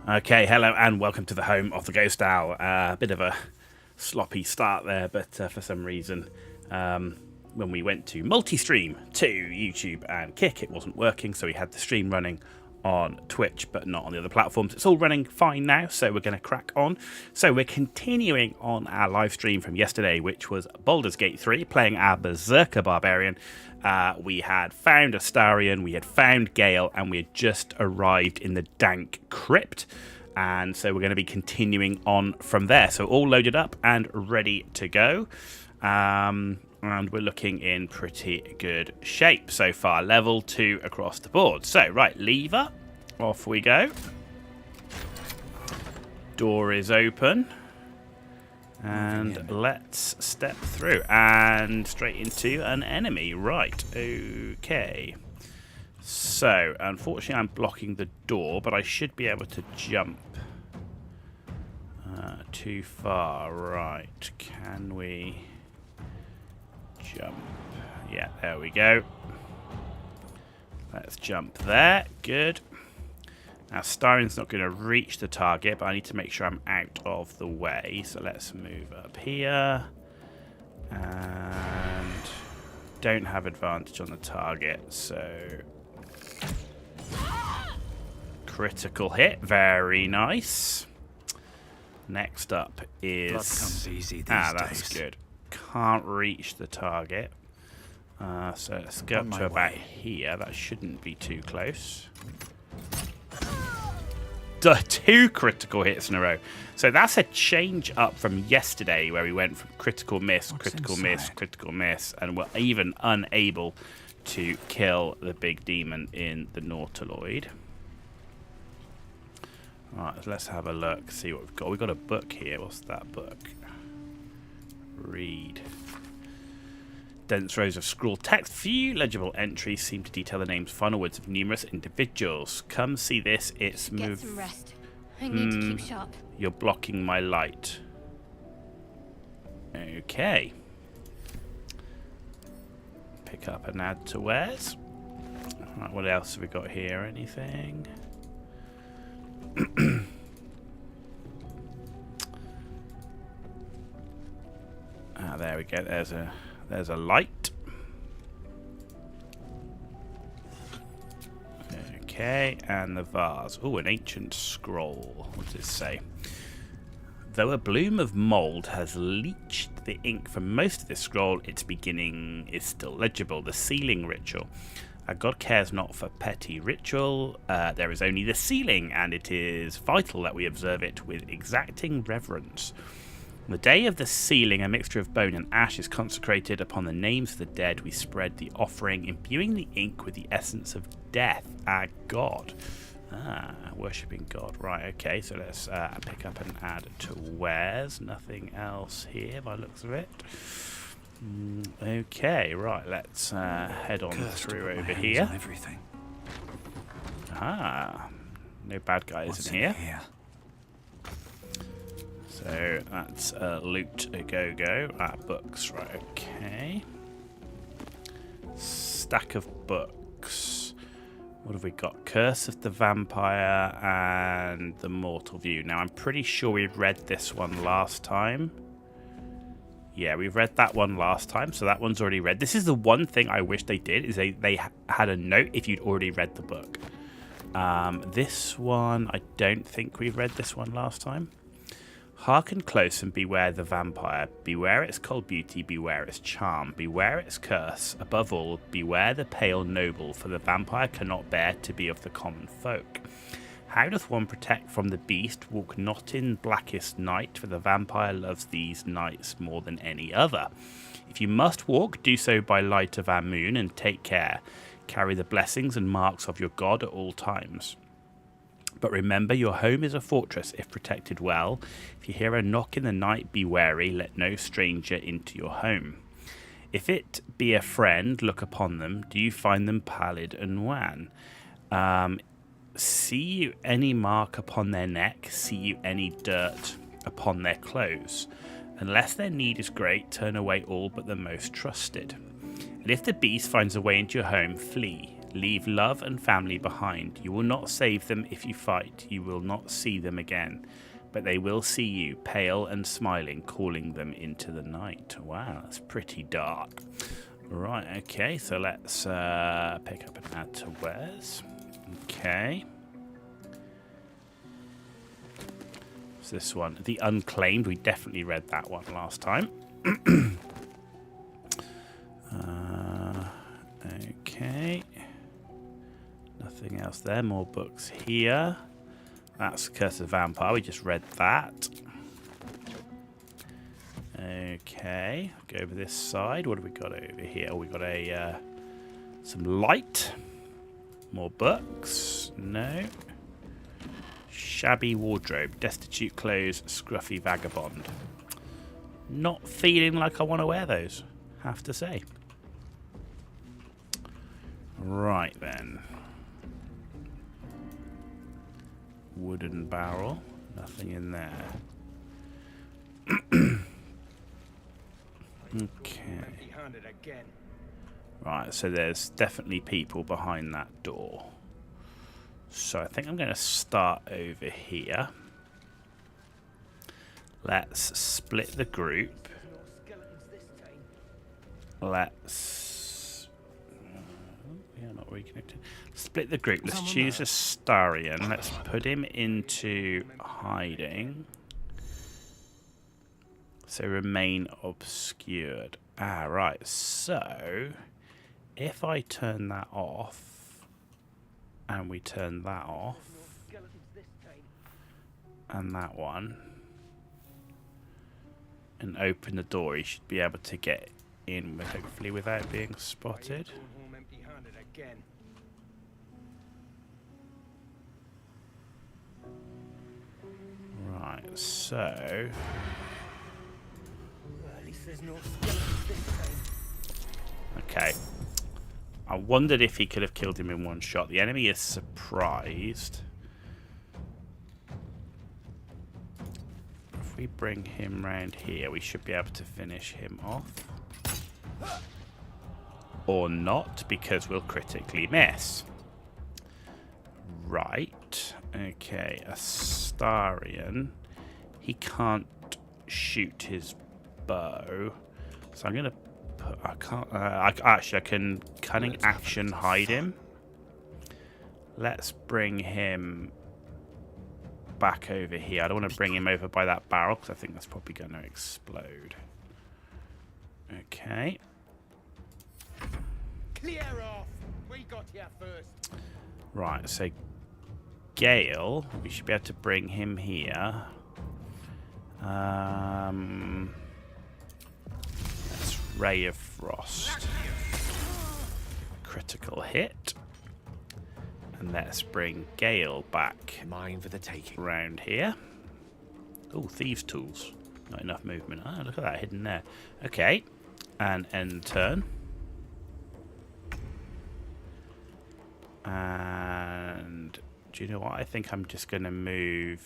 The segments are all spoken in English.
Okay, hello and welcome to the home of the Ghost Owl. A bit of a sloppy start there, but for some reason, when we went to multi-stream to YouTube and Kick, it wasn't working, so we had the stream running on Twitch, but not on the other platforms. It's all running fine now, so we're going to crack on. So we're continuing on our live stream from yesterday, which was Baldur's Gate 3, playing our Beserker Barbarian. We had found Astarion, we had found Gale, and we had just arrived in the Dank Crypt. And so we're going to be continuing on from there. So all loaded up and ready to go. And we're looking in pretty good shape so far. Level 2 across the board. So, right, lever. Off we go. Door is open. And let's step through. And straight into an enemy. Right, okay. So, unfortunately, I'm blocking the door, but I should be able to jump too far. Right, can we jump? Yeah, there we go. Let's jump there. Good. Now, Starion's not going to reach the target, but I need to make sure I'm out of the way. So let's move up here. And don't have advantage on the target, so critical hit. Very nice. Next up is... Blood comes easy these that's days. good. Can't reach the target. So let's go up to about here. That shouldn't be too close. 2 critical hits in a row. So that's a change up from yesterday where we went from critical miss, critical miss, critical miss, and were even unable to kill the big demon in the Nautiloid. Alright, let's have a look, see what we've got. We've got a book here. What's that book? Read. Dense rows of scrawled text. Few legible entries seem to detail the names, final words of numerous individuals. Come see this. It's Get some rest. I need to keep sharp. You're blocking my light. Okay. Pick up and add to wares. Right, what else have we got here? Anything? There we go. There's a light. Okay, and the vase. Oh, an ancient scroll. What does it say? Though a bloom of mould has leached the ink from most of this scroll, its beginning is still legible. The sealing ritual. Our God cares not for petty ritual. There is only the sealing, and it is vital that we observe it with exacting reverence. On the day of the sealing, a mixture of bone and ash is consecrated. Upon the names of the dead, we spread the offering, imbuing the ink with the essence of death, our God. Worshipping God. Right, okay, so let's pick up and add to wares. Nothing else here by the looks of it. Okay, right, let's head on through over here. No bad guys in here. So that's loot a go-go. Books, right, okay. Stack of books. What have we got? Curse of the Vampire and the Mortal View. Now, I'm pretty sure we read this one last time. Yeah, we read that one last time, so that one's already read. This is the one thing I wish they did, is they had a note if you'd already read the book. This one, I don't think we read this one last time. Hearken close and beware the vampire. Beware its cold beauty, beware its charm, beware its curse. Above all, beware the pale noble, for the vampire cannot bear to be of the common folk. How doth one protect from the beast? Walk not in blackest night, for the vampire loves these nights more than any other. If you must walk, do so by light of our moon, and take care. Carry the blessings and marks of your God at all times. But remember, your home is a fortress if protected well. If you hear a knock in the night, be wary, let no stranger into your home. If it be a friend, look upon them. Do you find them pallid and wan? See you any mark upon their neck? See you any dirt upon their clothes? Unless their need is great, turn away all but the most trusted. And if the beast finds a way into your home, flee. Leave love and family behind. You will not save them if you fight. You will not see them again. But they will see you, pale and smiling, calling them into the night. Wow, that's pretty dark. Right, okay, so let's pick up and add to wares. Okay. What's this one? The Unclaimed. We definitely read that one last time. Okay. Nothing else there. More books here. That's Curse of the Vampire. We just read that. Okay. Go over this side. What have we got over here? We got a some light. More books. No. Shabby wardrobe. Destitute clothes. Scruffy vagabond. Not feeling like I want to wear those, have to say. Right then. Wooden barrel. Nothing in there. Okay. Right, so there's definitely people behind that door. So I think I'm going to start over here. Let's split the group. Let's... yeah, not reconnected. Split the group. Let's choose a Starian. Let's put him into hiding. So remain obscured. Ah, right. So if I turn that off, and we turn that off, and that one, and open the door, he should be able to get in, hopefully without being spotted. Right, so... okay. I wondered if he could have killed him in one shot. The enemy is surprised. If we bring him round here, we should be able to finish him off. Or not, because we'll critically miss. Right. Okay, Astarion. He can't shoot his bow. So I'm going to put... I can't... actually, I can cunning action hide him. Let's bring him back over here. I don't want to bring him over by that barrel, because I think that's probably going to explode. Okay. Clear off. We got here first. Right, so Gale, we should be able to bring him here. That's Ray of Frost. Critical hit. And let's bring Gale back. Mine for the taking. Round here. Oh, Thieves' Tools. Not enough movement. Ah, look at that hidden there. Okay. And end turn. And do you know what? I think I'm just going to move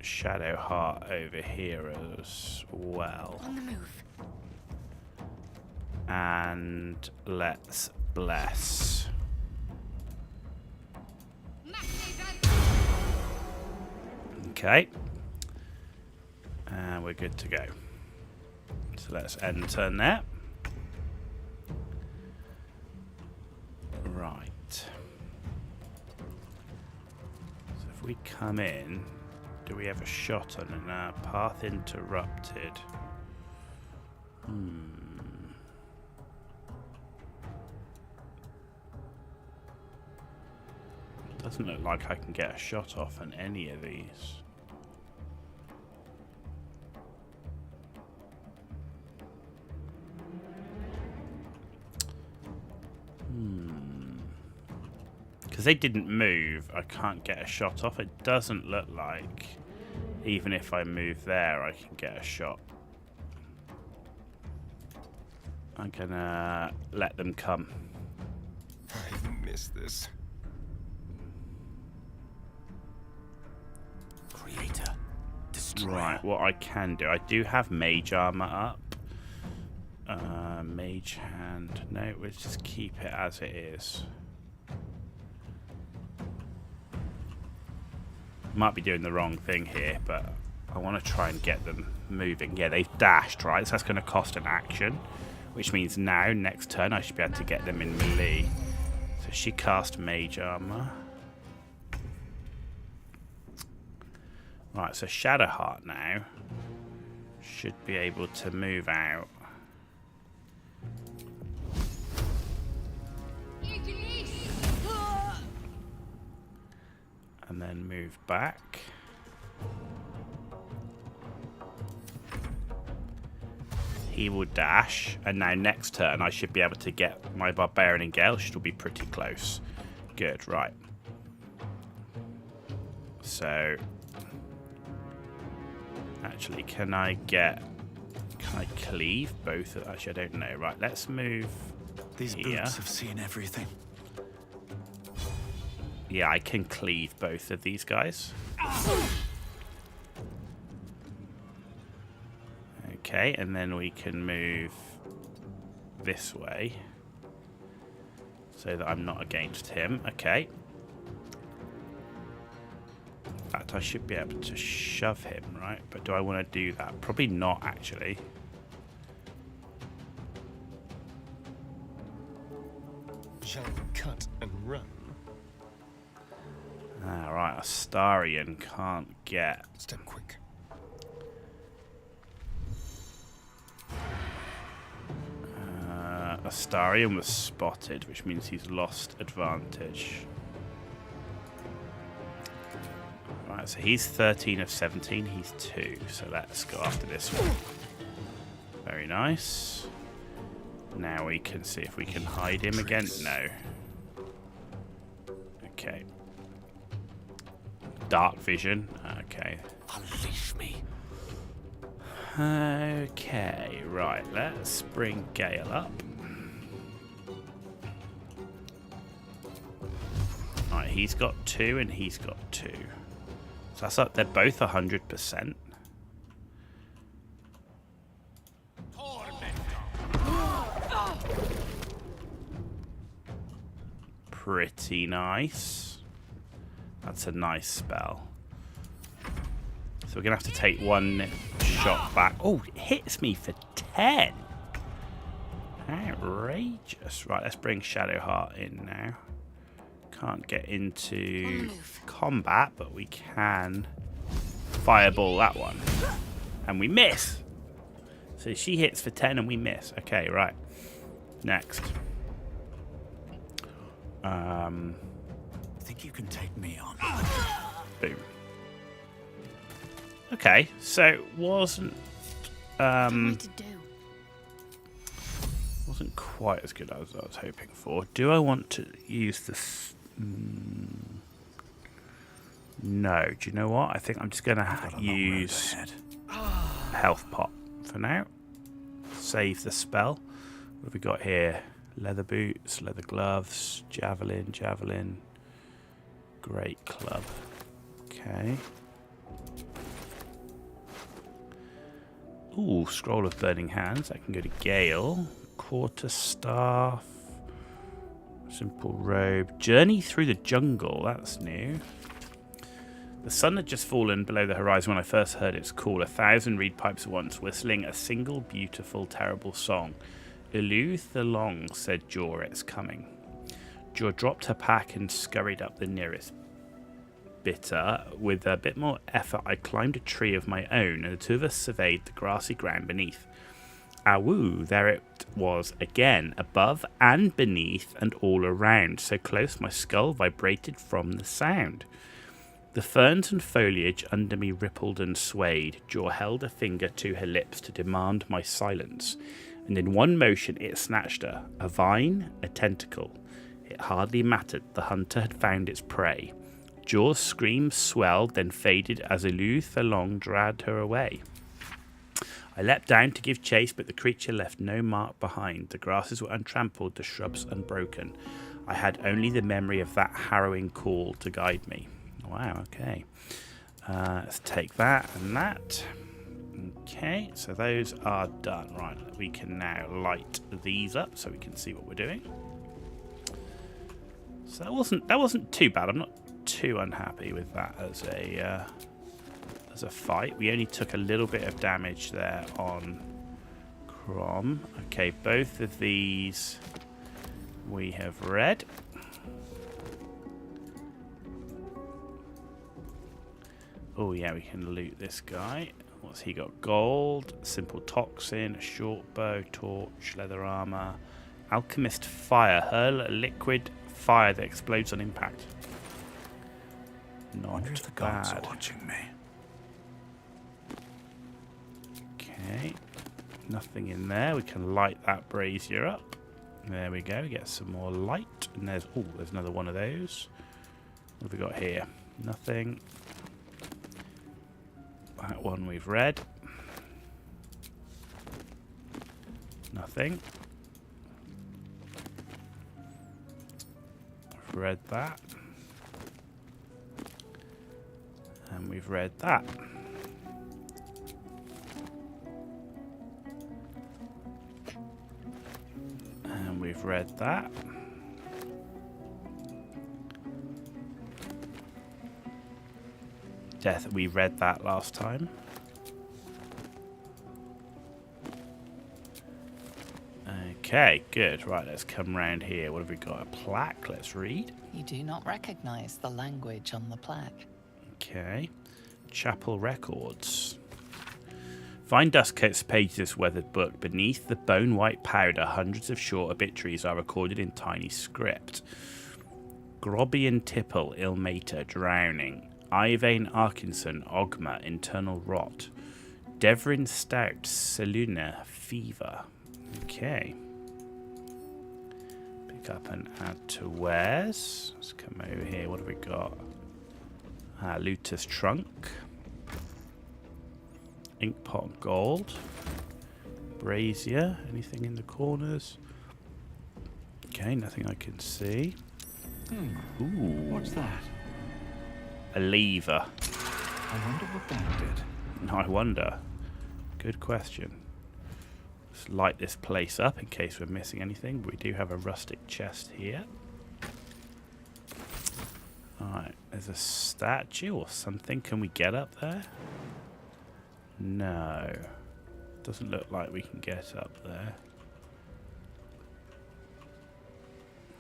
Shadowheart over here as well. On the move. And let's bless. Okay. And we're good to go. So let's end turn there. Right. So if we come in, do we have a shot on it? Path interrupted. Doesn't look like I can get a shot off on any of these. Because they didn't move, I can't get a shot off. It doesn't look like even if I move there, I can get a shot. I'm gonna let them come. I missed this. Creator. Destroyer. Right, what I can do, I do have mage armor up. Mage hand. No, let's just keep it as it is. Might be doing the wrong thing here, but I want to try and get them moving. Yeah, they've dashed, right? So that's going to cost an action, which means now, next turn, I should be able to get them in melee. So she cast Mage Armor. Right, so Shadowheart now should be able to move out. And then move back. He will dash, and now next turn I should be able to get my Barbarian and Gale should be pretty close. Good, right. So, actually, can I cleave both? Actually, I don't know. Right, let's move. These here. boots have seen everything. Yeah, I can cleave both of these guys. Okay, and then we can move this way so that I'm not against him. Okay. In fact, I should be able to shove him, right? But do I want to do that? Probably not, actually. Shall we cut and run? Alright, Astarion can't get... Step quick. Astarion was spotted, which means he's lost advantage. Right, so he's 13 of 17, he's 2. So let's go after this one. Very nice. Now we can see if we can hide him again. No. Okay. Dark vision. Okay. Unleash me. Okay, right. Let's bring Gale up. Right, he's got 2 and he's got 2. So that's up. They're both 100%. Pretty nice. That's a nice spell. So we're going to have to take one shot back. Oh, it hits me for 10. Outrageous. Right, let's bring Shadowheart in now. Can't get into combat, but we can fireball that one. And we miss. So she hits for 10 and we miss. Okay, right. Next. Think you can take me on? Boom. Okay, so wasn't What to do? wasn't quite as good as I was hoping for. Do I want to use this? No. Do you know what? I think I'm just gonna use health pot for now. Save the spell. What have we got here? Leather boots, leather gloves, javelin, great club. Okay. Ooh, scroll of burning hands. I can go to Gale. Quarter staff. Simple robe. Journey through the jungle. That's new. The sun had just fallen below the horizon when I first heard its call. 1,000 reed pipes at once, whistling a single beautiful, terrible song. Eluth the Long, said Jaw, it's coming. Jaw dropped her pack and scurried up the nearest bitter. With a bit more effort, I climbed a tree of my own, and the two of us surveyed the grassy ground beneath. Awoo, there it was again, above and beneath and all around, so close my skull vibrated from the sound. The ferns and foliage under me rippled and swayed. Jaw held a finger to her lips to demand my silence, and in one motion it snatched her. A vine, a tentacle. It hardly mattered, the hunter had found its prey. Jaw's screams swelled, then faded as Eluth along dragged her away. I leapt down to give chase, but the creature left no mark behind. The grasses were untrampled, the shrubs unbroken. I had only the memory of that harrowing call to guide me. Wow, okay. Let's take that and that. Okay, so those are done. Right, we can now light these up so we can see what we're doing. So that wasn't too bad. I'm not too unhappy with that as a fight. We only took a little bit of damage there on Crom. Okay, both of these we have read. Oh yeah, we can loot this guy. What's he got? Gold, simple toxin, a short bow, torch, leather armor, alchemist fire, hurl a liquid fire that explodes on impact. Not Wonder if the gods are bad. watching me. Okay, nothing in there. We can light that brazier up. There we go. Get some more light. And there's another one of those. What have we got here? Nothing. That one we've read. Nothing. I've read that. And we've read that. And we've read that. Death, we read that last time. Okay, good. Right, let's come round here. What have we got? A plaque. Let's read. You do not recognize the language on the plaque. Okay. Chapel records. Find Dustcoat's page of this weathered book. Beneath the bone-white powder, hundreds of short obituaries are recorded in tiny script. Grobian Tipple, Ilmater, drowning. Ivane Arkinson, Ogma, internal rot. Devrin Stout, Seluna, fever. Okay. Pick up and add to wares. Let's come over here. What have we got? Looter's trunk. Inkpot gold. Brazier. Anything in the corners? Okay, nothing I can see. Ooh. What's that? A lever. I wonder what that did. I wonder. Good question. Let's light this place up in case we're missing anything. We do have a rustic chest here. Alright, there's a statue or something. Can we get up there? No. Doesn't look like we can get up there.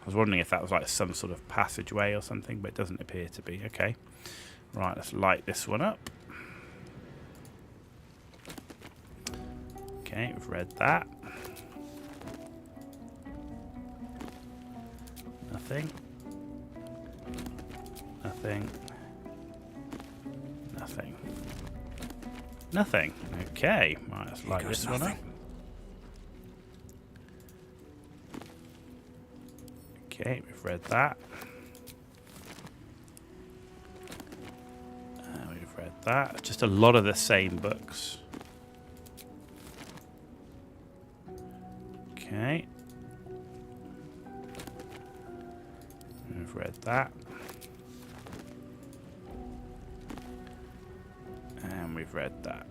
I was wondering if that was like some sort of passageway or something, but it doesn't appear to be. Okay. Right, let's light this one up. Okay, we've read that. Nothing. Nothing. Nothing. Nothing. Okay, right, let's light this one up. Okay, we've read that. We've read that. Just a lot of the same books. Okay. We've read that. And we've read that.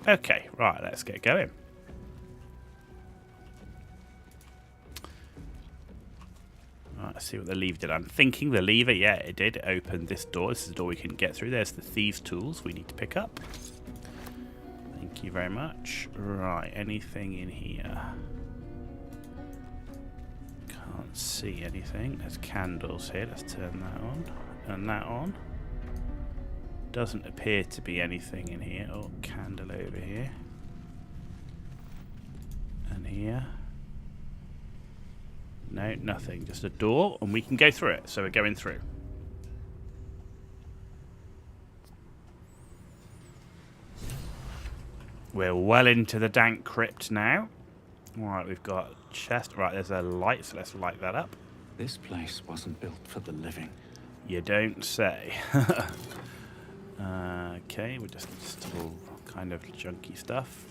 Okay, right, let's get going. Right, let's see what the lever did. I'm thinking the lever, yeah, it did open this door. This is the door we can get through. There's the thieves' tools we need to pick up. Thank you very much. Right, anything in here? Can't see anything. There's candles here. Let's turn that on. Turn that on. Doesn't appear to be anything in here. Oh, candle over here. And here. No, nothing. Just a door, and we can go through it. So we're going through. We're well into the dank crypt now. Alright, we've got a chest. Right, there's a light, so let's light that up. This place wasn't built for the living. You don't say. Okay, we're just all kind of junky stuff.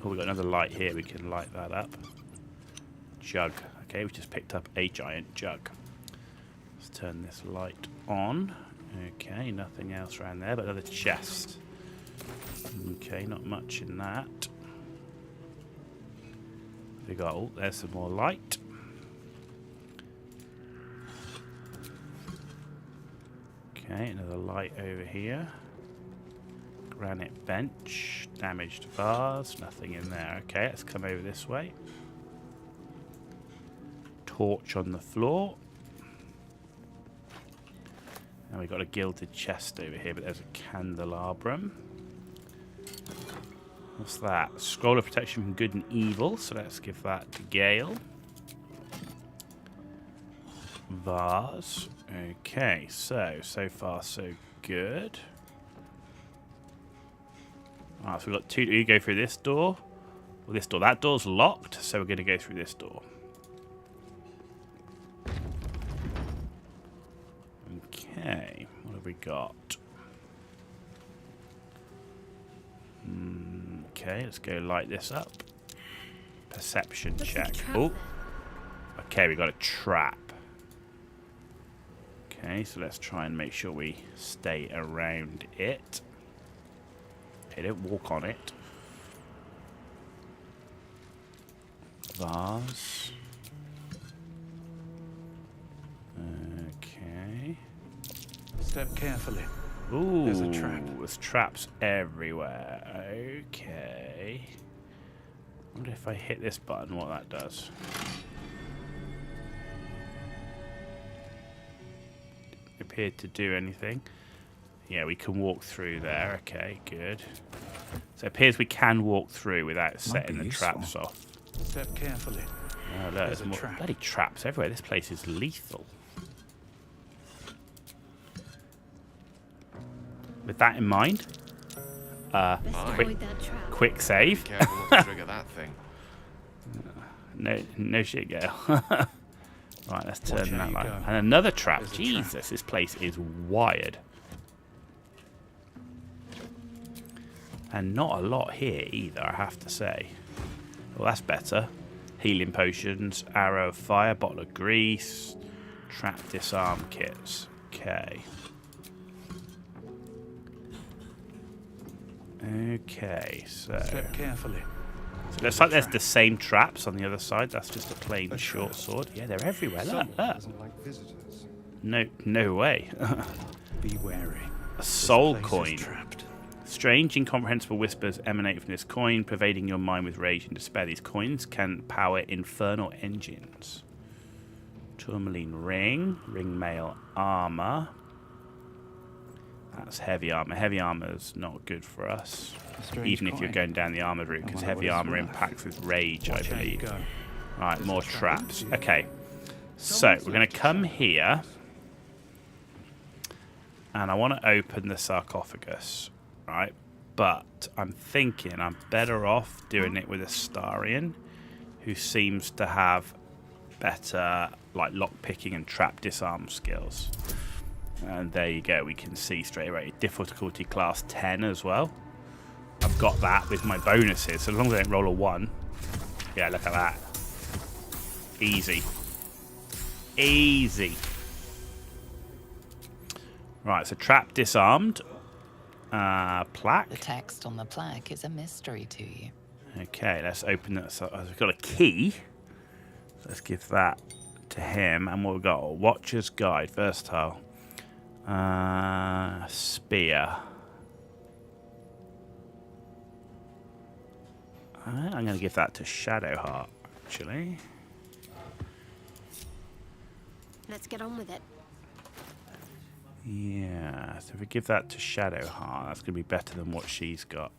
Oh, we've got another light here. We can light that up. Jug. Okay, we just picked up a giant jug. Let's turn this light on. Okay, nothing else around there, but another chest. Okay, not much in that. We got, oh, there's some more light. Okay, another light over here. Granite bench, damaged vase, nothing in there. Okay, let's come over this way. Torch on the floor. And we've got a gilded chest over here, but there's a candelabrum. What's that? Scroll of protection from good and evil, so let's give that to Gale. Vase. Okay, so far so good. Alright, so we've got two. Do you go through this door? Or this door? That door's locked, so we're going to go through this door. Okay, what have we got? Okay, let's go light this up. Perception check. Oh, okay, we got a trap. Okay, so let's try and make sure we stay around it. Okay, don't walk on it. Vase. Okay. Step carefully. Ooh, There's a trap. There's traps everywhere. Okay. I wonder if I hit this button, what that does. Didn't appear to do anything. Yeah, we can walk through there. Okay, good. So it appears we can walk through without setting the traps off. Step carefully. Oh, look, there's more bloody traps everywhere. This place is lethal. With that in mind, quick save. Careful not to trigger that thing. No shit, Gale. Right, let's turn that light. And another trap. Jesus, this place is wired. And not a lot here either, I have to say. Well, that's better. Healing potions, arrow of fire, bottle of grease, trap disarm kits. Okay. Okay, so Step carefully. it looks like there's the same traps on the other side. That's just a plain short sword. Yeah, they're everywhere. Look, look. Doesn't like visitors. No way. Be wary. A soul This place coin. is trapped. Strange, incomprehensible whispers emanate from this coin, pervading your mind with rage and despair. These coins can power infernal engines. Tourmaline ring, ringmail armor. That's heavy armor. Heavy armor's not good for us, even if you're going down the armored route, because heavy armor impacts with rage, I believe. Right, more traps. Okay, so we're going to come here, and I want to open the sarcophagus. Right, but I'm thinking I'm better off doing it with a Starian, who seems to have better like lock picking and trap disarm skills. And there you go, we can see straight away difficulty class 10 as well. I've got that with my bonuses, so as long as I don't roll a 1. Yeah, look at that. Easy. Easy. Right, so trap disarmed. Plaque. The text on the plaque is a mystery to you. Okay, let's open that. So we've got a key. Let's give that to him. And what we've got? A Watcher's Guide. Versatile. Spear. I'm going to give that to Shadowheart, actually. Let's get on with it. Yeah, so if we give that to Shadowheart, that's going to be better than what she's got.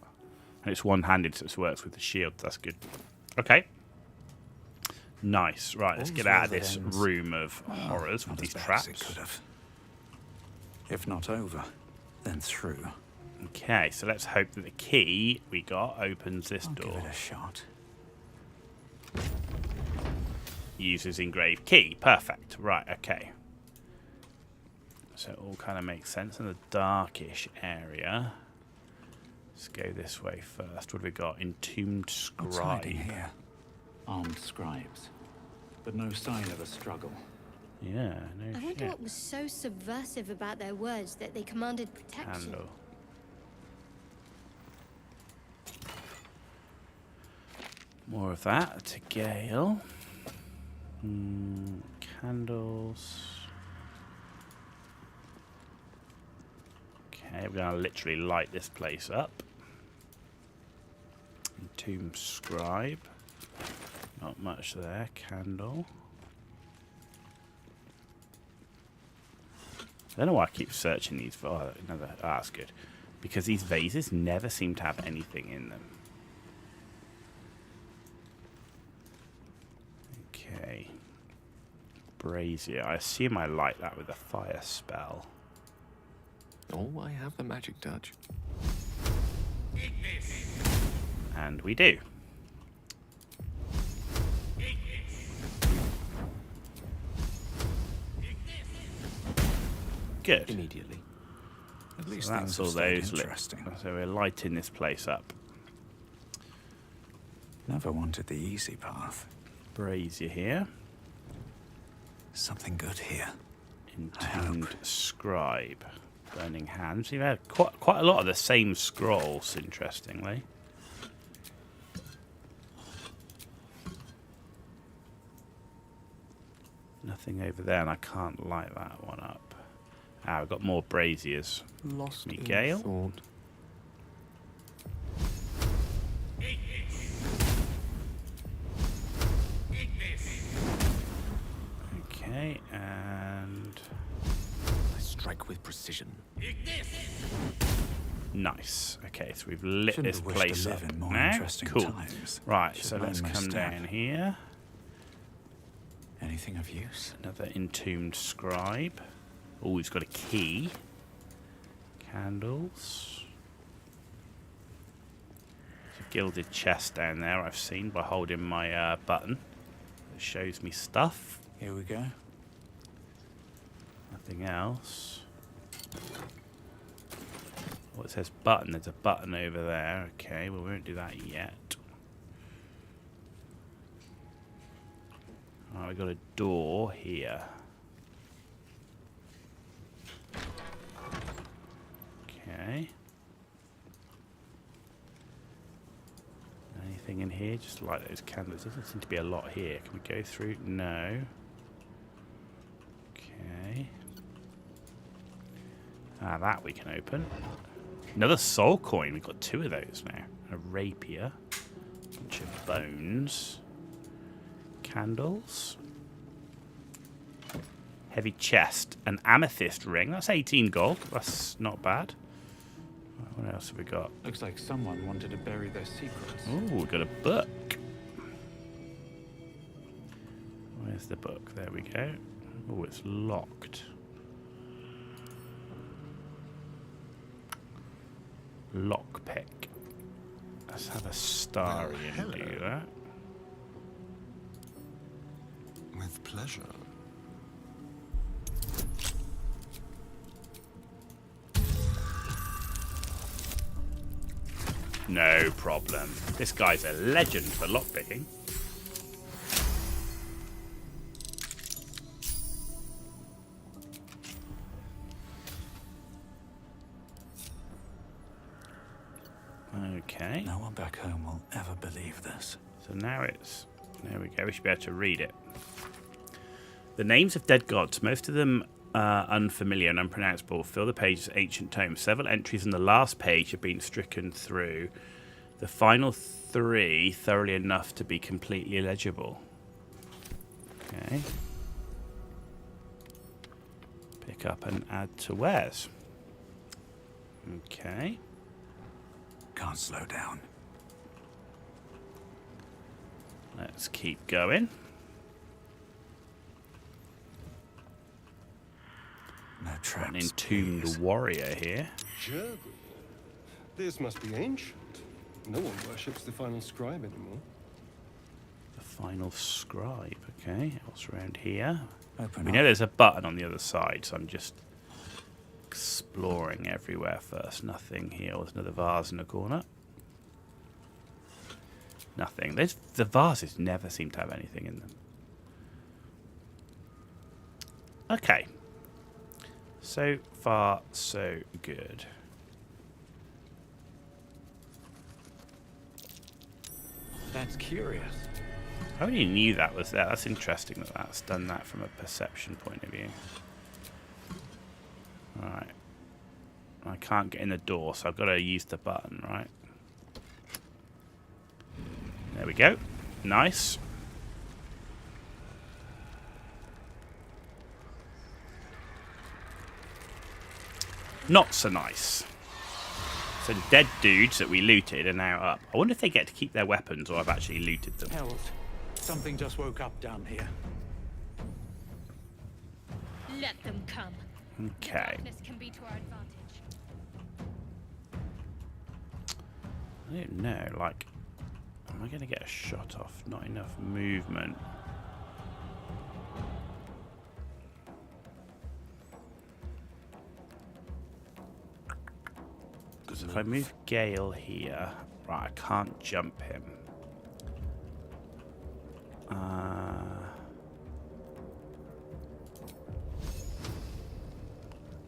And it's one-handed, so it works with the shield. That's good. Okay. Nice. Right, let's get out of this room of horrors with these traps. If not over, then through. Okay, so let's hope that the key we got opens this I'll door. give it a shot. Uses engraved key. Perfect. Right, okay. So it all kind of makes sense in the darkish area. Let's go this way first. What have we got? Entombed What's Scribe. hiding here? Armed scribes, but no sign of a struggle. Yeah, no I wonder shit. what was so subversive about their words that they commanded protection. Candle. More of that to Gale. Candles. Okay, we're going to literally light this place up. Entomb Scribe. Not much there. Candle. I don't know why I keep searching these for. Oh, another. Oh, that's good. Because these vases never seem to have anything in them. Okay. Brazier. I assume I light that with a fire spell. Oh, I have the magic touch. And we do. Good. Immediately. At So least that's things all have stayed those lit. interesting. So we're lighting this place up. Never wanted the easy path. Brazier here. Something good here. Entombed Scribe. Burning Hands. You've had quite a lot of the same scrolls, interestingly. Nothing over there, and I can't light that one up. Ah, we've got more braziers. Lost in Miguel? thought. Okay, and I strike with precision. nice. Okay, so we've lit Shouldn't this have wished place to up. live in more now. interesting Cool. times. Right, Should so learn let's my come step. down here. Anything of use? Another Entombed Scribe. Oh, he's got a key. Candles. There's a gilded chest down there I've seen by holding my button. It shows me stuff. Here we go. Nothing else. Oh, it says button. There's a button over there. Okay, well, we won't do that yet. Oh, we got a door here. Okay. Anything in here? Just light those candles. Doesn't seem to be a lot here. Can we go through? No. Okay. Ah, that we can open. Another soul coin. We've got 2 of those now. A rapier. A bunch of bones. Candles. Heavy chest. An amethyst ring. That's 18 gold. That's not bad. What else have we got? Looks like someone wanted to bury their secrets. Oh, we got a book. Where's the book? There we go. Oh, it's locked. Lockpick. Let's have a starry and do that. With pleasure. No problem. This guy's a legend for lockpicking. Okay. No one back home will ever believe this. So now it's... There we go. We should be able to read it. The names of dead gods, most of them unfamiliar and unpronounceable, fill the pages of ancient tomes. Several entries on the last page have been stricken through. The final 3 thoroughly enough to be completely illegible. Okay. Pick up and add to wares. Okay. Can't slow down. Let's keep going. No traps. An entombed please. warrior here. Gerbil. This must be ancient. No one worships the final scribe anymore. The final scribe. Okay, what's around here? Open We up. know there's a button on the other side, so I'm just exploring everywhere first. Nothing here. There's another vase in the corner. Nothing. The vases never seem to have anything in them. Okay. So far, so good. That's curious. I already knew that was there. That's interesting that that's done that from a perception point of view. Alright. I can't get in the door, so I've got to use the button, right? There we go. Nice. Not so nice. So the dead dudes that we looted are now up. I wonder if they get to keep their weapons or I've actually looted them. Hells, something just woke up down here. Let them come. Okay. Darkness can be to our advantage. I don't know, like, am I going to get a shot off? Not enough movement. So if I move Gale here, right, I can't jump him.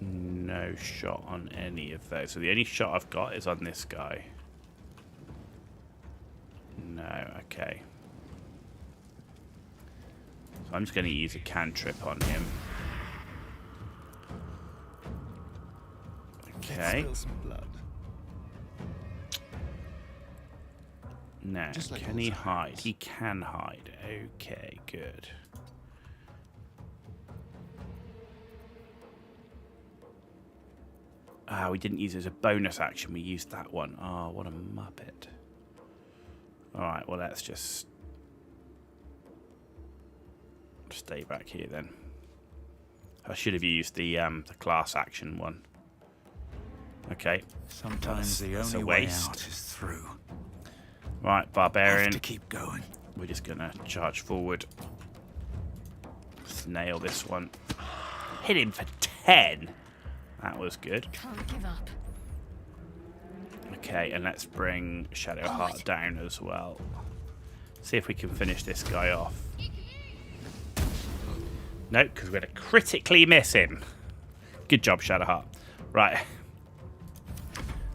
No shot on any of those. So the only shot I've got is on this guy. No, okay. So I'm just going to use a cantrip on him. Okay. Spill some blood. No, Just like can old he times. hide? He can hide. Okay, good. Ah, we didn't use it as a bonus action. We used that one. Oh, what a muppet. Alright, well, let's just stay back here then. I should have used the class action one. Okay. Sometimes the That's a only way waste. out is through. Right, Barbarian. Have to keep going. We're just going to charge forward. Let's nail this one. Hit him for 10. That was good. Can't give up. Okay, and let's bring Shadowheart down as well. See if we can finish this guy off. Nope, because we're going to critically miss him. Good job, Shadowheart. Right.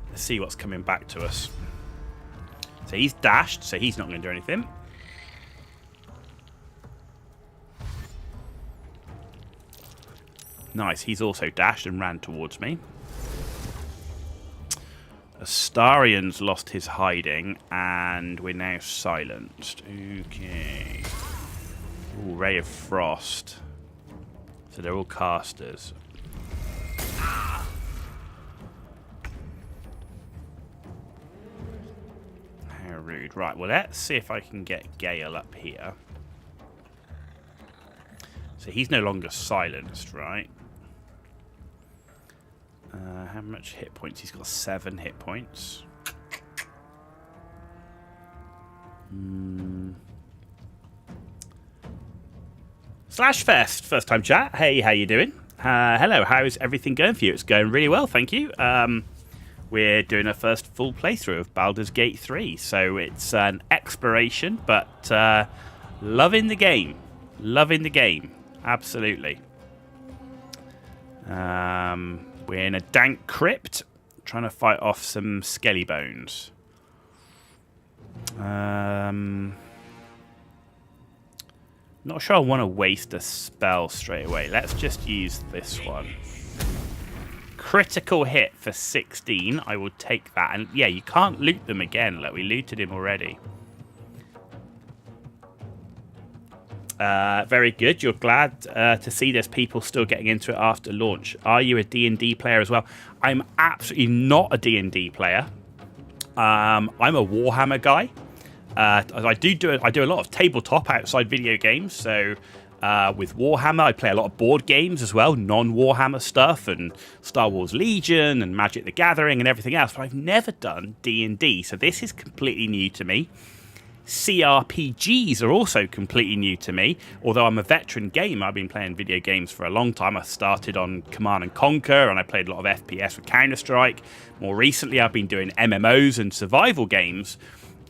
Let's see what's coming back to us. So he's dashed, so he's not going to do anything. Nice, he's also dashed and ran towards me. Astarian's lost his hiding, and we're now silenced. Okay. Ooh, Ray of Frost. So they're all casters. How rude. Right, well, let's see if I can get Gale up here. So he's no longer silenced, right? How much hit points? He's got 7 hit points. Slashfest, first time chat. Hey, how you doing? Hello, how's everything going for you? It's going really well, thank you. We're doing our first full playthrough of Baldur's Gate 3, so it's an exploration, but loving the game. Loving the game, absolutely. We're in a dank crypt, trying to fight off some skelly bones. Not sure I want to waste a spell straight away. Let's just use this one. Critical hit for 16. I will take that. And yeah, you can't loot them again. Like, we looted him already. Very good. You're glad to see there's people still getting into it after launch. Are you a D&D player as well? I'm absolutely not a D&D player. I'm a Warhammer guy. I do a lot of tabletop outside video games. So with Warhammer, I play a lot of board games as well, non-Warhammer stuff, and Star Wars Legion and Magic the Gathering and everything else. But I've never done D&D, so this is completely new to me. CRPGs are also completely new to me. Although I'm a veteran gamer, I've been playing video games for a long time. I started on Command & Conquer, and I played a lot of FPS with Counter-Strike. More recently, I've been doing MMOs and survival games.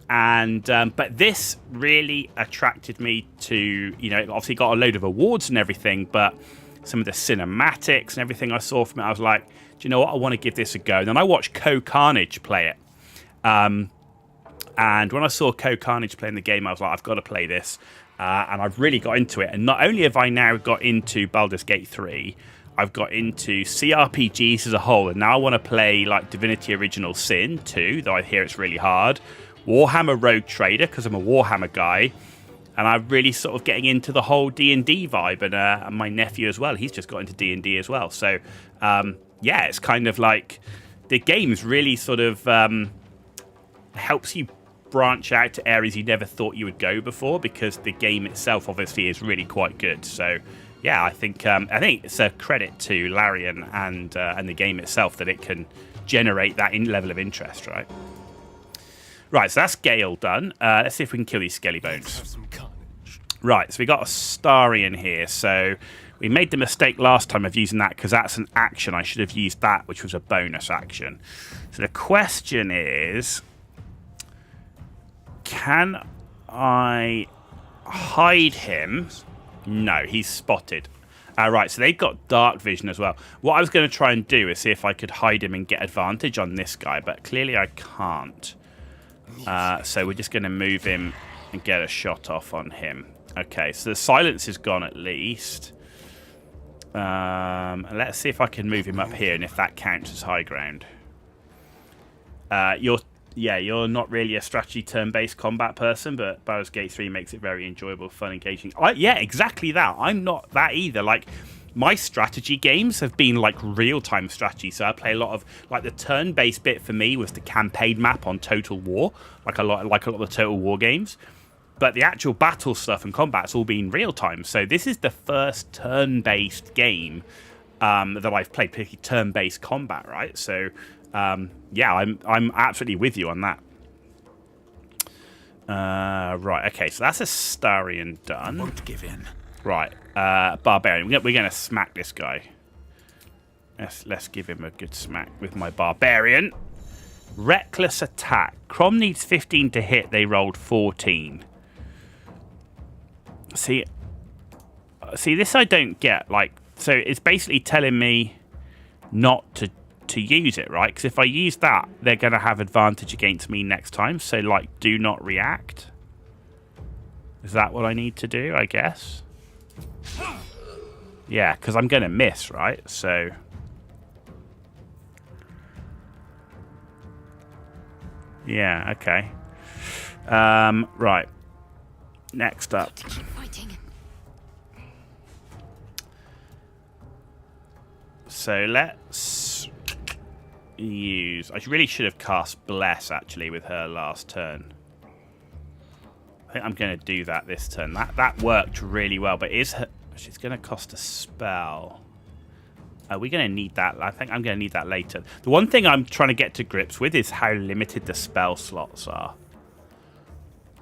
And but this really attracted me to, you know, it obviously got a load of awards and everything, but some of the cinematics and everything I saw from it, I was like, do you know what? I want to give this a go. And then I watched Carnage play it. And when I saw Carnage playing the game, I was like, I've got to play this. And I've really got into it. And not only have I now got into Baldur's Gate 3, I've got into CRPGs as a whole. And now I want to play like Divinity Original Sin 2, though I hear it's really hard. Warhammer Rogue Trader, because I'm a Warhammer guy. And I'm really sort of getting into the whole D&D vibe. And my nephew as well, he's just got into D&D as well. So, yeah, it's kind of like the game's really sort of helps you branch out to areas you never thought you would go before, because the game itself obviously is really quite good. So, yeah, I think it's a credit to Larian and the game itself that it can generate that level of interest, right? Right, so that's Gale done. Let's see if we can kill these skelly bones. Right, so we got a Starian here. So we made the mistake last time of using that because that's an action. I should have used that, which was a bonus action. So the question is, can I hide him? No, he's spotted. Right, so they've got dark vision as well. What I was going to try and do is see if I could hide him and get advantage on this guy, but clearly I can't. So we're just going to move him and get a shot off on him. Okay, so the silence is gone at least. And let's see if I can move him up here and if that counts as high ground. You're not really a strategy turn-based combat person, but Baldur's Gate 3 makes it very enjoyable, fun, engaging. Yeah, exactly that. I'm not that either. Like, my strategy games have been like real-time strategy, so I play a lot of like the turn-based bit for me was the campaign map on Total War, like a lot of the Total War games. But the actual battle stuff and combat's all been real-time. So this is the first turn-based game that I've played, particularly turn-based combat, right? So yeah, I'm absolutely with you on that. Right, okay, so that's a Starian done. Won't give in. Right, Barbarian. We're going to smack this guy. Let's give him a good smack with my Barbarian. Reckless attack. Crom needs 15 to hit. They rolled 14. See, this I don't get. Like, so it's basically telling me not to use it, right? Because if I use that, they're going to have advantage against me next time. So, like, do not react. Is that what I need to do, I guess? Yeah, because I'm going to miss, right? So... yeah, okay. Right. Next up. Keep fighting. So let's use... I really should have cast Bless, actually, with her last turn. I think I'm going to do that this turn. That worked really well, but she's going to cost a spell. Are we going to need that? I think I'm going to need that later. The one thing I'm trying to get to grips with is how limited the spell slots are.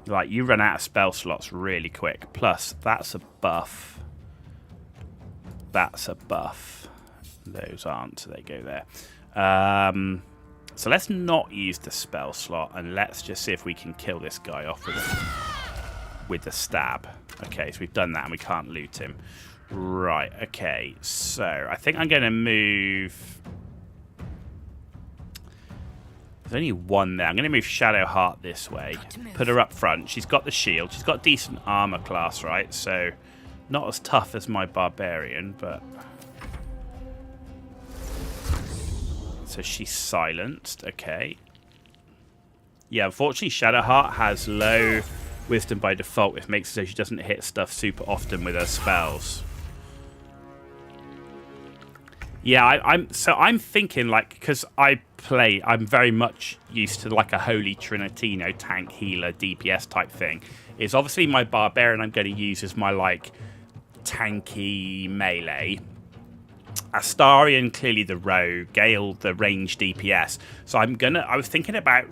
Like, you run out of spell slots really quick. Plus, that's a buff. That's a buff. Those aren't, so they go there. So let's not use the spell slot, and let's just see if we can kill this guy off with the stab. Okay, so we've done that, and we can't loot him. Right, okay, so I think I'm going to move... There's only one there. I'm going to move Shadowheart this way. Put her up front. She's got the shield. She's got decent armor class, right? So, not as tough as my Barbarian, but... So she's silenced, okay. Yeah, unfortunately Shadowheart has low wisdom by default, which makes it so she doesn't hit stuff super often with her spells. Yeah, I'm thinking, like, because I'm very much used to like a Holy Trinity, you know, tank, healer, DPS type thing. It's obviously my Barbarian I'm going to use as my, like, tanky melee. Astarion, clearly the rogue, Gale, the range DPS. So I was thinking about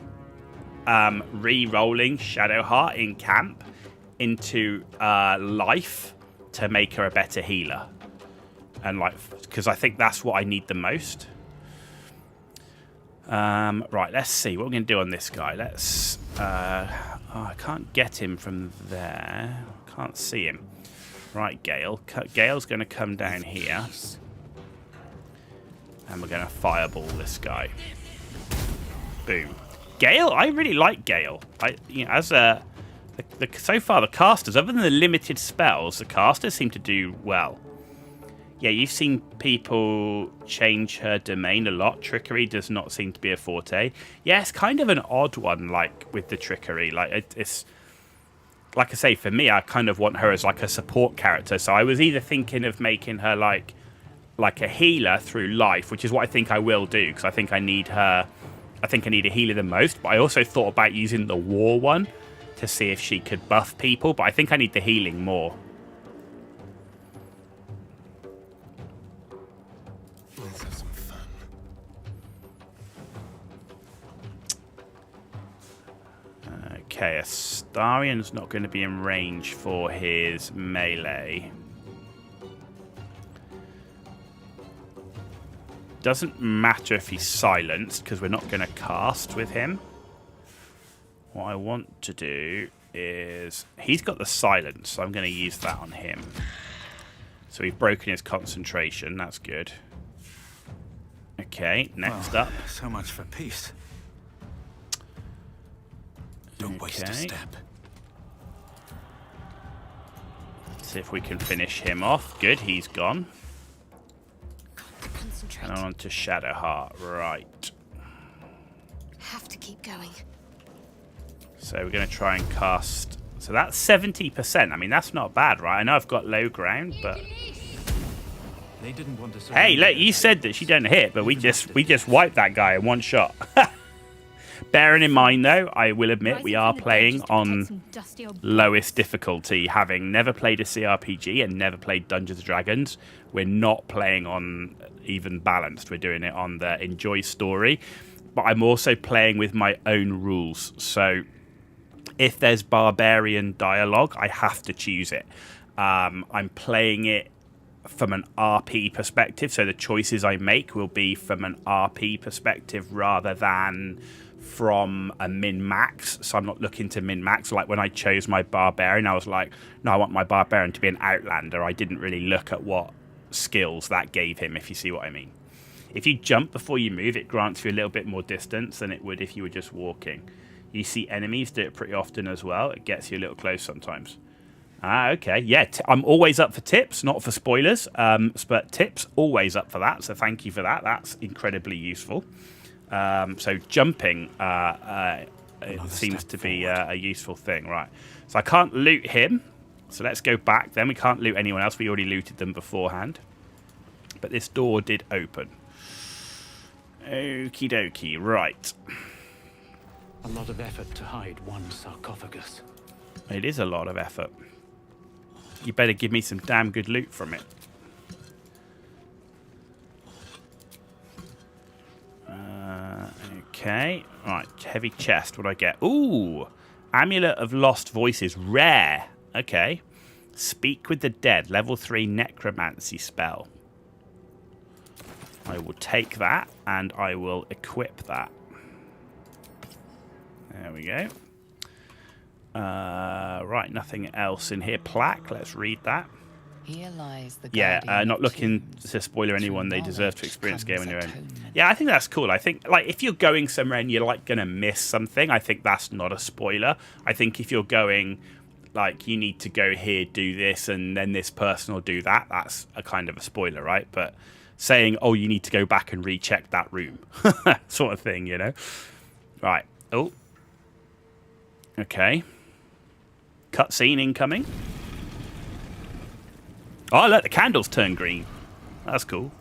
re-rolling Shadowheart in camp into life to make her a better healer. And like, because I think that's what I need the most. Right, let's see what we're going to do on this guy. Let's... I can't get him from there. Can't see him. Right, Gale. Gale's going to come down here. And we're going to fireball this guy. Boom. Gale? I really like Gale. As a... so far, the casters, other than the limited spells, the casters seem to do well. Yeah, you've seen people change her domain a lot. Trickery does not seem to be a forte. Yeah, it's kind of an odd one, like, with the trickery. Like, it's... Like I say, for me, I kind of want her as, like, a support character. So I was either thinking of making her, like a healer through life, which is what I think I will do, because I think I need her... I think I need a healer the most. But I also thought about using the war one to see if she could buff people. But I think I need the healing more. Let's have some fun. Okay, Astarian's not going to be in range for his melee. Doesn't matter if he's silenced, because we're not going to cast with him. What I want to do is... He's got the silence, so I'm going to use that on him. So we've broken his concentration. That's good. Okay, next up. So much for peace. Don't waste a step. See if we can finish him off. Good, he's gone. Concentrate. And on to Shadowheart. Right. Have to keep going. So we're going to try and cast... So that's 70%. I mean, that's not bad, right? I know I've got low ground, but... They didn't want to. Hey, look, you said that she don't hit, but we just wiped that guy in one shot. Bearing in mind, though, I will admit we are playing on lowest difficulty, having never played a CRPG and never played Dungeons & Dragons. We're not playing on even balanced. We're doing it on the enjoy story. But I'm also playing with my own rules. So if there's Barbarian dialogue, I have to choose it. I'm playing it from an RP perspective, so the choices I make will be from an RP perspective rather than from a min-max. So I'm not looking to min-max. Like when I chose my Barbarian, I was like, no, I want my Barbarian to be an Outlander. I didn't really look at what skills that gave him, if you see what I mean. If you jump before you move, it grants you a little bit more distance than it would if you were just walking. You see enemies do it pretty often as well. It gets you a little close sometimes. Ah, okay. Yeah, I'm always up for tips, not for spoilers. But tips, always up for that. So thank you for that. That's incredibly useful. So jumping it seems to be a useful thing. Right. So I can't loot him. So let's go back then. We can't loot anyone else. We already looted them beforehand. But this door did open. Okie dokie. Right. A lot of effort to hide one sarcophagus. It is a lot of effort. You better give me some damn good loot from it. Okay. Right, heavy chest. What do I get? Ooh! Amulet of Lost Voices. Rare. Okay. Speak with the Dead. Level 3 necromancy spell. I will take that, and I will equip that. There we go. Right, nothing else in here. Plaque, let's read that. Here lies the Not looking to spoiler anyone. They deserve to experience game on their own. Yeah, I think that's cool. I think, like, if you're going somewhere and you're, like, going to miss something, I think that's not a spoiler. I think if you're going, like, you need to go here, do this, and then this person will do that, that's a kind of a spoiler, right? But saying, oh, you need to go back and recheck that room, sort of thing, you know? Right. Oh. Okay. Cutscene incoming. Oh, look, the candles turn green. That's cool.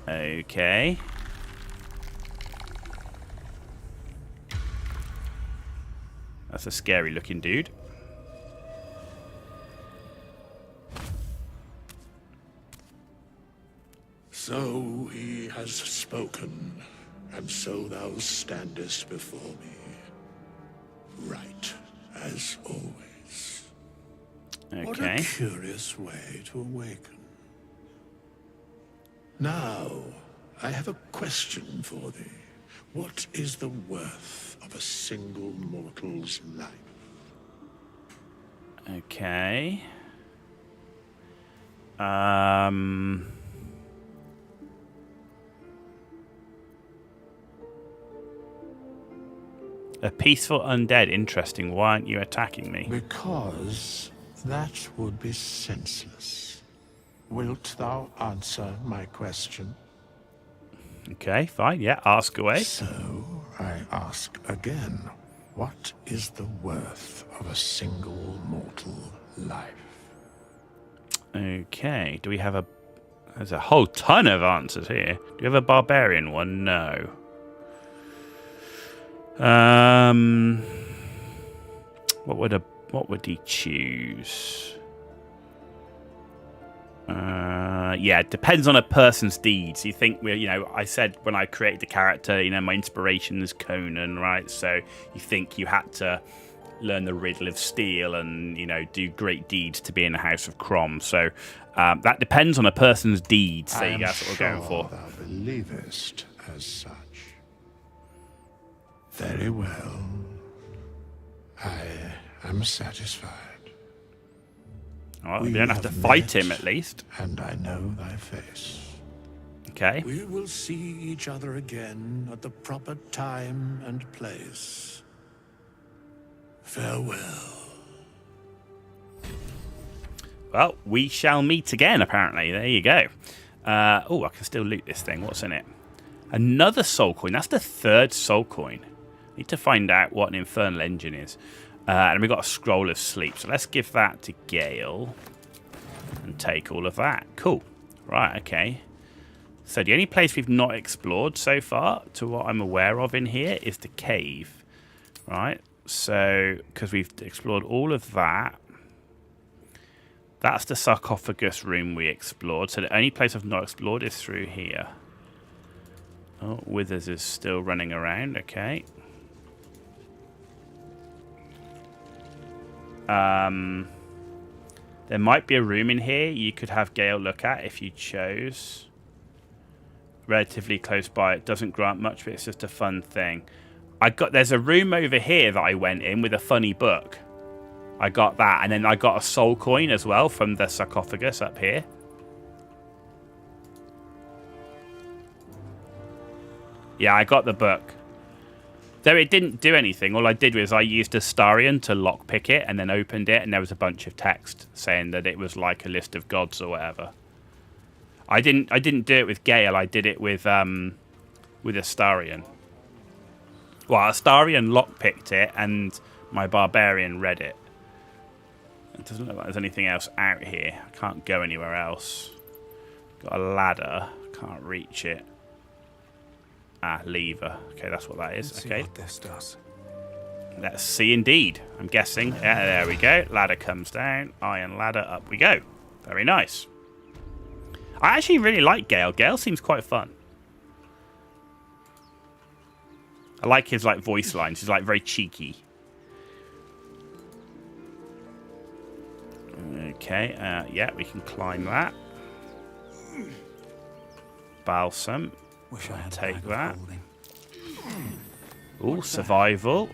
Okay. That's a scary looking dude. So he has spoken, and so thou standest before me. Right, as always. What a Okay. curious way to awaken. Now, I have a question for thee. What is the worth of a single mortal's life? Okay. A peaceful undead. Interesting. Why aren't you attacking me? Because that would be senseless. Wilt thou answer my question? Okay, fine. Yeah, ask away. So, I ask again, what is the worth of a single mortal life? Okay, do we have a... There's a whole ton of answers here. Do we have a barbarian one? No. What would he choose? Yeah, it depends on a person's deeds. You think I said when I created the character, my inspiration is Conan, right? So you think you had to learn the riddle of steel and do great deeds to be in the House of Crom. So that depends on a person's deeds. So that's what we're going for. Thou believest as such. Very well. I am satisfied. Well, we don't have to fight him, at least. And I know thy face. Okay. We will see each other again at the proper time and place. Farewell. Well, we shall meet again, apparently. There you go. Oh, I can still loot this thing. What's in it? Another soul coin. That's the third soul coin. Need to find out what an infernal engine is. And we've got a scroll of sleep. So let's give that to Gale. And take all of that. Cool. Right, okay. So the only place we've not explored so far, to what I'm aware of in here, is the cave. Right? So, because we've explored all of that. That's the sarcophagus room we explored. So the only place I've not explored is through here. Oh, Withers is still running around. Okay. There might be a room in here you could have Gale look at if you chose. Relatively close by. It doesn't grant much, but it's just a fun thing. There's a room over here that I went in with a funny book. I got that, and then I got a soul coin as well from the sarcophagus up here. Yeah, I got the book. Though it didn't do anything. All I did was I used Astarion to lockpick it and then opened it, and there was a bunch of text saying that it was like a list of gods or whatever. I didn't do it with Gale. I did it with Astarion. Well, Astarion lockpicked it, and my Barbarian read it. It doesn't look like there's anything else out here. I can't go anywhere else. Got a ladder. Can't reach it. Ah, lever. Okay, that's what that is. Let's okay. see what this does. Let's see indeed. I'm guessing. Yeah, there we go. Ladder comes down. Iron ladder. Up we go. Very nice. I actually really like Gale. Gale seems quite fun. I like his voice lines. He's very cheeky. Okay. Yeah, we can climb that. Balsam. Wish I had Take that. Ooh, survival.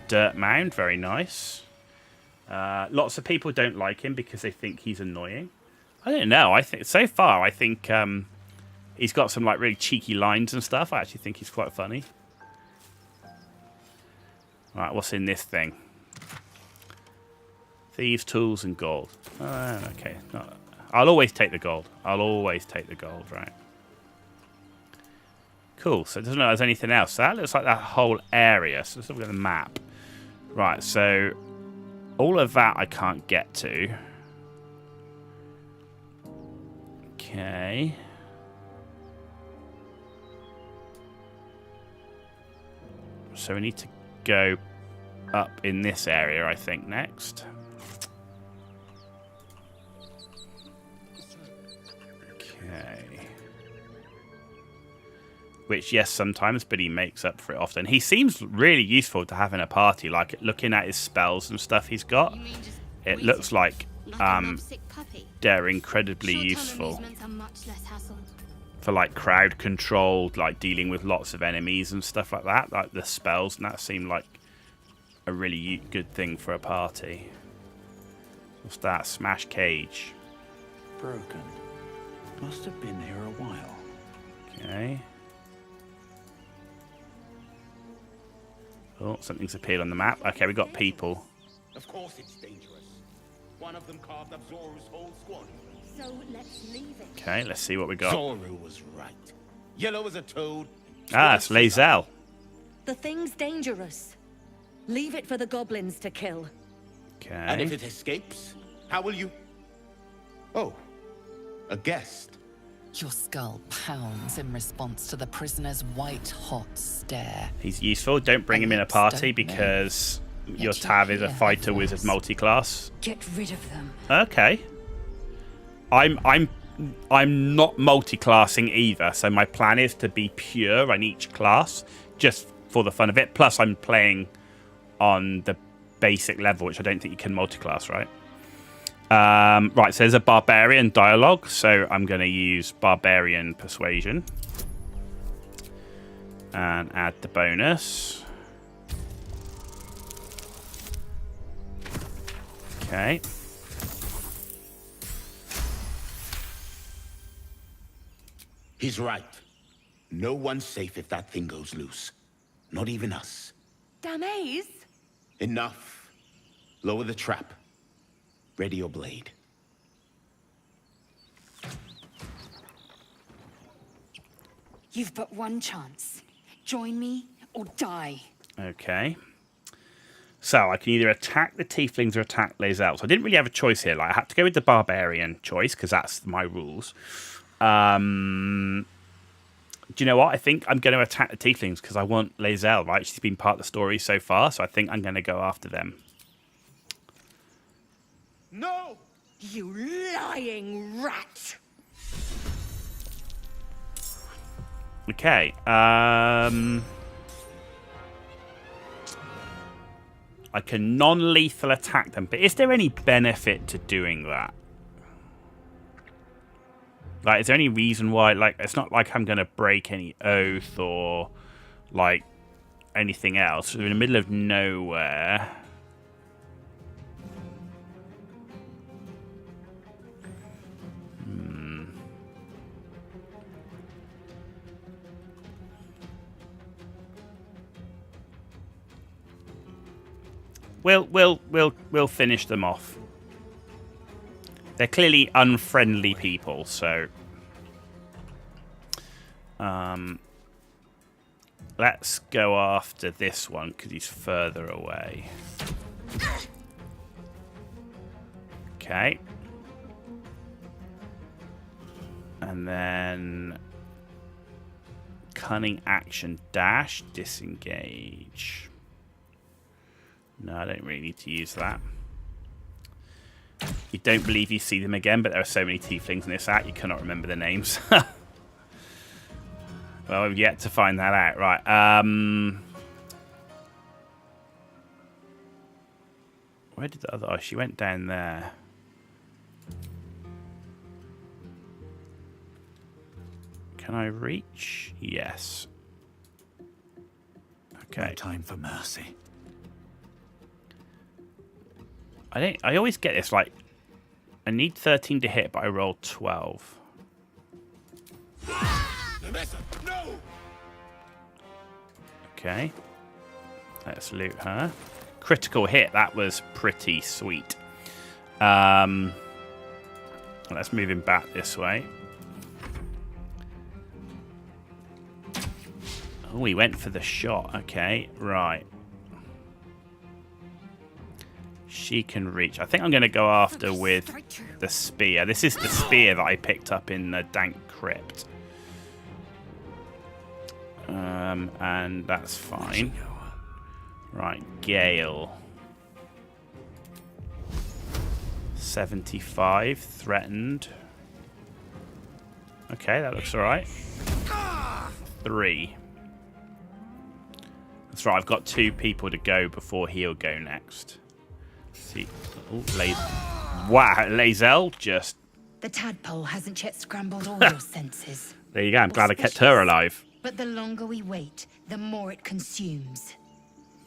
Dirt mound, very nice. Lots of people don't like him because they think he's annoying. I don't know. I think so far, I think he's got some really cheeky lines and stuff. I actually think he's quite funny. Right, what's in this thing? Thieves, tools, and gold. Okay. No, I'll always take the gold. I'll always take the gold, right? Cool, so it doesn't look like there's anything else. So that looks like that whole area. So let's look at the map. Right, so all of that I can't get to. Okay. So we need to go up in this area, I think, next. Okay. Which, yes, sometimes, but he makes up for it often. He seems really useful to have in a party. Looking at his spells and stuff he's got, it looks like they're incredibly useful for like crowd control, like dealing with lots of enemies and stuff like that, like the spells, and that seemed like a really good thing for a party. What's that? Smash cage. Broken. Must have been here a while. Okay. Oh, something's appeared on the map. Okay, we got people. Of course it's dangerous. One of them carved up Zoru's whole squad. So let's leave it. Okay, let's see what we got. Zoru was right. Yellow as a toad. Ah, it's Lae'zel. The thing's dangerous. Leave it for the goblins to kill. And if Okay. it escapes, how will you... Oh, a guest. Your skull pounds in response to the prisoner's white-hot stare. He's useful. Don't bring him in a Lips party don't because move. your Yet you Tav is a hear fighter her wizard voice. multi-class. Get rid of them. Okay. I'm not multi-classing either, so my plan is to be pure on each class, just for the fun of it. Plus, I'm playing on the basic level, which I don't think you can multi-class, right? Right, so there's a Barbarian dialogue, so I'm going to use Barbarian Persuasion. And add the bonus. Okay. He's right. No one's safe if that thing goes loose. Not even us. Damaze? Enough. Lower the trap. Ready your blade. You've but one chance. Join me or die. Okay. So I can either attack the tieflings or attack Lae'zel. So I didn't really have a choice here. Like I had to go with the barbarian choice because that's my rules. Do you know what? I think I'm going to attack the tieflings because I want Lae'zel, right? She's been part of the story so far, so I think I'm going to go after them. No! You lying rat! Okay. I can non-lethal attack them, but is there any benefit to doing that? Like, is there any reason why? Like, it's not like I'm going to break any oath or, like, anything else. We're in the middle of nowhere. We'll finish them off. They're clearly unfriendly people, so let's go after this one because he's further away. Okay. And then cunning action dash, disengage. No, I don't really need to use that. You don't believe you see them again, but there are so many tieflings in this act, you cannot remember the names. Well, we've yet to find that out. Right. Where did the other... Oh, she went down there. Can I reach? Yes. Okay. No time for mercy. I always get this, like, I need 13 to hit, but I rolled 12. No! Okay. Let's loot her. Critical hit, that was pretty sweet. Let's move him back this way. Oh, he went for the shot. Okay, right. She can reach. I think I'm going to go after with the spear. This is the spear that I picked up in the dank crypt. And that's fine. Right, Gale. 75, threatened. Okay, that looks alright. 3. That's right, I've got 2 people to go before he'll go next. See. Oh, wow, Lae'zel just... The tadpole hasn't yet scrambled all your senses. There you go. I'm glad I kept her alive. But the longer we wait, the more it consumes.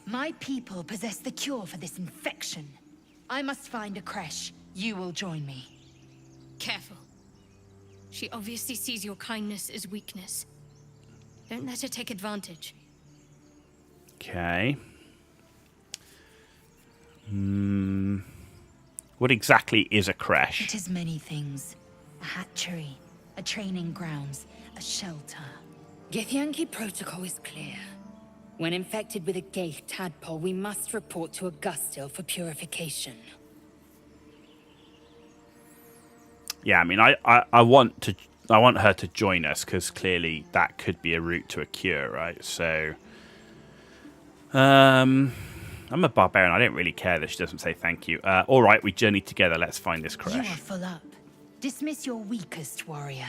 My people possess the cure for this infection. I must find a creche. You will join me. Careful. She obviously sees your kindness as weakness. Don't let her take advantage. Okay. What exactly is a creche? It is many things. A hatchery, a training grounds, a shelter. Githyanki protocol is clear. When infected with a Gaith tadpole, we must report to Augustil for purification. Yeah, I mean, I want her to join us because clearly that could be a route to a cure, right? So, I'm a barbarian. I don't really care that she doesn't say thank you. All right, we journey together. Let's find this You creche. are full up. Dismiss your weakest warrior.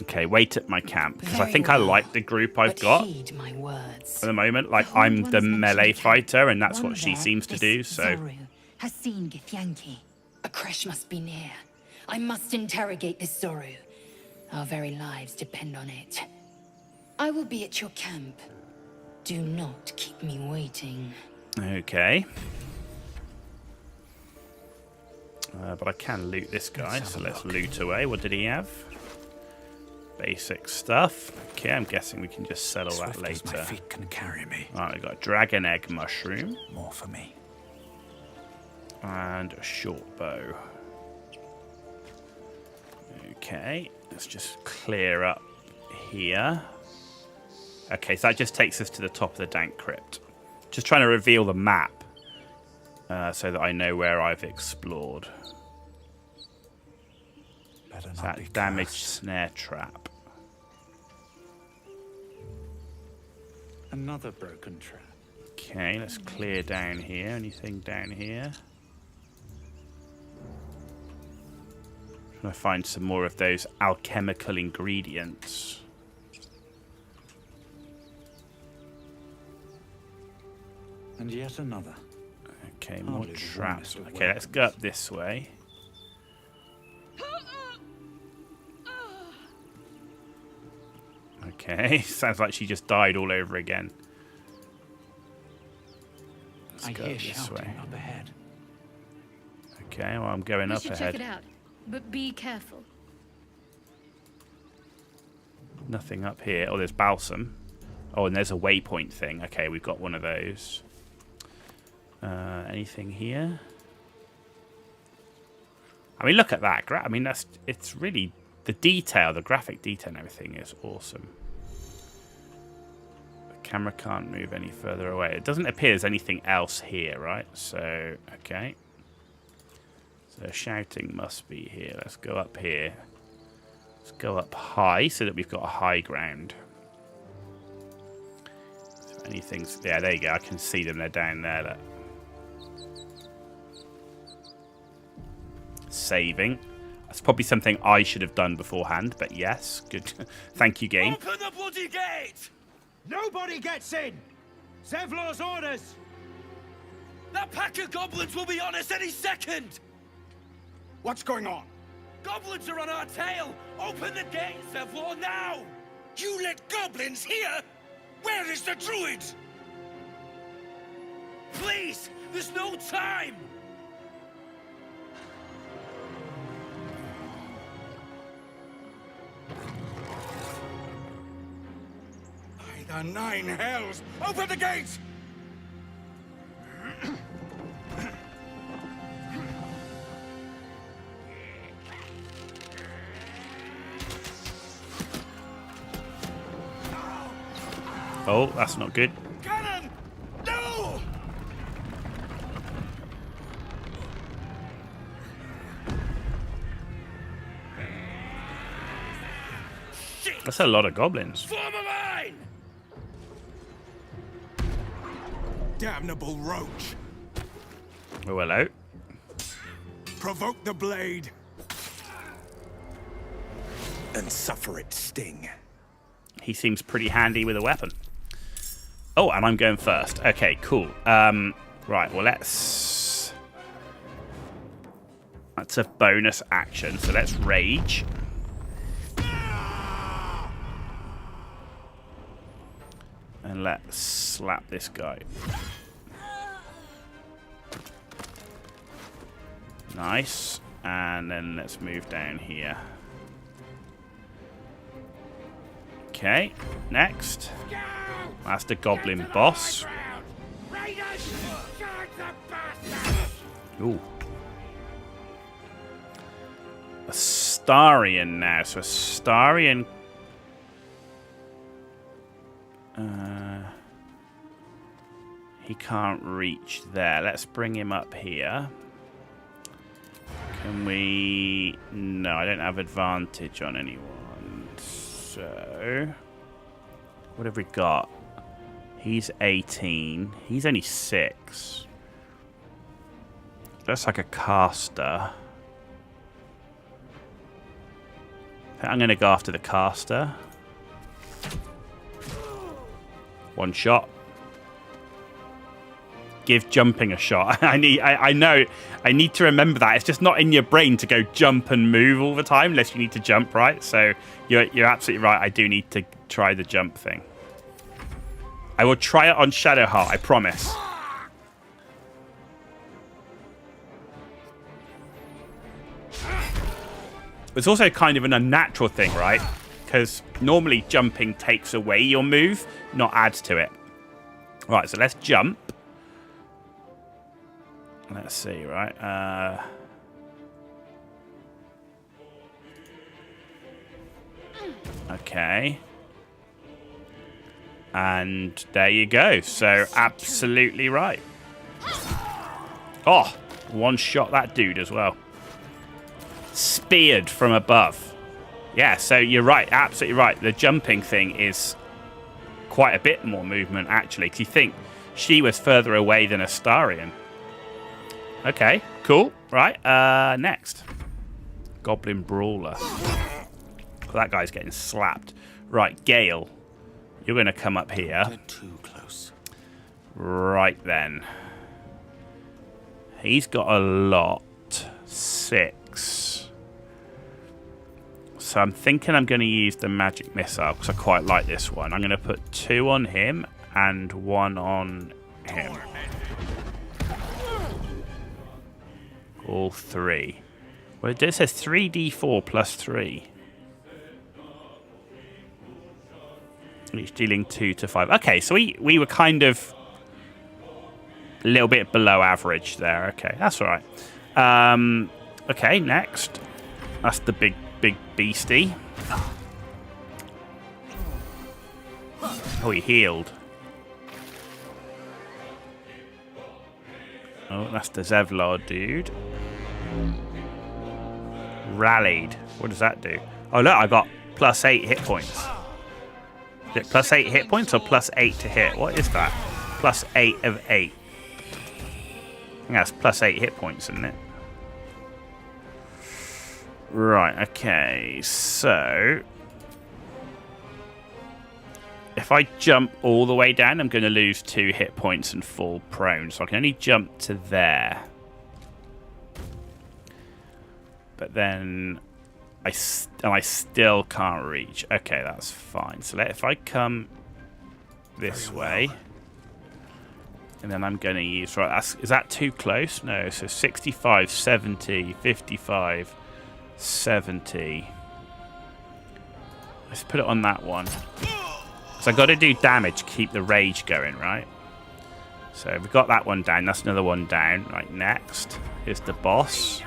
Okay, wait at my camp because I Very think I well. like the group I've But got heed my words. at the moment. Like, The Horned I'm Ones the mentioned melee camp. fighter, and that's One what she there, seems to this do. So, Zoru has seen Githyanki. A creche must be near. I must interrogate this Zoru. Our very lives depend on it. I will be at your camp. Do not keep me waiting. okay. But I can loot this guy, so let's loot away. What did he have? Basic stuff. Okay, I'm guessing we can just settle that Swift as my later. feet can carry me. Alright, we've got a dragon egg mushroom More for me. and a short bow. Okay, let's just clear up here. Okay, so that just takes us to the top of the dank crypt. Just trying to reveal the map so that I know where I've explored. Better Is not be that damaged cursed. snare trap? Another broken trap. Okay, let's clear down here. Anything down here? Trying to find some more of those alchemical ingredients. And yet another. Okay, more Hardly the traps. warmest of Okay, let's go up this way. Okay, sounds like she just died all over again. Let's I go hear this shouting way. up ahead. Okay, well, I'm going We up should ahead. check it out, but be careful. Nothing up here. Oh, there's balsam. Oh, and there's a waypoint thing. Okay, we've got one of those. Anything here? I mean, look at that. I mean, it's really... The detail, the graphic detail and everything is awesome. The camera can't move any further away. It doesn't appear there's anything else here, right? So, okay. So shouting must be here. Let's go up here. Let's go up high so that we've got a high ground. So anything's... Yeah, there you go. I can see them. They're down there. Look. Saving. That's probably something I should have done beforehand, but yes. Good. Thank you, game. Open the bloody gate! Nobody gets in! Zevlor's orders! That pack of goblins will be on us any second! What's going on? Goblins are on our tail! Open the gate, Zevlor, now! You let goblins here? Where is the druid? Please! There's no time! By the nine hells! Open the gates! Oh, that's not good. Cannon! No! That's a lot of goblins. Form a line! Damnable roach! Oh, hello. Provoke the blade! And suffer its sting. He seems pretty handy with a weapon. Oh, and I'm going first. Okay, cool. Right, well, that's a bonus action, so let's rage. And let's slap this guy. Nice. And then let's move down here. Okay, next. That's the goblin boss. Ooh. Astarion now. So Astarion... he can't reach there. Let's bring him up here. Can we... No, I don't have advantage on anyone. So... What have we got? He's 18. He's only 6. Looks like a caster. I'm going to go after the caster. One shot. Give jumping a shot. I know. I need to remember that. It's just not in your brain to go jump and move all the time unless you need to jump, right? So you're absolutely right. I do need to try the jump thing. I will try it on Shadowheart, I promise. It's also kind of an unnatural thing, right? Because normally jumping takes away your move, not adds to it. Right, so let's jump. Let's see, right? Okay. And there you go. So, absolutely right. Oh, one shot that dude as well. Speared from above. Yeah, so you're right. Absolutely right. The jumping thing is quite a bit more movement, actually. Because you think she was further away than Astarion. Okay, cool. Right, next. Goblin Brawler. That guy's getting slapped. Right, Gale. You're going to come up here. They're too close. Right then. He's got a lot. 6. So I'm thinking I'm going to use the magic missile because I quite like this one. I'm going to put 2 on him and 1 on him. All 3. Well, it says 3d4 plus 3. Each dealing 2 to 5. Okay, so we were kind of a little bit below average there. Okay, that's all right. Okay, next. That's the big beastie. Oh, he healed. Oh, that's the Zevlor dude. Rallied. What does that do? Oh, look, I got plus 8 hit points. Is it plus 8 hit points or plus 8 to hit? What is that? Plus 8 of 8. I think that's plus 8 hit points, isn't it? Right, okay. So... if I jump all the way down, I'm going to lose 2 hit points and fall prone. So I can only jump to there. But then I still can't reach. Okay, that's fine. So if I come this way, and then I'm going to use... right, is that too close? No, so 65, 70, 55, 70. Let's put it on that one. So I've got to do damage to keep the rage going, right? So we've got that one down. That's another one down. Right, next is the boss.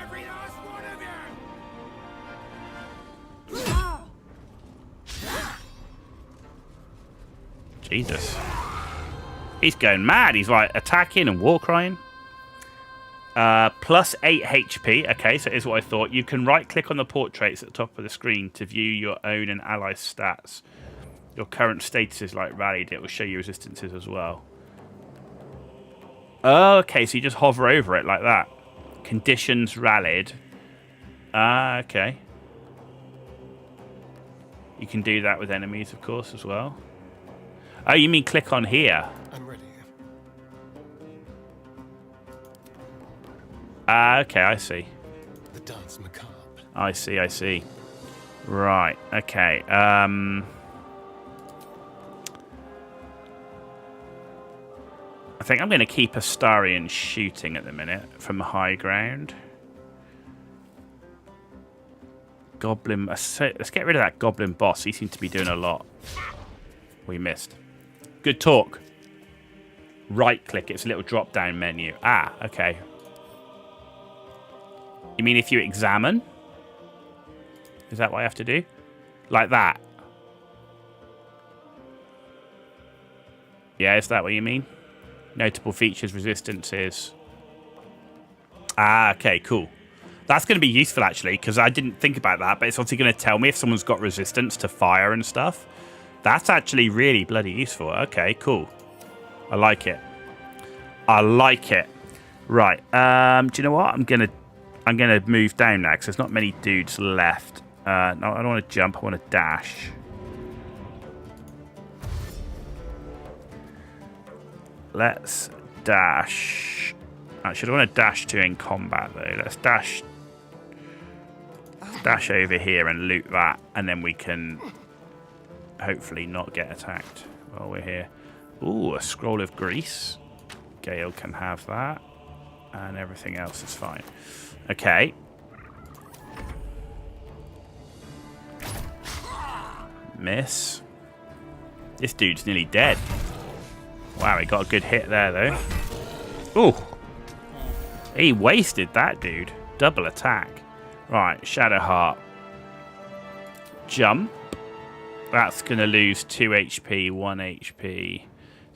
Jesus. He's going mad. He's like attacking and war crying. Plus 8 HP. Okay, so here's what I thought. You can right click on the portraits at the top of the screen to view your own and ally stats. Your current status is like rallied. It will show you resistances as well. Oh, okay, so you just hover over it like that. Conditions rallied. Ah, okay. You can do that with enemies, of course, as well. Oh, you mean click on here? I'm ready. Ah, okay, I see. The dance macabre. I see. Right, okay. I think I'm going to keep Astarion shooting at the minute from the high ground. Goblin. Let's get rid of that goblin boss. He seems to be doing a lot. We missed. Good talk. Right click. It's a little drop down menu. Ah, okay. You mean if you examine? Is that what I have to do? Like that? Yeah, is that what you mean? Notable features, resistances. Ah, okay, cool. That's going to be useful, actually, because I didn't think about that, but it's obviously going to tell me if someone's got resistance to fire and stuff. That's actually really bloody useful. Okay, cool. I like it. I like it. Right. Do you know what? I'm gonna move down now because there's not many dudes left. No, I don't want to jump. I want to dash. Let's dash. Actually, I want to dash to in combat though. Let's dash over here and loot that, and then we can hopefully not get attacked while we're here. Ooh, a scroll of grease. Gale can have that, and everything else is fine. Okay. Miss. This dude's nearly dead. Wow, he got a good hit there, though. Ooh. He wasted that dude. Double attack. Right, Shadowheart. Jump. That's going to lose 2 HP, 1 HP.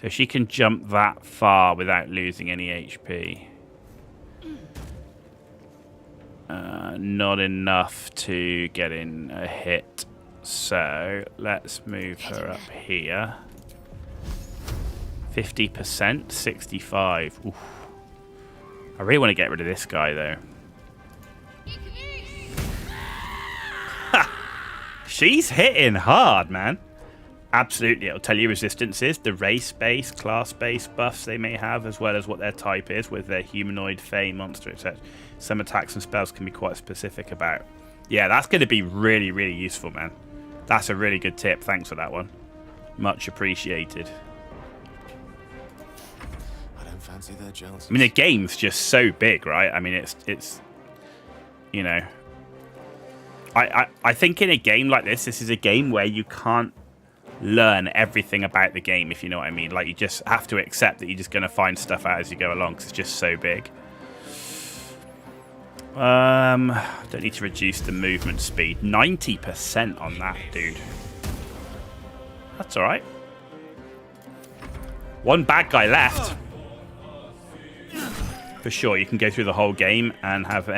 So she can jump that far without losing any HP. Not enough to get in a hit. So let's move her up here. 50%, 65. Oof. I really want to get rid of this guy, though. She's hitting hard, man. Absolutely, it'll tell you resistances, the race-based, class-based buffs they may have, as well as what their type is with their humanoid, fey, monster, etc. Some attacks and spells can be quite specific about. Yeah, that's going to be really, really useful, man. That's a really good tip. Thanks for that one. Much appreciated. I don't fancy their jealousy. I mean, the game's just so big, right? I mean, it's you know... I think in a game like this is a game where you can't learn everything about the game, if you know what I mean. Like, you just have to accept that you're just going to find stuff out as you go along because it's just so big. Don't need to reduce the movement speed. 90% on that, dude. That's all right. One bad guy left. For sure, you can go through the whole game and have...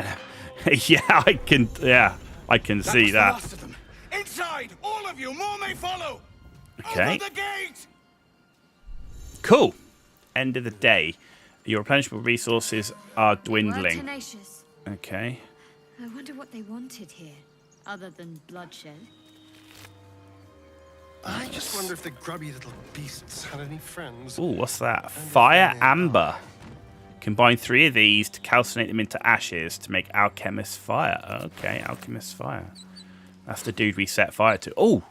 yeah, I can see that. Last of them. Inside, all of you, more may follow. Okay. Over the gate. Cool. End of the day. Your replenishable resources are dwindling. Tenacious. Okay. I wonder what they wanted here, other than bloodshed. I just wonder if the grubby little beasts had any friends. Ooh, what's that? Fire Amber. Combine 3 of these to calcinate them into ashes to make Alchemist's Fire. Okay, Alchemist's Fire. That's the dude we set fire to. Oh!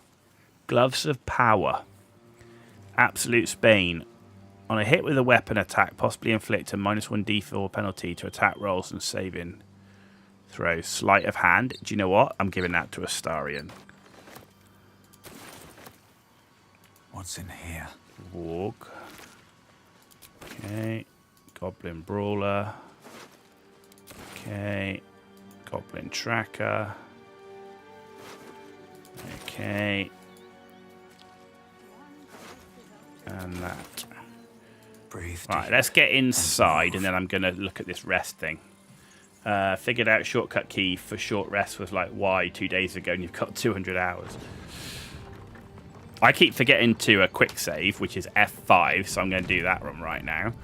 Gloves of Power. Absolute Spain. On a hit with a weapon attack, possibly inflict a -1 d4 penalty to attack rolls and saving throws. Sleight of Hand. Do you know what? I'm giving that to Astarion. What's in here? Walk. Okay. Goblin Brawler. Okay. Goblin Tracker. Okay. And that. Breathe. Right, let's get inside and then I'm going to look at this rest thing. Figured out shortcut key for short rest was like Y 2 days ago and you've got 200 hours. I keep forgetting to a quick save, which is F5, so I'm going to do that one right now.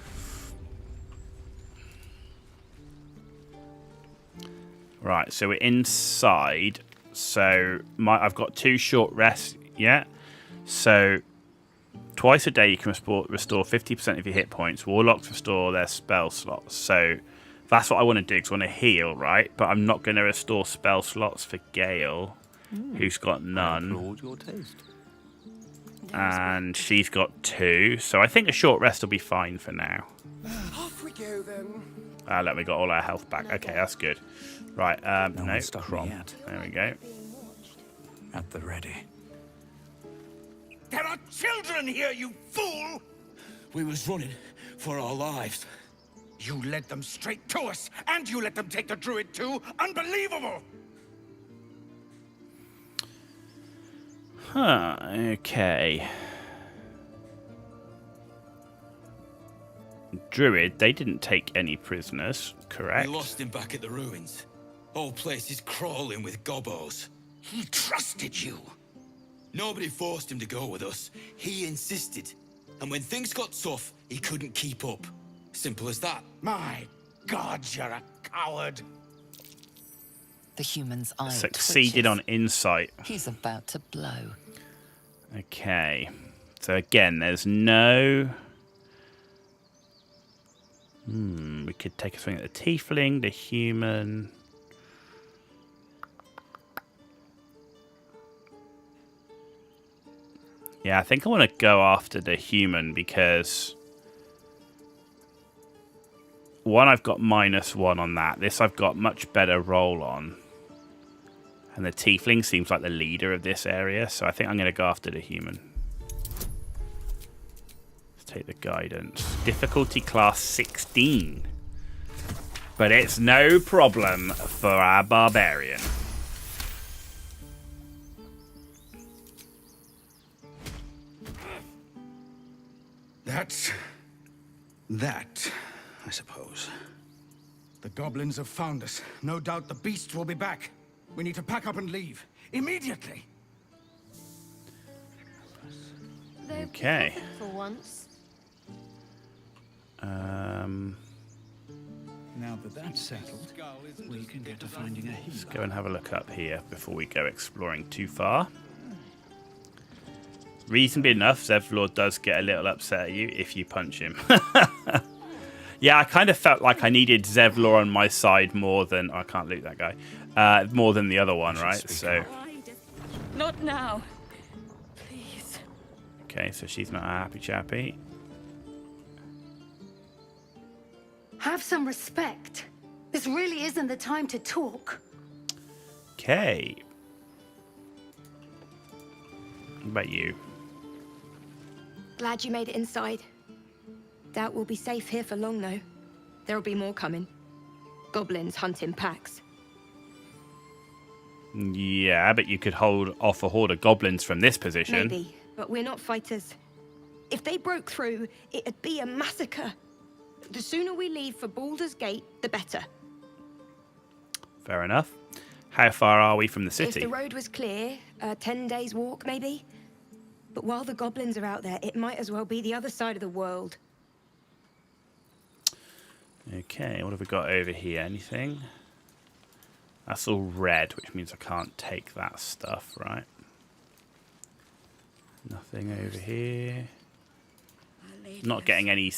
Right, so we're inside. So I've got 2 short rests, yeah? So twice a day you can restore 50% of your hit points. Warlocks restore their spell slots. So that's what I want to do, because I want to heal, right? But I'm not going to restore spell slots for Gale, who's got none. Your taste. And she's got 2. So I think a short rest will be fine for now. Off we go then. Look, we got all our health back. Okay, that's good. Right, No no, one stopped me Crom. yet. There we go. At the ready. There are children here, you fool! We was running for our lives. You led them straight to us, and you let them take the druid too? Unbelievable! Huh, okay. Druid, they didn't take any prisoners, correct? We lost him back at the ruins. Whole place is crawling with gobos. He trusted you. Nobody forced him to go with us. He insisted. And when things got tough, he couldn't keep up. Simple as that. My God, you're a coward. The human's eye Succeeded twitches. on insight. He's about to blow. Okay. So again, there's no... we could take a swing at the tiefling, the human... Yeah, I think I want to go after the human because... One, I've got -1 on that. This I've got much better roll on. And the tiefling seems like the leader of this area, so I think I'm going to go after the human. Let's take the guidance. Difficulty class 16. But it's no problem for our barbarian. That's... that, I suppose. The goblins have found us. No doubt the beasts will be back. We need to pack up and leave. Immediately! Okay. For once. Now that that's settled, we can get to finding a healer. Let's go and have a look up here before we go exploring too far. Reasonably enough, Zevlor does get a little upset at you if you punch him. Yeah, I kind of felt like I needed Zevlor on my side more than... I can't loot that guy. More than the other one, right? So... Not now. Please. Okay, so she's not a happy chappy. Have some respect. This really isn't the time to talk. Okay. What about you? Glad you made it inside. Doubt we'll be safe here for long, though. There'll be more coming. Goblins hunting packs. Yeah, but you could hold off a horde of goblins from this position. Maybe, but we're not fighters. If they broke through, it'd be a massacre. The sooner we leave for Baldur's Gate, the better. Fair enough. How far are we from the If city? the road was clear, 10 days walk, maybe. But while the goblins are out there, it might as well be the other side of the world. Okay, what have we got over here? Anything? That's all red, which means I can't take that stuff, right? Nothing over here. Not getting any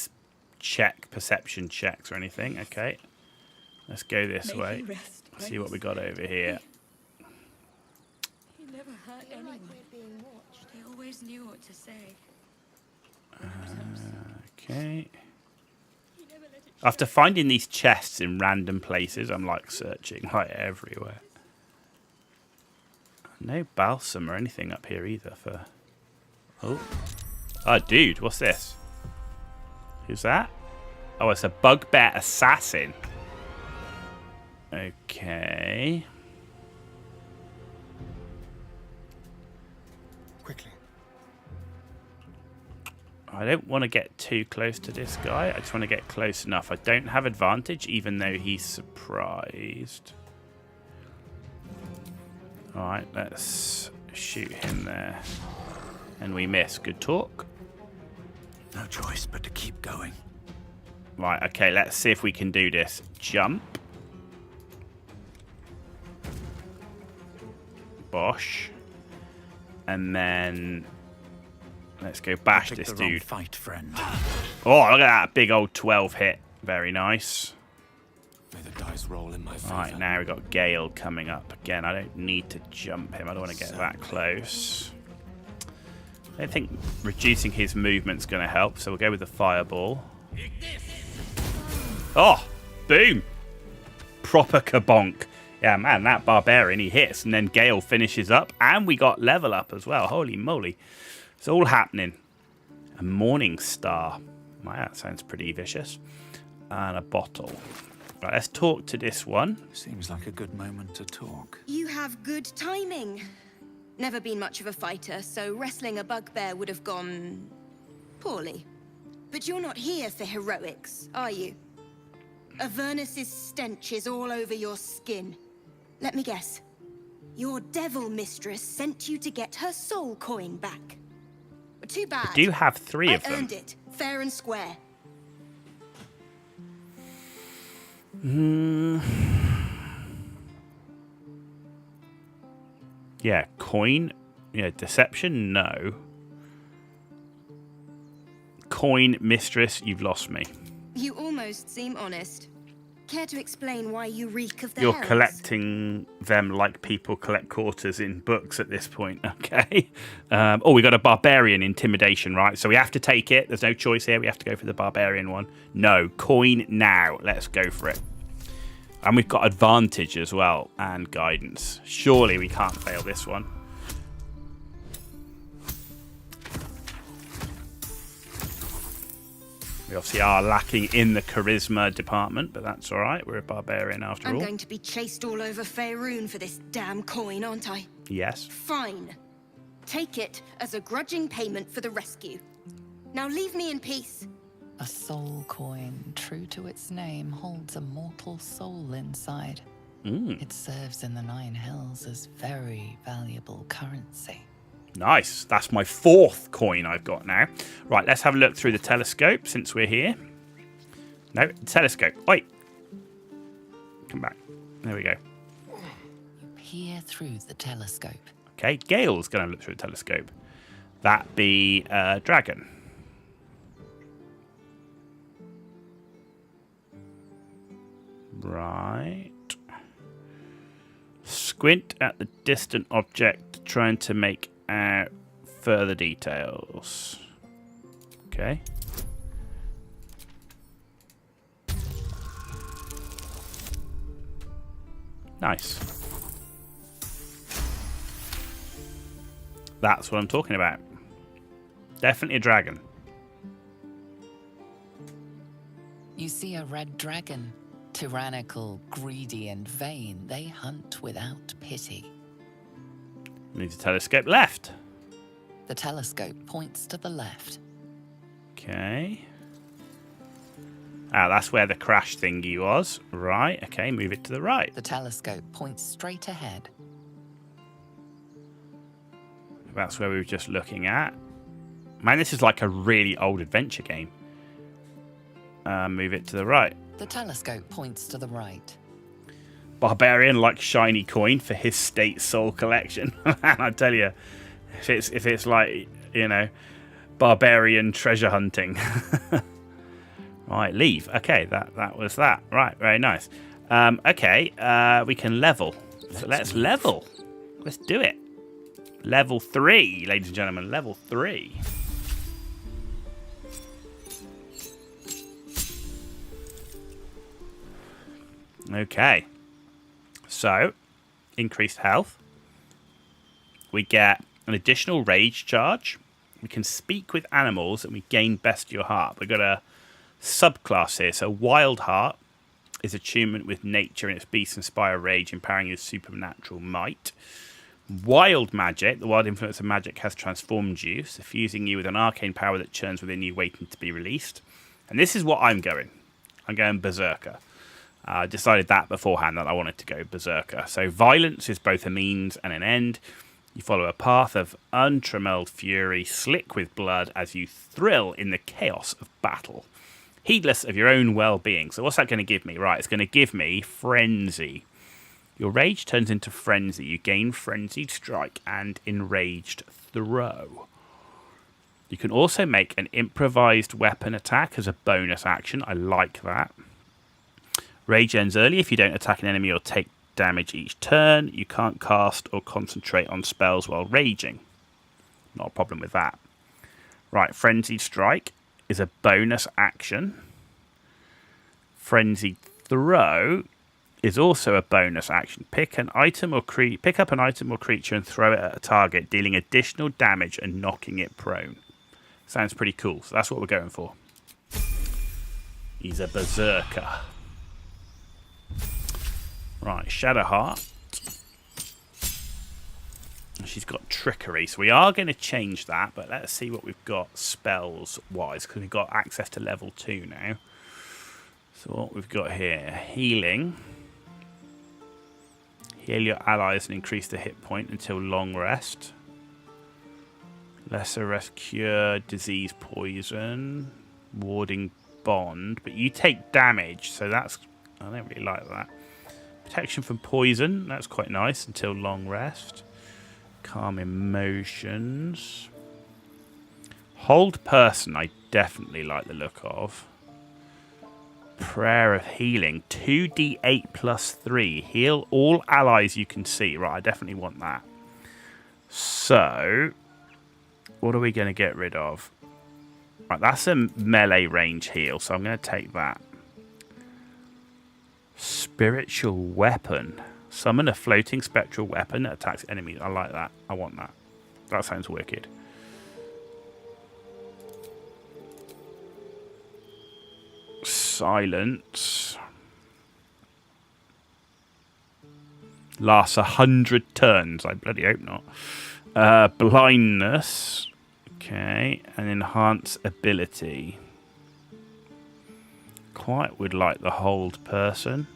perception checks or anything. Okay, let's go this way. See what we got over here. He never hurt anyone. They always knew what to say. Okay. After finding these chests in random places, I'm like searching like everywhere. No balsam or anything up here either for... Oh, dude, what's this? Who's that? Oh, it's a bugbear assassin. Okay. Quickly. I don't want to get too close to this guy. I just want to get close enough. I don't have advantage, even though he's surprised. Alright, let's shoot him there. And we miss. Good talk. No choice but to keep going. Right, okay, let's see if we can do this. Jump. Bosh. And then... let's go bash this dude. Fight, friend. Oh, look at that big old 12 hit. Very nice. May the dice roll in my favor. Alright, now we've got Gale coming up. Again, I don't need to jump him. I don't want to get that close. I don't think reducing his movement's going to help, so we'll go with the fireball. Oh, boom. Proper kabonk. Yeah, man, that Barbarian, he hits, and then Gale finishes up, and we got level up as well. Holy moly. It's all happening. A Morning Star. Wow, that sounds pretty vicious. And a bottle. Right, let's talk to this one. Seems like a good moment to talk. You have good timing. Never been much of a fighter, so wrestling a bugbear would have gone poorly. But you're not here for heroics, are you? Avernus's stench is all over your skin. Let me guess. Your devil mistress sent you to get her soul coin back. Too bad. I do have 3 of them. I earned it, fair and square. Yeah, coin. Yeah, deception, no. Coin, mistress, you've lost me. You almost seem honest. Care to explain why you reek of the You're hells? collecting them like people collect quarters in books at this point, okay? Oh, we got a Barbarian intimidation, right? So we have to take it. There's no choice here. We have to go for the Barbarian one. No, coin now. Let's go for it. And we've got advantage as well, and guidance. Surely we can't fail this one. We obviously are lacking in the charisma department, but that's all right. We're a Barbarian after all. I'm going to be chased all over Faerun for this damn coin, aren't I? Yes. Fine. Take it as a grudging payment for the rescue. Now leave me in peace. A soul coin, true to its name, holds a mortal soul inside. It serves in the Nine Hells as very valuable currency. Nice. That's my 4th coin I've got now. Right, let's have a look through the telescope since we're here. No, telescope. Wait. Come back. There we go. You peer through the telescope. Okay, Gale's going to look through the telescope. That be a dragon. Right. Squint at the distant object, trying to make out further details. Okay. Nice. That's what I'm talking about. Definitely a dragon. You see a red dragon. Tyrannical, greedy, and vain, they hunt without pity. Need the telescope left. The telescope points to the left. Okay. Ah, that's where the crash thingy was. Right, okay, move it to the right. The telescope points straight ahead. That's where we were just looking at. Man, this is like a really old adventure game. Move it to the right. The telescope points to the right. Barbarian likes shiny coin for his state soul collection. And I tell you, if it's like, you know, Barbarian treasure hunting. Right, leave. Okay, that was that. Right, very nice. Okay, we can level. So let's level. Let's do it. Level 3, ladies and gentlemen. Level 3. Okay. So, increased health. We get an additional rage charge. We can speak with animals and we gain bestial heart. We've got a subclass here. So, wild heart is attunement with nature and its beast inspire rage, empowering your supernatural might. Wild magic, the wild influence of magic has transformed you, suffusing you with an arcane power that churns within you, waiting to be released. And this is what I'm going. I'm going Beserker. I decided that beforehand that I wanted to go Beserker. So violence is both a means and an end. You follow a path of untrammeled fury, slick with blood, as you thrill in the chaos of battle, heedless of your own well-being. So what's that going to give me? Right, it's going to give me Frenzy. Your rage turns into Frenzy. You gain Frenzied Strike and Enraged Throw. You can also make an improvised weapon attack as a bonus action. I like that. Rage ends early if you don't attack an enemy or take damage each turn. You can't cast or concentrate on spells while raging. Not a problem with that. Right, Frenzied Strike is a bonus action. Frenzied Throw is also a bonus action. Pick up an item or creature and throw it at a target, dealing additional damage and knocking it prone. Sounds pretty cool. So that's what we're going for. He's a Berserker. Right, Shadowheart. She's got Trickery, so we are going to change that, but let's see what we've got spells-wise, because we've got access to level 2 now. So what we've got here, Healing. Heal your allies and increase the hit point until long rest. Lesser Rest Cure, Disease Poison, Warding Bond, but you take damage, so that's... I don't really like that. Protection from Poison, that's quite nice, until long rest. Calm Emotions. Hold Person, I definitely like the look of. Prayer of Healing, 2d8 plus 3. Heal all allies you can see. Right, I definitely want that. So, what are we going to get rid of? Right, that's a melee range heal, so I'm going to take that. Spiritual Weapon. Summon a floating spectral weapon that attacks enemies. I like that. I want that. That sounds wicked. Silence. Lasts 100 turns. I bloody hope not. Blindness. Okay. And enhance ability. Quite would like the Hold Person.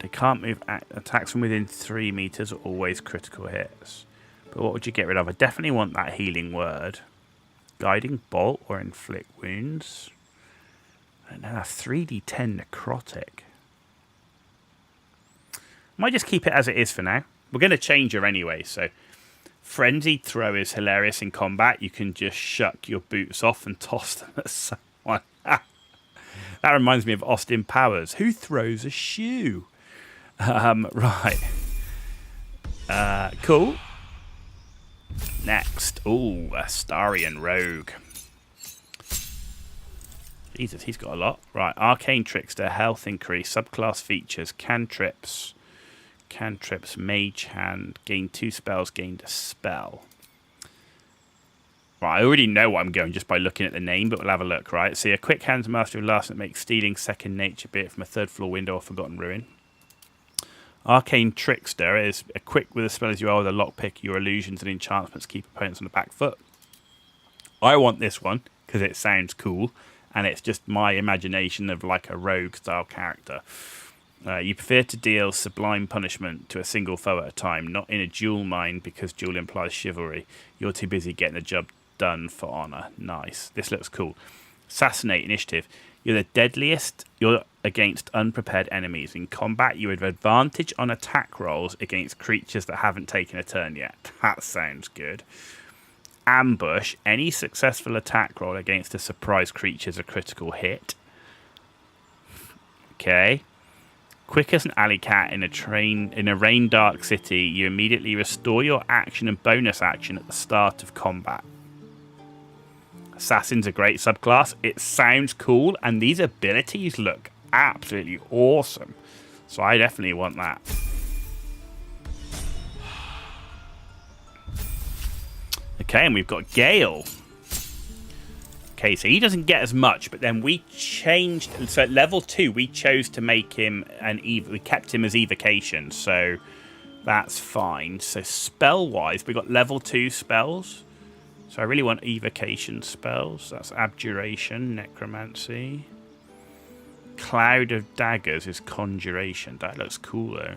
They can't move. Attacks from within 3 meters are always critical hits. But what would you get rid of? I definitely want that Healing Word. Guiding Bolt or Inflict Wounds. I don't know. 3d10 Necrotic. Might just keep it as it is for now. We're going to change her anyway, so... Frenzied Throw is hilarious in combat. You can just shuck your boots off and toss them at someone. That reminds me of Austin Powers. Who throws a shoe? Right. Cool. Next. Ooh, Astarian Rogue. Jesus, he's got a lot. Right, Arcane Trickster, health increase, subclass features, cantrips. Cantrips, Mage Hand, gain 2 spells, gained a spell. Right, I already know what I'm going just by looking at the name, but we'll have a look, right? See, a quick hands master of last that makes stealing second nature, be it from a 3rd floor window or Forgotten Ruin. Arcane Trickster is equipped with a spell as you are with a lockpick. Your illusions and enchantments keep opponents on the back foot. I want this one because it sounds cool, and it's just my imagination of like a rogue style character. You prefer to deal sublime punishment to a single foe at a time, not in a duel mind because duel implies chivalry. You're too busy getting the job done for honor. Nice. This looks cool. Assassinate initiative. You're the deadliest. You're against unprepared enemies. In combat, you have advantage on attack rolls against creatures that haven't taken a turn yet. That sounds good. Ambush. Any successful attack roll against a surprise creature is a critical hit. Okay. Quick as an alley cat in a rain dark city, you immediately restore your action and bonus action at the start of combat. Assassin's a great subclass. It sounds cool, and these abilities look absolutely awesome. So I definitely want that. Okay, and we've got Gale. Okay, so he doesn't get as much, but then we changed. So at level 2, we chose to make him we kept him as evocation, so that's fine. So spell-wise, we got level 2 spells. So I really want evocation spells. That's Abjuration, Necromancy. Cloud of Daggers is Conjuration. That looks cool, though.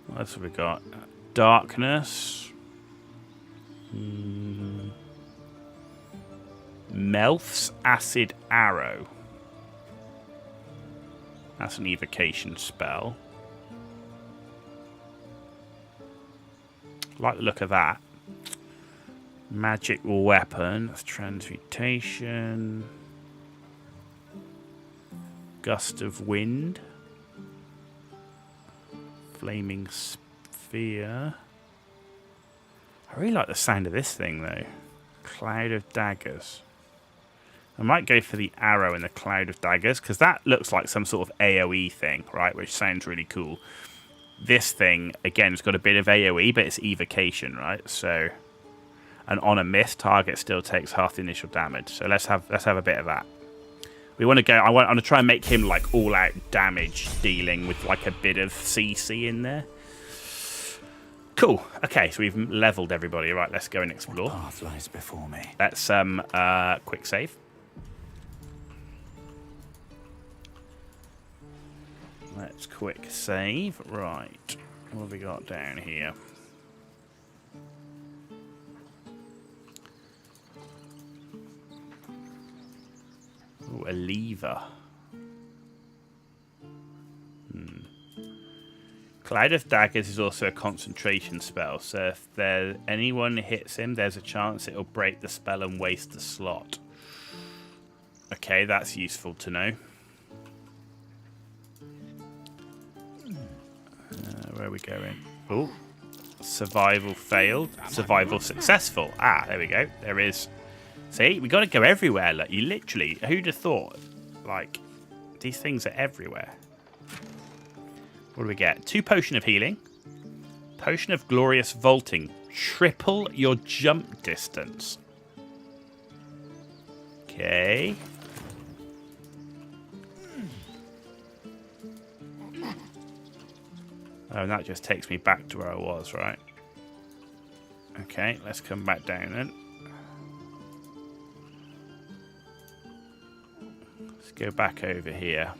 What else have we got? Darkness. Melf's Acid Arrow. That's an evocation spell. Like the look of that. Magic Weapon. That's Transmutation. Gust of Wind. Flaming sphere. I really like the sound of this thing, though. Cloud of daggers. I might go for the arrow and the cloud of daggers, because that looks like some sort of AoE thing, right? Which sounds really cool. This thing, again, it's got a bit of AoE, but it's evocation, right? So, and on a miss, target still takes half the initial damage. So let's have a bit of that. We want to go. I want to try and make him like all-out damage dealing with like a bit of CC in there. Cool. Okay, so we've leveled everybody. Right, let's go and explore. What path lies before me? Let's quick save. Let's quick save. Right, what have we got down here? Ooh, a lever. Cloud of Daggers is also a concentration spell, so if anyone hits him, there's a chance it'll break the spell and waste the slot. Okay, that's useful to know. Where are we going? Oh, survival failed. Survival successful. Ah, there we go. There is. See, we got to go everywhere. Look, you literally, who'd have thought? Like, these things are everywhere. What do we get? 2 potion of healing. Potion of glorious vaulting. Triple your jump distance. Okay. Oh, and that just takes me back to where I was, right? Okay, let's come back down then. Let's go back over here.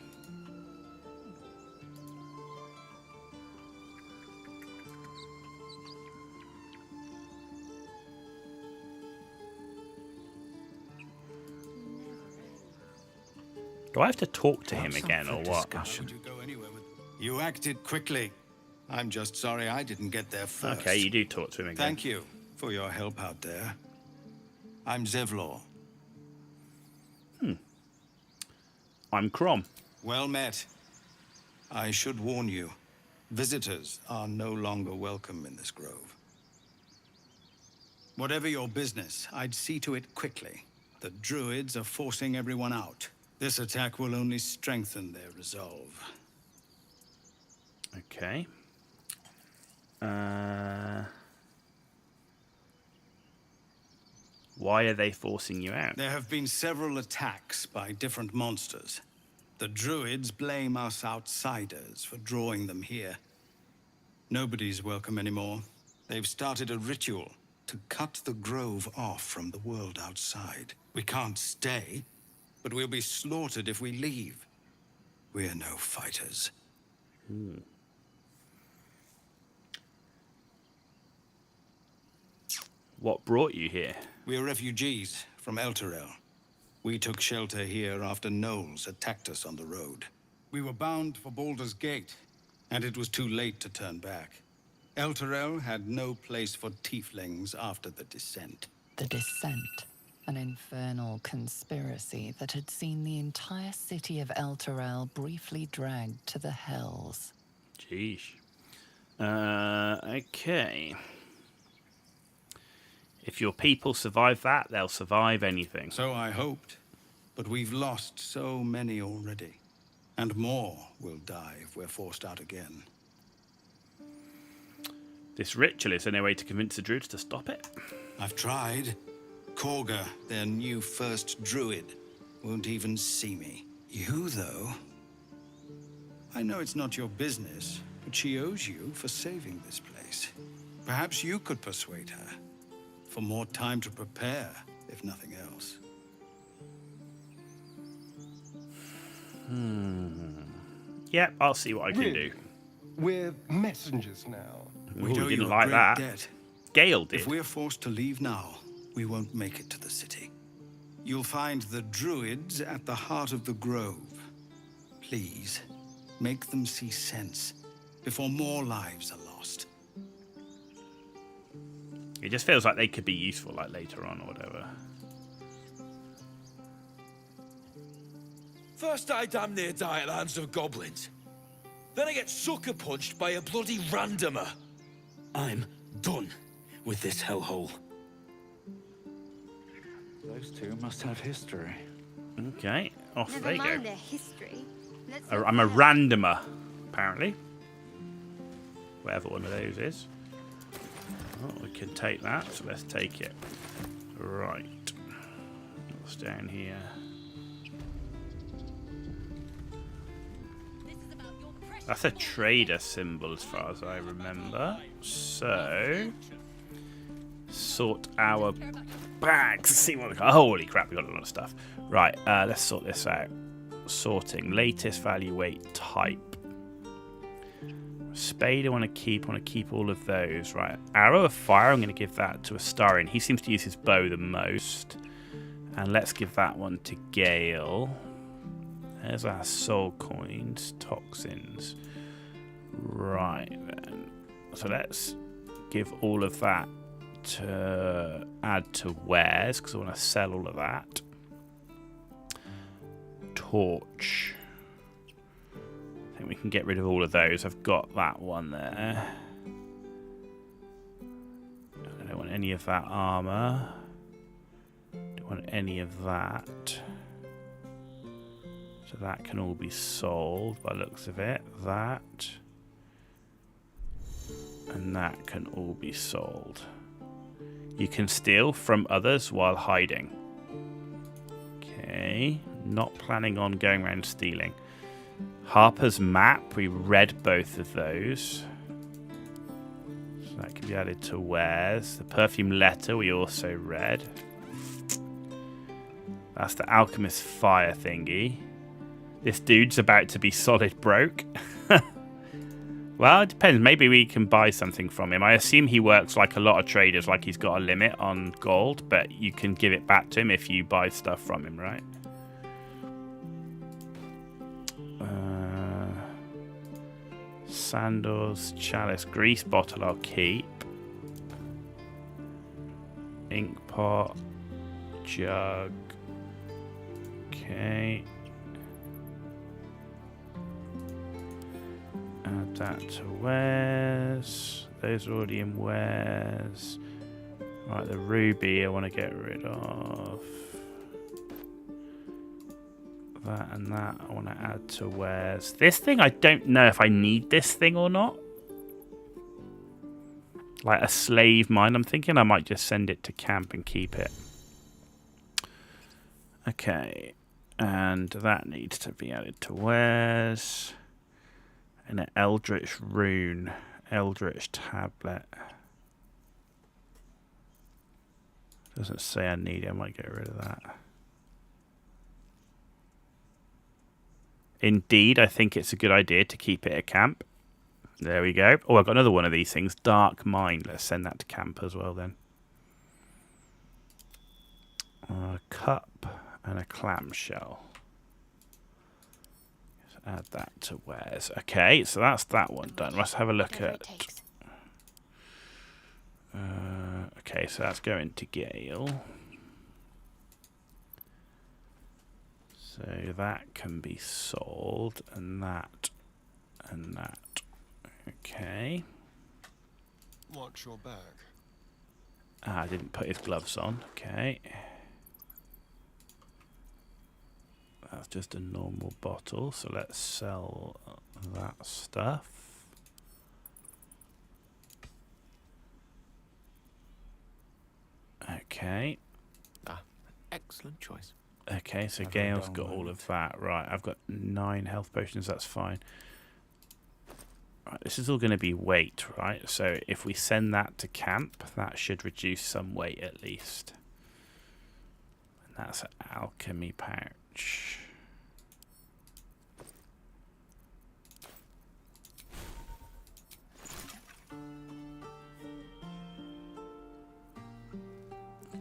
Do I have to talk to him again, or what? You acted quickly. I'm just sorry I didn't get there first. Okay, you do talk to him again. Thank you for your help out there. I'm Zevlor. I'm Crom. Well met. I should warn you, visitors are no longer welcome in this grove. Whatever your business, I'd see to it quickly. The druids are forcing everyone out. This attack will only strengthen their resolve. Okay. Why are they forcing you out? There have been several attacks by different monsters. The druids blame us outsiders for drawing them here. Nobody's welcome anymore. They've started a ritual to cut the grove off from the world outside. We can't stay, but we'll be slaughtered if we leave. We're no fighters. What brought you here? We're refugees from Elturel. We took shelter here after gnolls attacked us on the road. We were bound for Baldur's Gate, and it was too late to turn back. Elturel had no place for tieflings after the Descent. The Descent, an infernal conspiracy that had seen the entire city of Elturel briefly dragged to the Hells. Jeez. Okay. If your people survive that, they'll survive anything. So I hoped, but we've lost so many already. And more will die if we're forced out again. This ritual, is there no way to convince the druids to stop it? I've tried. Korga, their new first druid, won't even see me. You, though? I know it's not your business, but she owes you for saving this place. Perhaps you could persuade her. For more time to prepare, if nothing else. Yep, I'll see what I can do. We're messengers now. We Ooh, didn't like that. Debt. Gale did. If we're forced to leave now, we won't make it to the city. You'll find the druids at the heart of the grove. Please, make them see sense before more lives are lost. It just feels like they could be useful, like later on or whatever. First I damn near die at the hands of goblins. Then I get sucker punched by a bloody randomer. I'm done with this hellhole. Those two must have history. Okay, off Never they go. mind their history. Let's I'm a randomer, apparently. Whatever one of those is. Oh, we can take that, so let's take it. Right. What's down here? That's a trader symbol as far as I remember. So, sort our bags. See what we got. Holy crap, we got a lot of stuff. Right, let's sort this out. Sorting. Latest value, weight, type. Spade I want to keep all of those. Right, Arrow of Fire, I'm going to give that to Astarion. He seems to use his bow the most. And let's give that one to Gale. There's our soul coins, toxins. Right then. So let's give all of that to add to wares, because I want to sell all of that. Torch. I think we can get rid of all of those. I've got that one there. I don't want any of that armor. Don't want any of that. So that can all be sold by the looks of it. That. And that can all be sold. You can steal from others while hiding. Okay. Not planning on going around stealing. Harper's Map. We read both of those. So that can be added to wares. The Perfume Letter we also read. That's the Alchemist Fire thingy. This dude's about to be solid broke. Well, it depends. Maybe we can buy something from him. I assume he works like a lot of traders, like he's got a limit on gold, but you can give it back to him if you buy stuff from him, right? Sandals, chalice, grease bottle I'll keep. Ink pot, jug. Okay. Add that to wares. Those are already in wares. Right, the ruby I want to get rid of. That and that I want to add to wares. This thing, I don't know if I need this thing or not. Like a slave mine. I'm thinking I might just send it to camp and keep it. Okay. And that needs to be added to wares. And an Eldritch Rune. Eldritch Tablet. Doesn't say I need it. I might get rid of that. Indeed, I think it's a good idea to keep it at camp. There we go. Oh, I've got another one of these things. Dark Mind. Let's send that to camp as well then. A cup and a clamshell. Let's add that to wares. Okay, so that's that one done. Let's have a look at... okay, so that's going to Gale. So that can be sold, and that, and that. Okay. Watch your back. Ah, I didn't put his gloves on. Okay. That's just a normal bottle, so let's sell that stuff. Okay. Ah, excellent choice. Okay, so Gale's got all of that. Right, I've got 9 health potions, that's fine. Right, this is all going to be weight, right? So if we send that to camp, that should reduce some weight at least. And that's an alchemy pouch.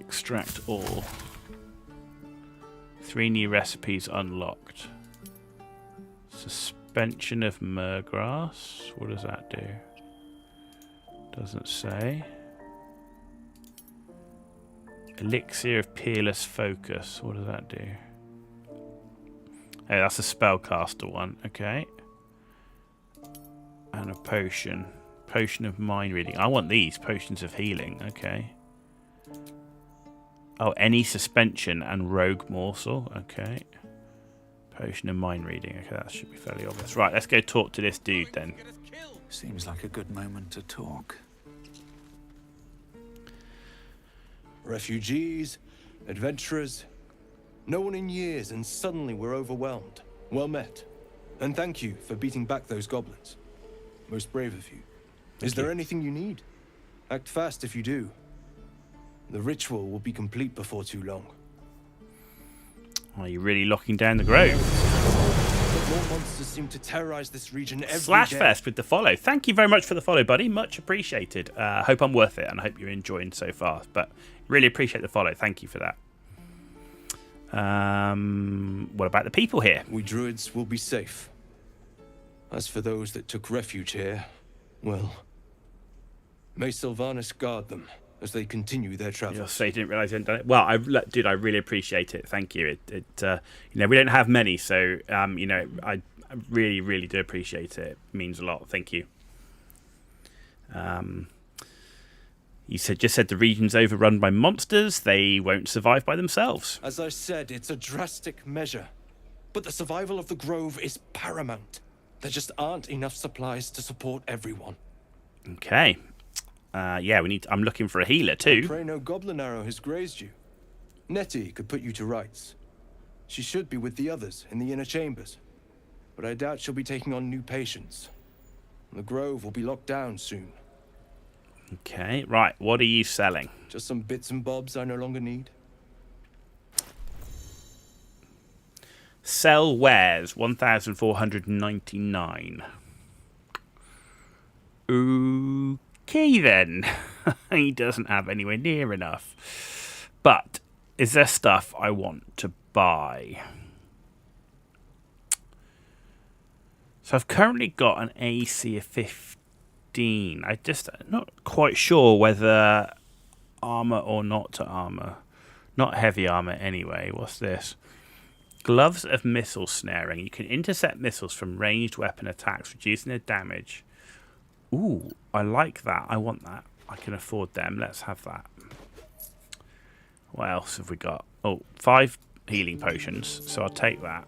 Extract all. 3 new recipes unlocked. Suspension of Murgrass. What does that do? Doesn't say. Elixir of Peerless Focus. What does that do? Hey, that's a spellcaster one. Okay. And a potion. Potion of mind reading. I want these. Potions of healing. Okay. Oh, any suspension and rogue morsel. Okay. Potion of mind reading. Okay, that should be fairly obvious. Right, let's go talk to this dude then. Seems like a good moment to talk. Refugees, adventurers, no one in years, and suddenly we're overwhelmed. Well met. And thank you for beating back those goblins. Most brave of you. Is there anything you need? Act fast if you do. The ritual will be complete before too long. Are you really locking down the grove? But more monsters seem to terrorize this region every day. Slashfest with the follow. Thank you very much for the follow, buddy. Much appreciated. Hope I'm worth it, and I hope you're enjoying so far. But really appreciate the follow. Thank you for that. What about the people here? We druids will be safe. As for those that took refuge here, well, may Sylvanas guard them as they continue their travels. So you didn't realise you hadn't done it. Well, dude, I really appreciate it. Thank you. You know, we don't have many, so you know, I really, really do appreciate it. It means a lot. Thank you. You just said the region's overrun by monsters. They won't survive by themselves. As I said, it's a drastic measure, but the survival of the grove is paramount. There just aren't enough supplies to support everyone. Okay. Yeah, I'm looking for a healer too. I pray no goblin arrow has grazed you. Nettie could put you to rights. She should be with the others in the inner chambers, but I doubt she'll be taking on new patients. The grove will be locked down soon. Okay, right. What are you selling? Just some bits and bobs I no longer need. Sell wares 1,499. Okay then. He doesn't have anywhere near enough. But is there stuff I want to buy? So I've currently got an AC of 15. I'm not quite sure whether armor or not to armor. Not heavy armor anyway. What's this? Gloves of missile snaring. You can intercept missiles from ranged weapon attacks, reducing their damage. Ooh, I like that. I want that. I can afford them. Let's have that. What else have we got? Oh, 5 healing potions. So I'll take that.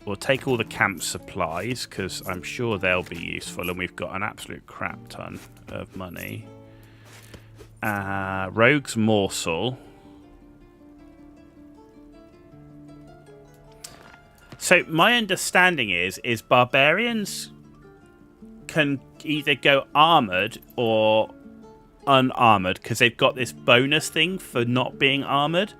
We'll take all the camp supplies because I'm sure they'll be useful, and we've got an absolute crap ton of money. Rogue's morsel. So my understanding is barbarians can either go armored or unarmored because they've got this bonus thing for not being armored,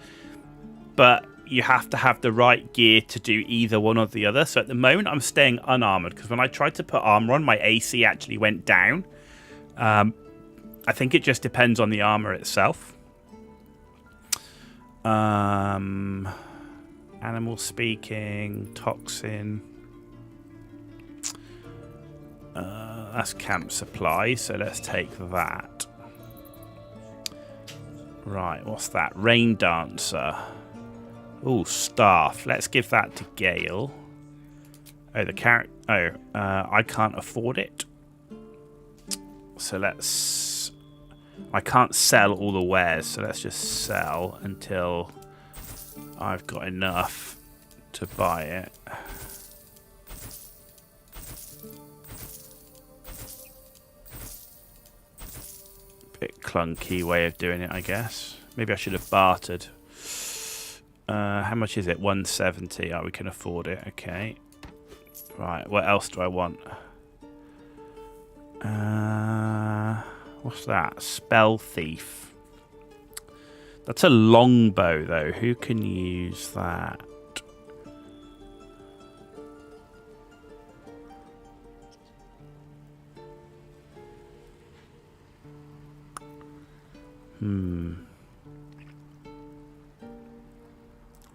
but you have to have the right gear to do either one or the other. So at the moment I'm staying unarmored because when I tried to put armor on, my AC actually went down. I think it just depends on the armor itself. Animal speaking, toxin. That's camp supply, so let's take that. Right, what's that? Rain dancer. Oh, staff. Let's give that to Gale. Oh, the character. Oh, I can't afford it. So let's. I can't sell all the wares, so let's just sell until I've got enough to buy it. Bit clunky way of doing it, I guess. Maybe I should have bartered. How much is it? 170. Oh, we can afford it. Okay. Right. What else do I want? What's that? Spell thief. That's a longbow, though. Who can use that?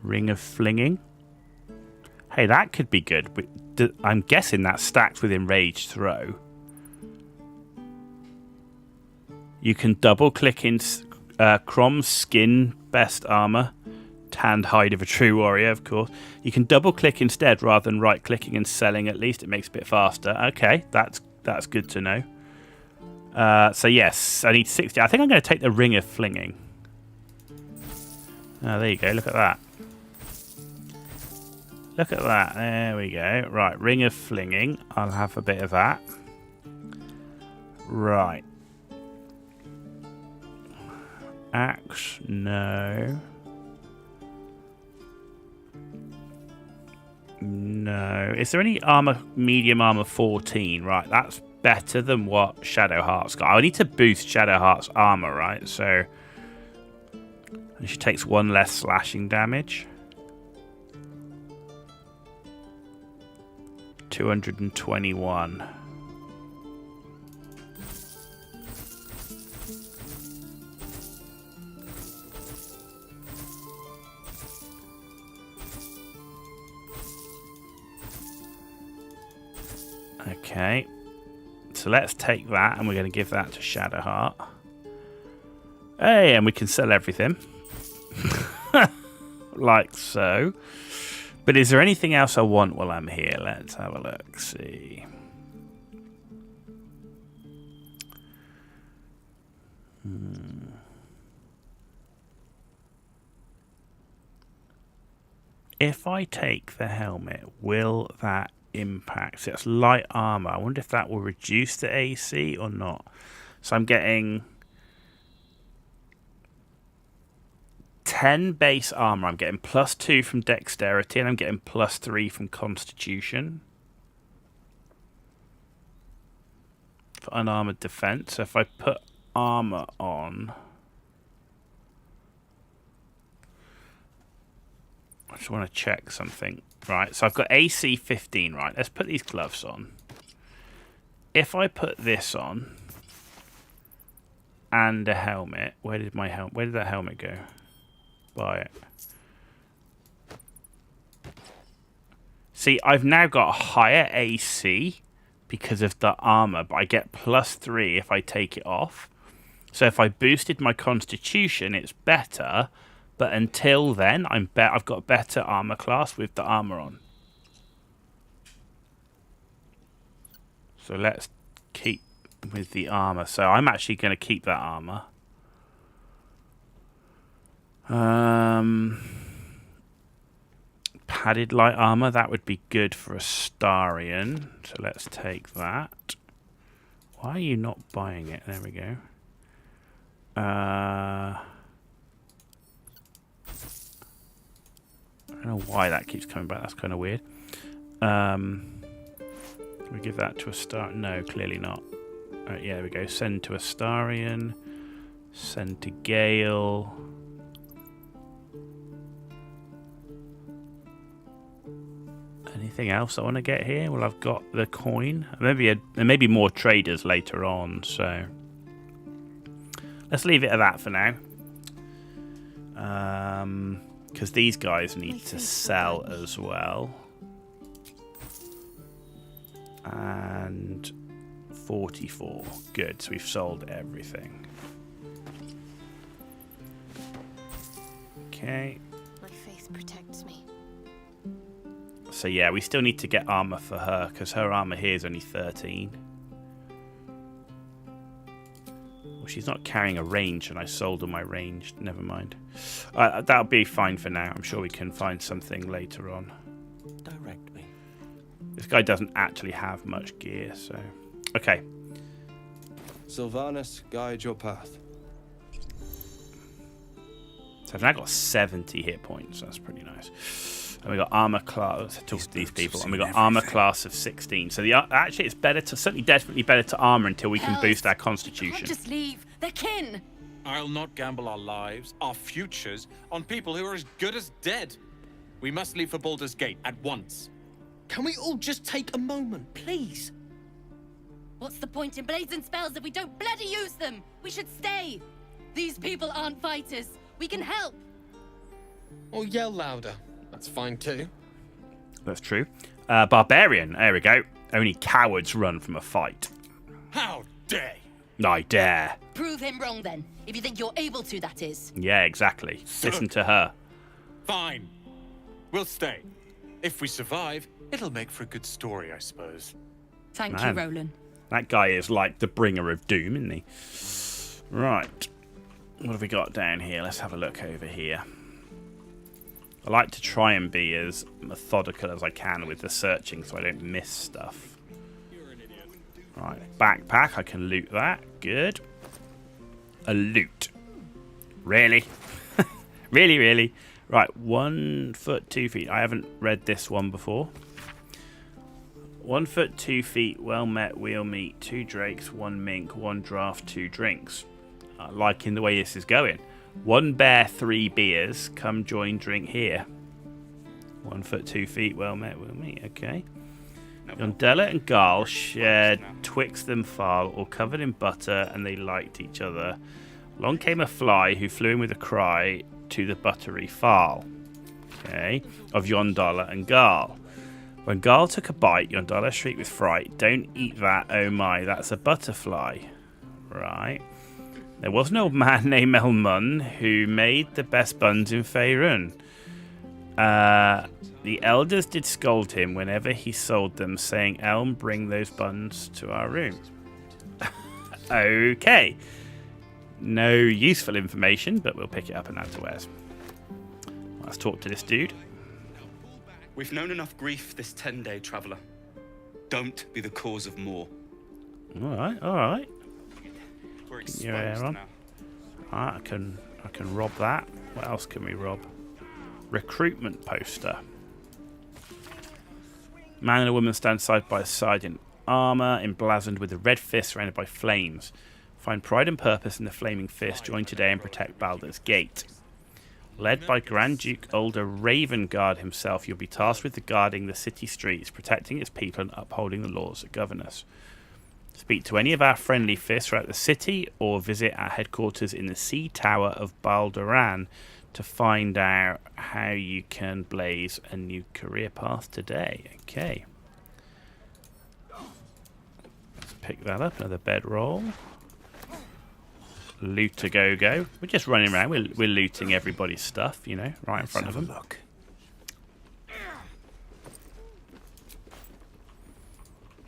Ring of flinging. Hey, that could be good. I'm guessing that's stacked with enraged throw. You can double click in Crom's skin best armor tanned hide of a true warrior, of course. You can double click instead rather than right clicking and selling. At least it makes it a bit faster. Okay, that's good to know. So yes, I need 60. I think I'm going to take the ring of flinging. Oh, there you go. Look at that. Look at that. There we go. Right, ring of flinging. I'll have a bit of that. Right. Axe, no. No. Is there any armor, medium armor 14? Right, that's better than what Shadowheart's got. I need to boost Shadowheart's armor, right? So she takes 1 less slashing damage. 221. Okay, so let's take that and we're going to give that to Shadowheart. Hey, and we can sell everything. Like so. But is there anything else I want while I'm here? Let's have a look, see. If I take the helmet, will that impact? So it's light armor. I wonder if that will reduce the AC or not. So I'm getting 10 base armor. I'm getting +2 from dexterity, and I'm getting +3 from constitution for unarmored defense. So if I put armor on, I just want to check something. Right, so I've got AC 15, right? Let's put these gloves on. If I put this on and a helmet, where did that helmet go? Buy it. See, I've now got a higher AC because of the armor, but I get +3 if I take it off. So if I boosted my constitution, it's better. But until then, I've got better armor class with the armor on. So let's keep with the armor. So I'm actually going to keep that armor. Padded light armor, that would be good for Astarion. So let's take that. Why are you not buying it? There we go. I don't know why that keeps coming back. That's kind of weird. We give that to Astarion. No, clearly not. Right, yeah, there we go. Send to Astarion. Send to Gale. Anything else I want to get here? Well, I've got the coin. There may be more traders later on, so let's leave it at that for now. Because these guys need to sell as well. And 44. Good, so we've sold everything. Okay. My faith protects me. So yeah, we still need to get armor for her, because her armor here is only 13. Well, she's not carrying a range, and I sold her my ranged. Never mind. That'll be fine for now. I'm sure we can find something later on. Direct me. This guy doesn't actually have much gear, so... Okay. Sylvanas, guide your path. So I've now got 70 hit points. That's pretty nice. And we got armor class. Talk to these people. And we got armor class of 16. So actually, it's better to definitely better to armor until we can boost our constitution. Just leave. They're kin. I'll not gamble our lives, our futures, on people who are as good as dead. We must leave for Baldur's Gate at once. Can we all just take a moment, please? What's the point in blazing spells if we don't bloody use them? We should stay. These people aren't fighters. We can help. Or yell louder. That's fine too. That's true. Barbarian. There we go. Only cowards run from a fight. How dare! I dare. Prove him wrong then. If you think you're able to, that is. Yeah, exactly. Listen to her. Fine. We'll stay. If we survive, it'll make for a good story, I suppose. Thank Man. you, Roland. That guy is like the bringer of doom, isn't he? Right. What have we got down here? Let's have a look over here. I like to try and be as methodical as I can with the searching so I don't miss stuff. Right, backpack. I can loot that. Good. A loot. Really? Really? Right, 1 foot 2 feet. I haven't read this one before. 1 foot 2 feet, well met, we'll meet. 2 drakes, 1 mink, 1 draft, 2 drinks. Liking the way this is going. 1 bear, 3 beers. Come join, drink here. 1 foot 2 feet, well met, we'll meet. Okay. Yondella and Garl shared twixt them foul, all covered in butter, and they liked each other. Along came a fly who flew in with a cry to the buttery fowl. Okay. Of Yondella and Garl. When Garl took a bite, Yondella shrieked with fright. Don't eat that, oh my, that's a butterfly. Right. There was an old man named Elmun who made the best buns in Faerun. The elders did scold him whenever he sold them, saying, Elm, bring those buns to our room. Okay. No useful information, but we'll pick it up and add to Wes. Let's talk to this dude. We've known enough grief this 10-day traveller. Don't be the cause of more. Alright. We're Keep your hair on. Alright, I can rob that. What else can we rob? Recruitment poster. Man and a woman stand side by side in armour, emblazoned with a red fist surrounded by flames. Find pride and purpose in the flaming fist. Join today and protect Baldur's Gate. Led by Grand Duke Ulder Ravengard himself, you'll be tasked with guarding the city streets, protecting its people and upholding the laws that govern us. Speak to any of our friendly fists throughout the city or visit our headquarters in the Sea Tower of Balduran to find out how you can blaze a new career path today. Okay. Let's pick that up. Another bedroll. Loot a go-go. We're just running around. We're looting everybody's stuff, you know, right in front of them. Look.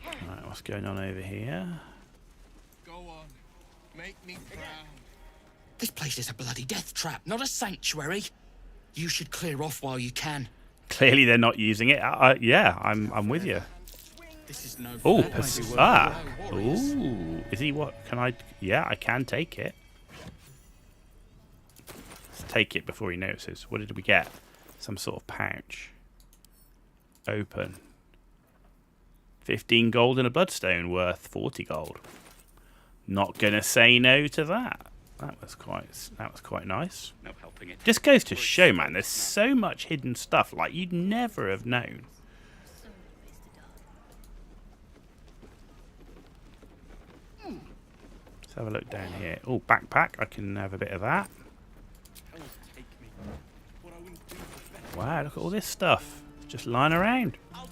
Right, what's going on over here? Go on. Make me proud. This place is a bloody death trap, not a sanctuary. You should clear off while you can. Clearly they're not using it. Yeah, I'm with you. This is no Oh, fair. Ooh, is he what? Can I? Yeah, I can take it. Let's take it before he notices. What did we get? Some sort of pouch. Open. 15 gold and a bloodstone worth 40 gold. Not gonna say no to that. That was quite nice. No helping it. Just goes to show, man. There's so much hidden stuff like you'd never have known. Let's have a look down here. Oh, backpack. I can have a bit of that. Wow, look at all this stuff. Just lying around. What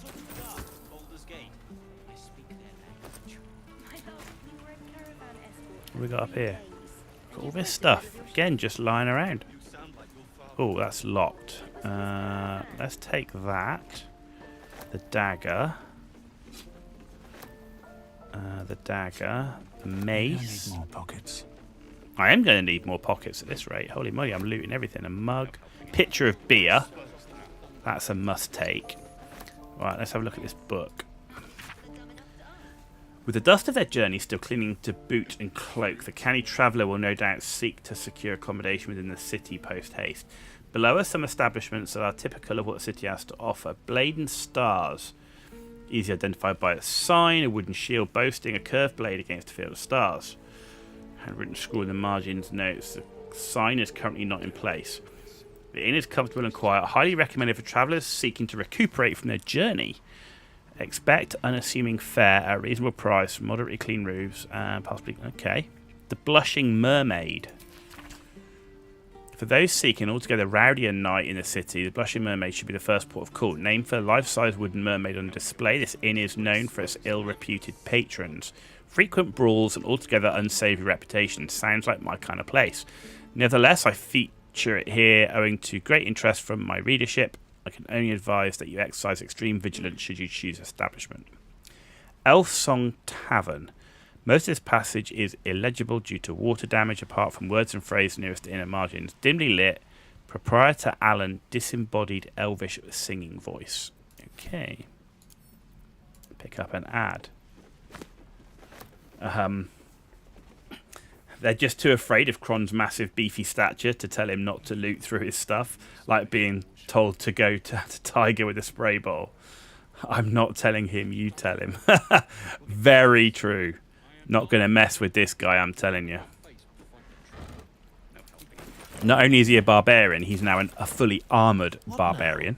have we got up here? Look at all this stuff. Again, just lying around. Oh, that's locked. Let's take that. The dagger. The mace. More pockets. I am going to need more pockets at this rate. Holy moly, I'm looting everything. A mug. Pitcher of beer. That's a must take. Right, let's have a look at this book. With the dust of their journey still clinging to boot and cloak, the canny traveller will no doubt seek to secure accommodation within the city post-haste. Below are some establishments that are typical of what the city has to offer. Blade and stars. Easily identified by its sign, a wooden shield boasting a curved blade against a field of stars. Handwritten scroll in the margins notes the sign is currently not in place. The inn is comfortable and quiet, highly recommended for travellers seeking to recuperate from their journey. Expect unassuming fare at a reasonable price, moderately clean roofs, and possibly... Okay. The Blushing Mermaid. For those seeking altogether rowdier night in the city, the Blushing Mermaid should be the first port of call. Named for a life-size wooden mermaid on display, this inn is known for its ill-reputed patrons. Frequent brawls and altogether unsavoury reputation. Sounds like my kind of place. Nevertheless, I capture it here owing to great interest from my readership. I can only advise that you exercise extreme vigilance should you choose establishment. Elf Song Tavern. Most of this passage is illegible due to water damage apart from words and phrases nearest the inner margins. Dimly lit. Proprietor Alan, disembodied elvish singing voice. Okay. Pick up an ad. They're just too afraid of Kron's massive beefy stature to tell him not to loot through his stuff, like being told to go to Tiger with a spray bottle. I'm not telling him, you tell him. Very true. Not going to mess with this guy, I'm telling you. Not only is he a barbarian, he's now a fully armoured barbarian.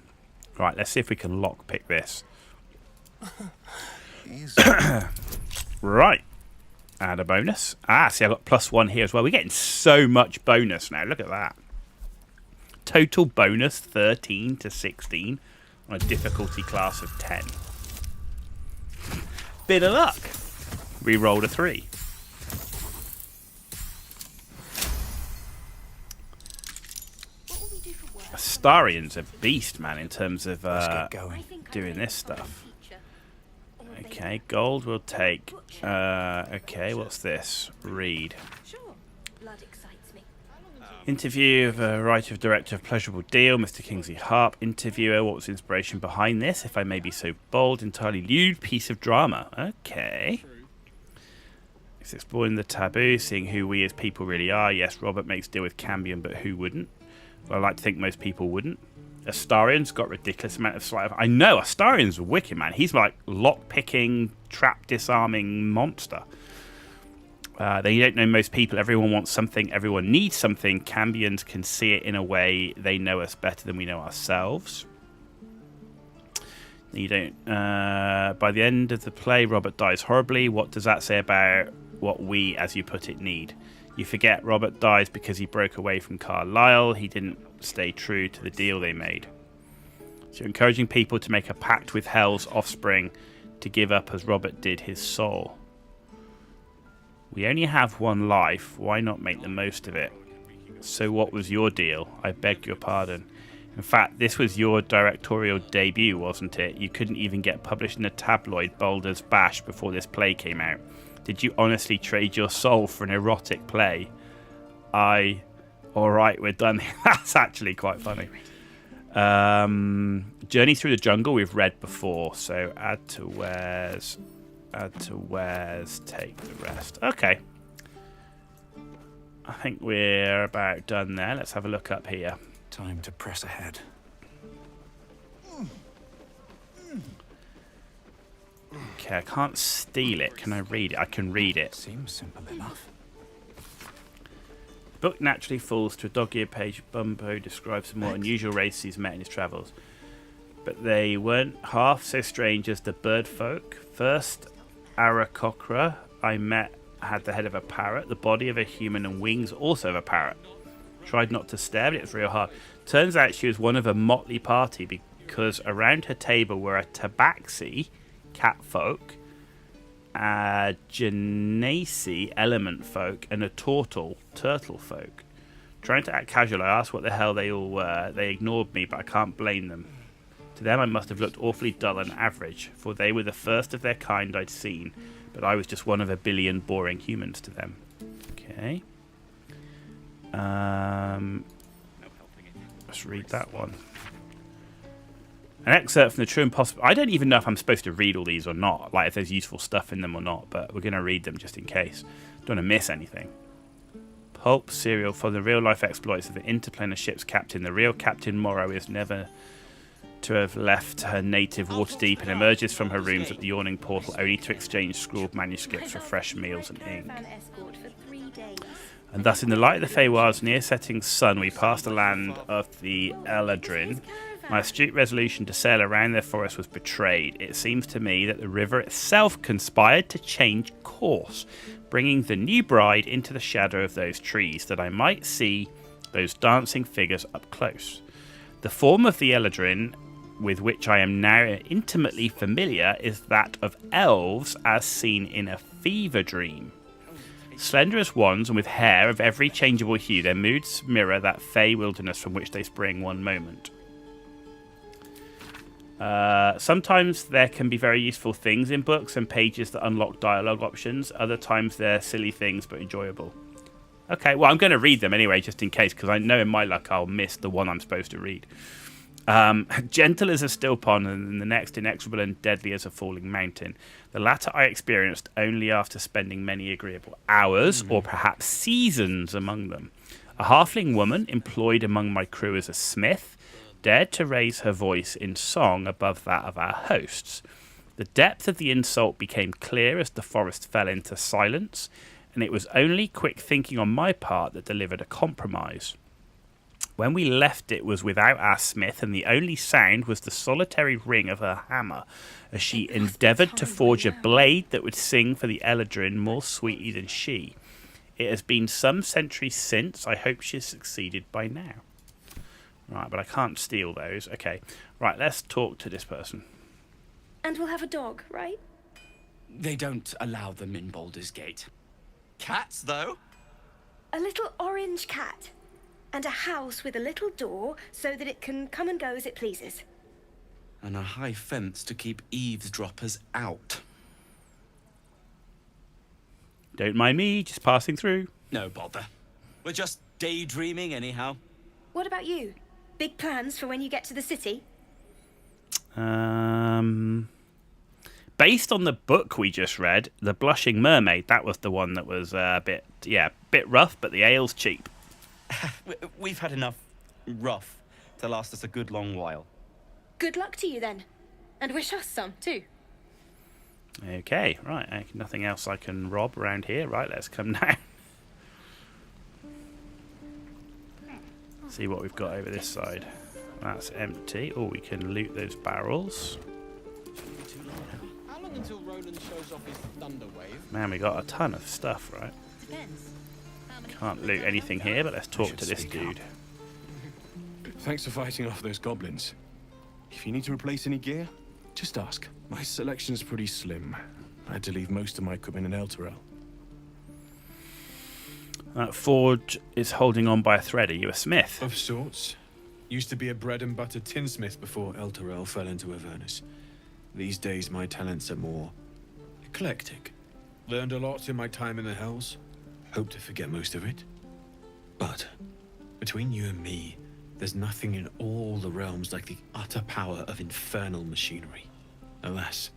Right, let's see if we can lockpick this. Right. Add a bonus. See, I've got +1 here as well. We're getting so much bonus now. Look at that. Total bonus 13 to 16 on a difficulty class of 10. Bit of luck. We rolled a 3. Astarian's a beast, man, in terms of doing this stuff. Okay, gold we'll take. Okay, what's this? Read. Interview of a writer of director of Pleasurable Deal, Mr. Kingsley Harp. Interviewer, what was the inspiration behind this? If I may be so bold, entirely lewd piece of drama. Okay. It's exploring the taboo, seeing who we as people really are. Yes, Robert makes deal with Cambion, but who wouldn't? Well, I like to think most people wouldn't. Astarian's got ridiculous amount of sleight of... I know, Astarian's a wicked, man. He's like lock-picking, trap-disarming monster. They don't know most people. Everyone wants something. Everyone needs something. Cambions can see it in a way they know us better than we know ourselves. You don't... by the end of the play, Robert dies horribly. What does that say about what we, as you put it, need? You forget Robert dies because he broke away from Carlisle. He didn't stay true to the deal they made. So you're encouraging people to make a pact with Hell's offspring to give up as Robert did his soul. We only have one life. Why not make the most of it? So what was your deal? I beg your pardon. In fact, this was your directorial debut, wasn't it? You couldn't even get published in a tabloid, Baldurs Bash, before this play came out. Did you honestly trade your soul for an erotic play? Alright, we're done. That's actually quite funny. Journey Through the Jungle we've read before, so add to wares, take the rest. Okay. I think we're about done there. Let's have a look up here. Time to press ahead. Okay, I can't steal it. Can I read it? I can read it. Seems simple enough. The book naturally falls to a dog-eared page. Bumbo describes some more unusual races he's met in his travels. But they weren't half so strange as the bird folk. First, Arakocra I met had the head of a parrot, the body of a human, and wings also of a parrot. Tried not to stare, but it was real hard. Turns out she was one of a motley party because around her table were a tabaxi, cat folk, a genasi, element folk, and a turtle folk. Trying to act casual, I asked what the hell they all were. They ignored me, but I can't blame them. To them I must have looked awfully dull and average, for they were the first of their kind I'd seen, but I was just one of a billion boring humans to them. Okay. Let's read that one. An excerpt from the True Impossible. I don't even know if I'm supposed to read all these or not, like if there's useful stuff in them or not, but we're going to read them just in case. Don't want to miss anything. Pulp serial for the real-life exploits of the interplanar ship's captain. The real Captain Morrow is never to have left her native Waterdeep and emerges from her rooms at the yawning portal only to exchange scrawled manuscripts for fresh meals and ink. And thus, in the light of the Feywild's near-setting sun, we passed the land of the Eladrin. My astute resolution to sail around their forest was betrayed. It seems to me that the river itself conspired to change course, bringing the new bride into the shadow of those trees, that I might see those dancing figures up close. The form of the Eladrin, with which I am now intimately familiar, is that of elves as seen in a fever dream. Slender as wands and with hair of every changeable hue, their moods mirror that fey wilderness from which they spring one moment. Sometimes there can be very useful things in books and pages that unlock dialogue options. Other times they're silly things but enjoyable. Okay, well, I'm going to read them anyway, just in case, because I know in my luck I'll miss the one I'm supposed to read. Gentle as a still pond, and the next inexorable and deadly as a falling mountain. The latter I experienced only after spending many agreeable hours, or perhaps seasons, among them. A halfling woman employed among my crew as a smith dared to raise her voice in song above that of our hosts. The depth of the insult became clear as the forest fell into silence, and it was only quick thinking on my part that delivered a compromise. When we left, it was without our smith, and the only sound was the solitary ring of her hammer, as she endeavoured to forge a blade that would sing for the Eladrin more sweetly than she. It has been some centuries since. I hope she has succeeded by now. Right, but I can't steal those. Okay, right, let's talk to this person. And we'll have a dog, right? They don't allow them in Baldur's Gate. Cats, though? A little orange cat. And a house with a little door so that it can come and go as it pleases. And a high fence to keep eavesdroppers out. Don't mind me, just passing through. No bother. We're just daydreaming anyhow. What about you? Big plans for when you get to the city? Based on the book we just read, The Blushing Mermaid, that was the one that was a bit rough, but the ale's cheap. We've had enough rough to last us a good long while. Good luck to you then. And wish us some too. Okay, right. Nothing else I can rob around here. Right, let's come down. See what we've got over this side. That's empty. Oh, we can loot those barrels. How long until Roland shows off his thunder wave? Man, we got a ton of stuff, right? Depends. Can't loot anything here, but let's talk to this dude. Thanks for fighting off those goblins. If you need to replace any gear, just ask. My selection's pretty slim. I had to leave most of my equipment in Elturel. That forge is holding on by a thread. Are you a smith? Of sorts. Used to be a bread and butter tinsmith before Elturel fell into Avernus. These days my talents are more eclectic. Learned a lot in my time in the Hells. Hope to forget most of it. But between you and me, there's nothing in all the realms like the utter power of infernal machinery. Alas,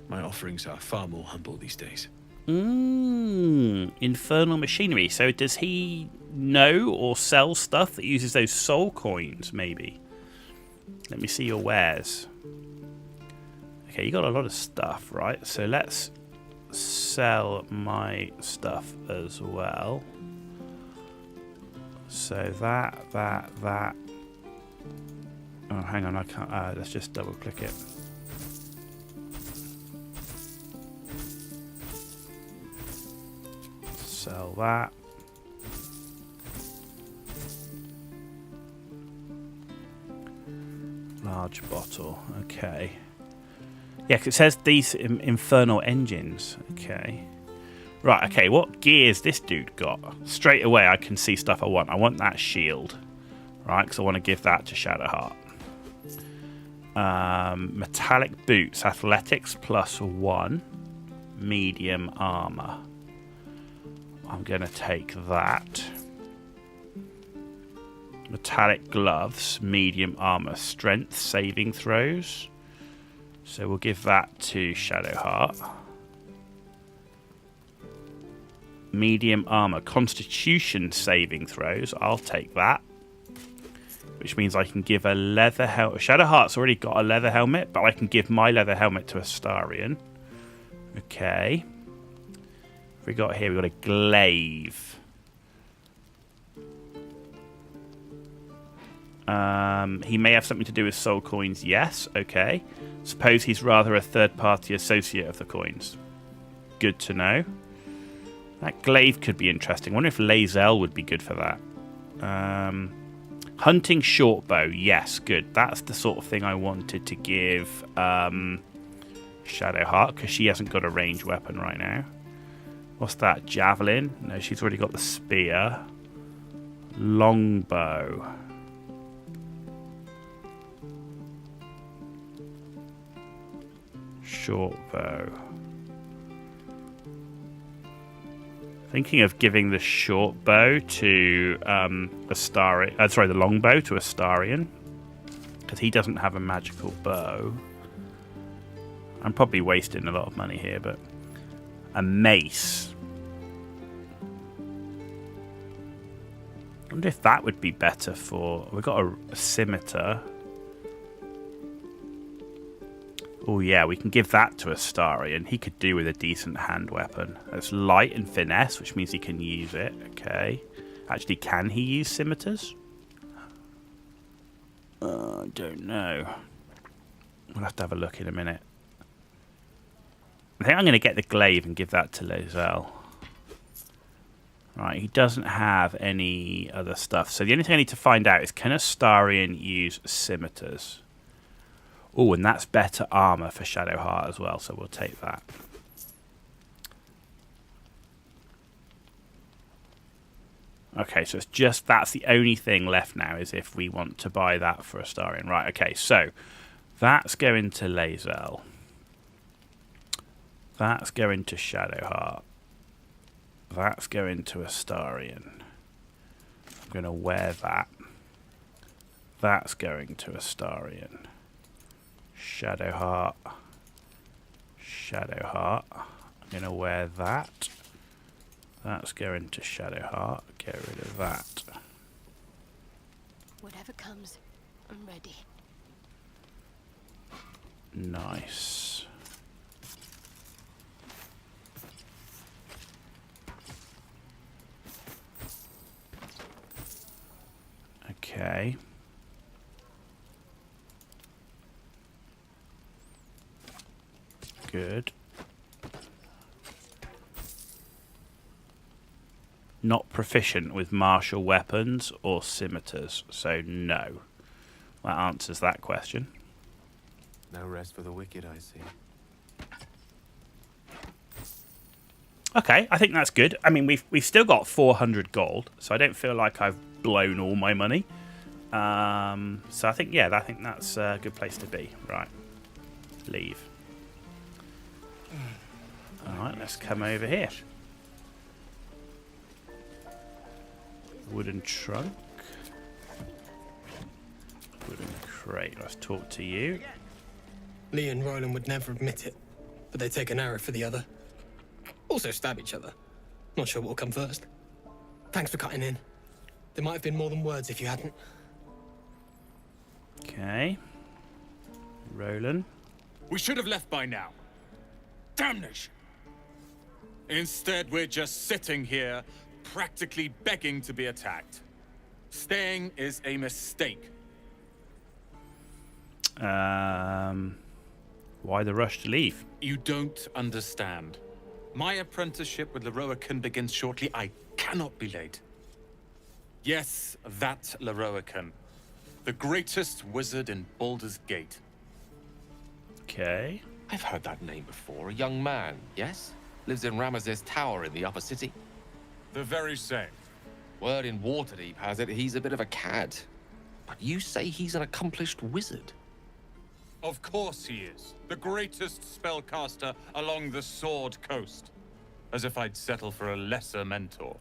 my offerings are far more humble these days. Infernal machinery. So does he know or sell stuff that uses those soul coins, maybe? Let me see your wares. Okay, you got a lot of stuff, right? So let's sell my stuff as well. So that. Oh, hang on, I can't. Let's just double click it. Sell that. Large bottle. Okay. Yeah, 'cause it says these infernal engines. Okay. Right, okay, what gear's this dude got? Straight away I can see stuff I want. I want that shield. Right, because I want to give that to Shadowheart. Metallic boots. Athletics +1. Medium armor. I'm going to take that. Metallic gloves. Medium armor. Strength saving throws. So we'll give that to Shadowheart. Medium armor. Constitution saving throws. I'll take that. Which means I can give a leather helmet. Shadowheart's already got a leather helmet, but I can give my leather helmet to Astarion. Okay. What we got here? We got a glaive. He may have something to do with soul coins. Yes. Okay. Suppose he's rather a third-party associate of the coins. Good to know. That glaive could be interesting. I wonder if Lae'zel would be good for that. Hunting shortbow. Yes, good. That's the sort of thing I wanted to give Shadowheart, because she hasn't got a ranged weapon right now. What's that? Javelin? No, she's already got the spear. Longbow. Short bow. Thinking of giving the short bow to Astarion. Sorry, the longbow to Astarion, because he doesn't have a magical bow. I'm probably wasting a lot of money here, but a mace. I wonder if that would be better for. We've got a scimitar. Oh yeah, we can give that to Astarion. He could do with a decent hand weapon. It's light and finesse, which means he can use it. Okay. Actually, can he use scimitars? I don't know. We'll have to have a look in a minute. I think I'm going to get the glaive and give that to Lae'zel. Right, he doesn't have any other stuff. So the only thing I need to find out is, can Astarion use scimitars? Oh, and that's better armor for Shadowheart as well, so we'll take that. Okay, so it's just, that's the only thing left now, is if we want to buy that for Astarion. Right, okay, so that's going to Lae'zel. That's going to Shadowheart. That's going to Astarion. I'm going to wear that. That's going to Astarion. Shadowheart. Shadowheart. I'm going to wear that. That's going to Shadowheart. Get rid of that. Whatever comes, I'm ready. Nice. Okay. Good. Not proficient with martial weapons or scimitars, so no. That answers that question. No rest for the wicked, I see. Okay, I think that's good. I mean, we've still got 400 gold, so I don't feel like I've blown all my money. So I think, yeah, I think that's a good place to be. Right, leave. All right, let's come over here. Wooden trunk. Wooden crate. Let's talk to you. Lee and Roland would never admit it, but they take an arrow for the other. Also stab each other. Not sure what will come first. Thanks for cutting in. There might have been more than words if you hadn't. Okay. Roland. We should have left by now. Damnation! Instead, we're just sitting here, practically begging to be attacked. Staying is a mistake. Why the rush to leave? You don't understand. My apprenticeship with Leroican begins shortly. I cannot be late. Yes, that Leroican. The greatest wizard in Baldur's Gate. Okay. I've heard that name before. A young man, yes? Lives in Ramaz's tower in the upper city. The very same. Word in Waterdeep has it he's a bit of a cad. But you say he's an accomplished wizard. Of course he is. The greatest spellcaster along the Sword Coast. As if I'd settle for a lesser mentor.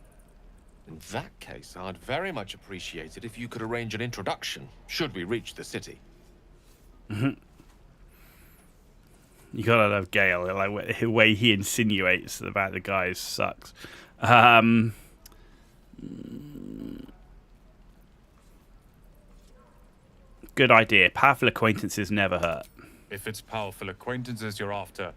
In that case, I'd very much appreciate it if you could arrange an introduction, should we reach the city. You gotta love Gale, like the way he insinuates about the guys sucks. Good idea. Powerful acquaintances never hurt. If it's powerful acquaintances you're after,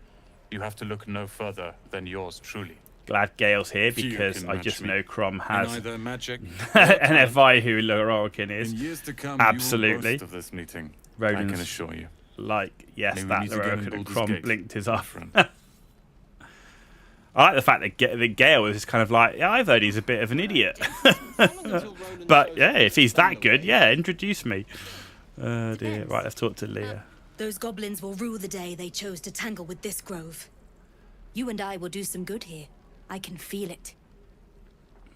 you have to look no further than yours truly. Glad Gale's here because I just know Crom has either magic an FI who Leroican is. In years to come, absolutely. You will boast of this meeting. Roland's I can assure you. Like, yes, Maybe that we meet again in Leroican, and Baldur's Crom Gate. blinked his eye. I like the fact that Gale is just kind of like, yeah, I've heard he's a bit of an idiot. But yeah, if he's that good, yeah, introduce me. Oh dear. Right, let's talk to Leah. Those goblins will rue the day they chose to tangle with this grove. You and I will do some good here. I can feel it.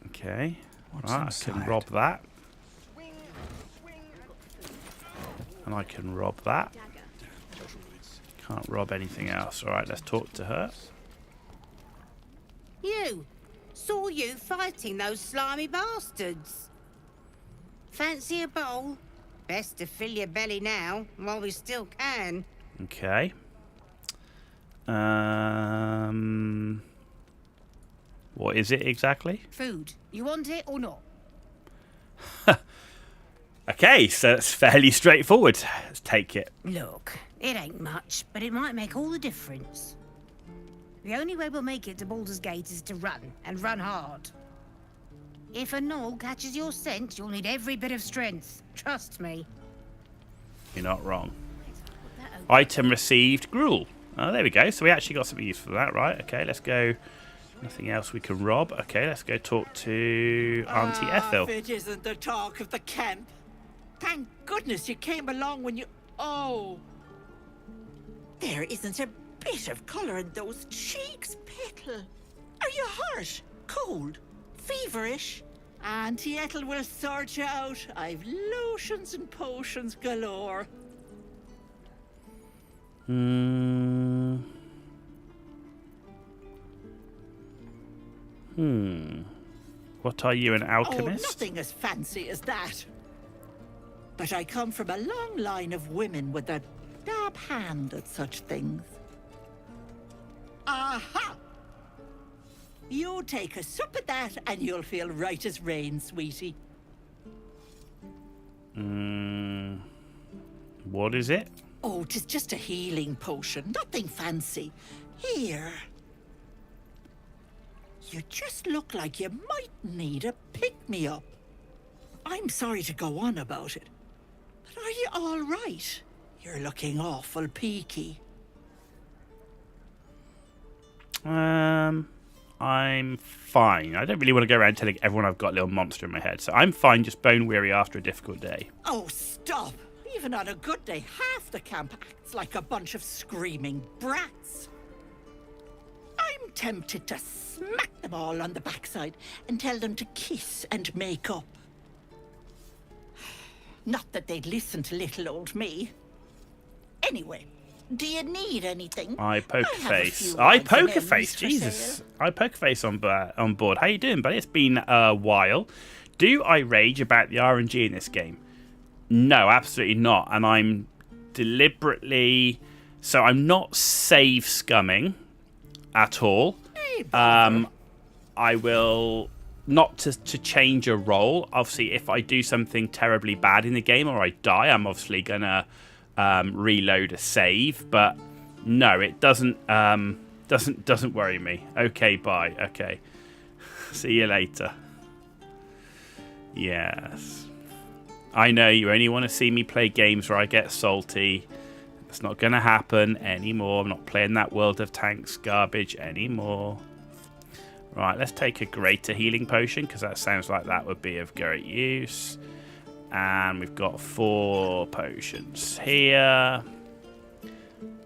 Okay. What's Right, I inside? can rob that. And I can rob that. Can't rob anything else. Alright, let's talk to her. You! Saw you fighting those slimy bastards. Fancy a bowl? Best to fill your belly now, while we still can. Okay. What is it exactly? Food. You want it or not? Okay, so it's fairly straightforward. Let's take it. Look, it ain't much, but it might make all the difference. The only way we'll make it to Baldur's Gate is to run, and run hard. If a gnoll catches your scent, you'll need every bit of strength. Trust me. You're not wrong. Item received, gruel. Oh, there we go. So we actually got something useful for that, right? Okay, let's go. Nothing else we can rob. Okay, let's go talk to Auntie Ethel. If it isn't the talk of the camp. Thank goodness you came along when you... Oh. There isn't a bit of colour in those cheeks, Petal. Are you hurt? Cold? Feverish? Auntie Ethel will sort you out. I've lotions and potions galore. What are you, an alchemist? Oh, nothing as fancy as that. But I come from a long line of women with a dab hand at such things. Aha! You take a sup at that and you'll feel right as rain, sweetie. What is it? Oh, 'tis just a healing potion, nothing fancy. Here. You just look like you might need a pick-me-up. I'm sorry to go on about it, but are you all right? You're looking awful peaky. I'm fine. I don't really want to go around telling everyone I've got a little monster in my head, so I'm fine, just bone weary after a difficult day. Oh, stop! Even on a good day, half the camp acts like a bunch of screaming brats. I'm tempted to smack them all on the backside and tell them to kiss and make up. Not that they'd listen to little old me. Anyway, do you need anything? I poker face. I poker face. Jesus. I poker face on board. How you doing, buddy? It's been a while. Do I rage about the RNG in this game? No, absolutely not. And I'm deliberately... So I'm not save scumming at all. I will... Not to change a role. Obviously, if I do something terribly bad in the game or I die, I'm obviously going to reload a save. But no, it doesn't worry me. Okay, bye. Okay. See you later. Yes. I know you only want to see me play games where I get salty. It's not going to happen anymore. I'm not playing that World of Tanks garbage anymore. Right, let's take a greater healing potion, because that sounds like that would be of great use. And we've got 4 potions here.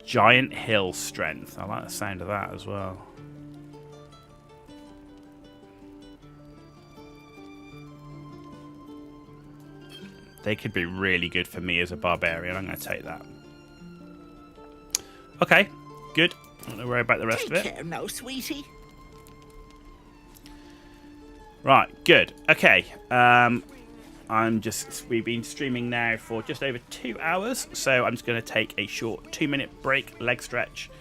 Giant Hill Strength. I like the sound of that as well. They could be really good for me as a barbarian. I'm going to take that. Okay, good. Don't worry about the rest of it. Take care now, sweetie. Right, good. Okay. We've been streaming now for just over 2 hours, so I'm just going to take a short 2-minute break, leg stretch,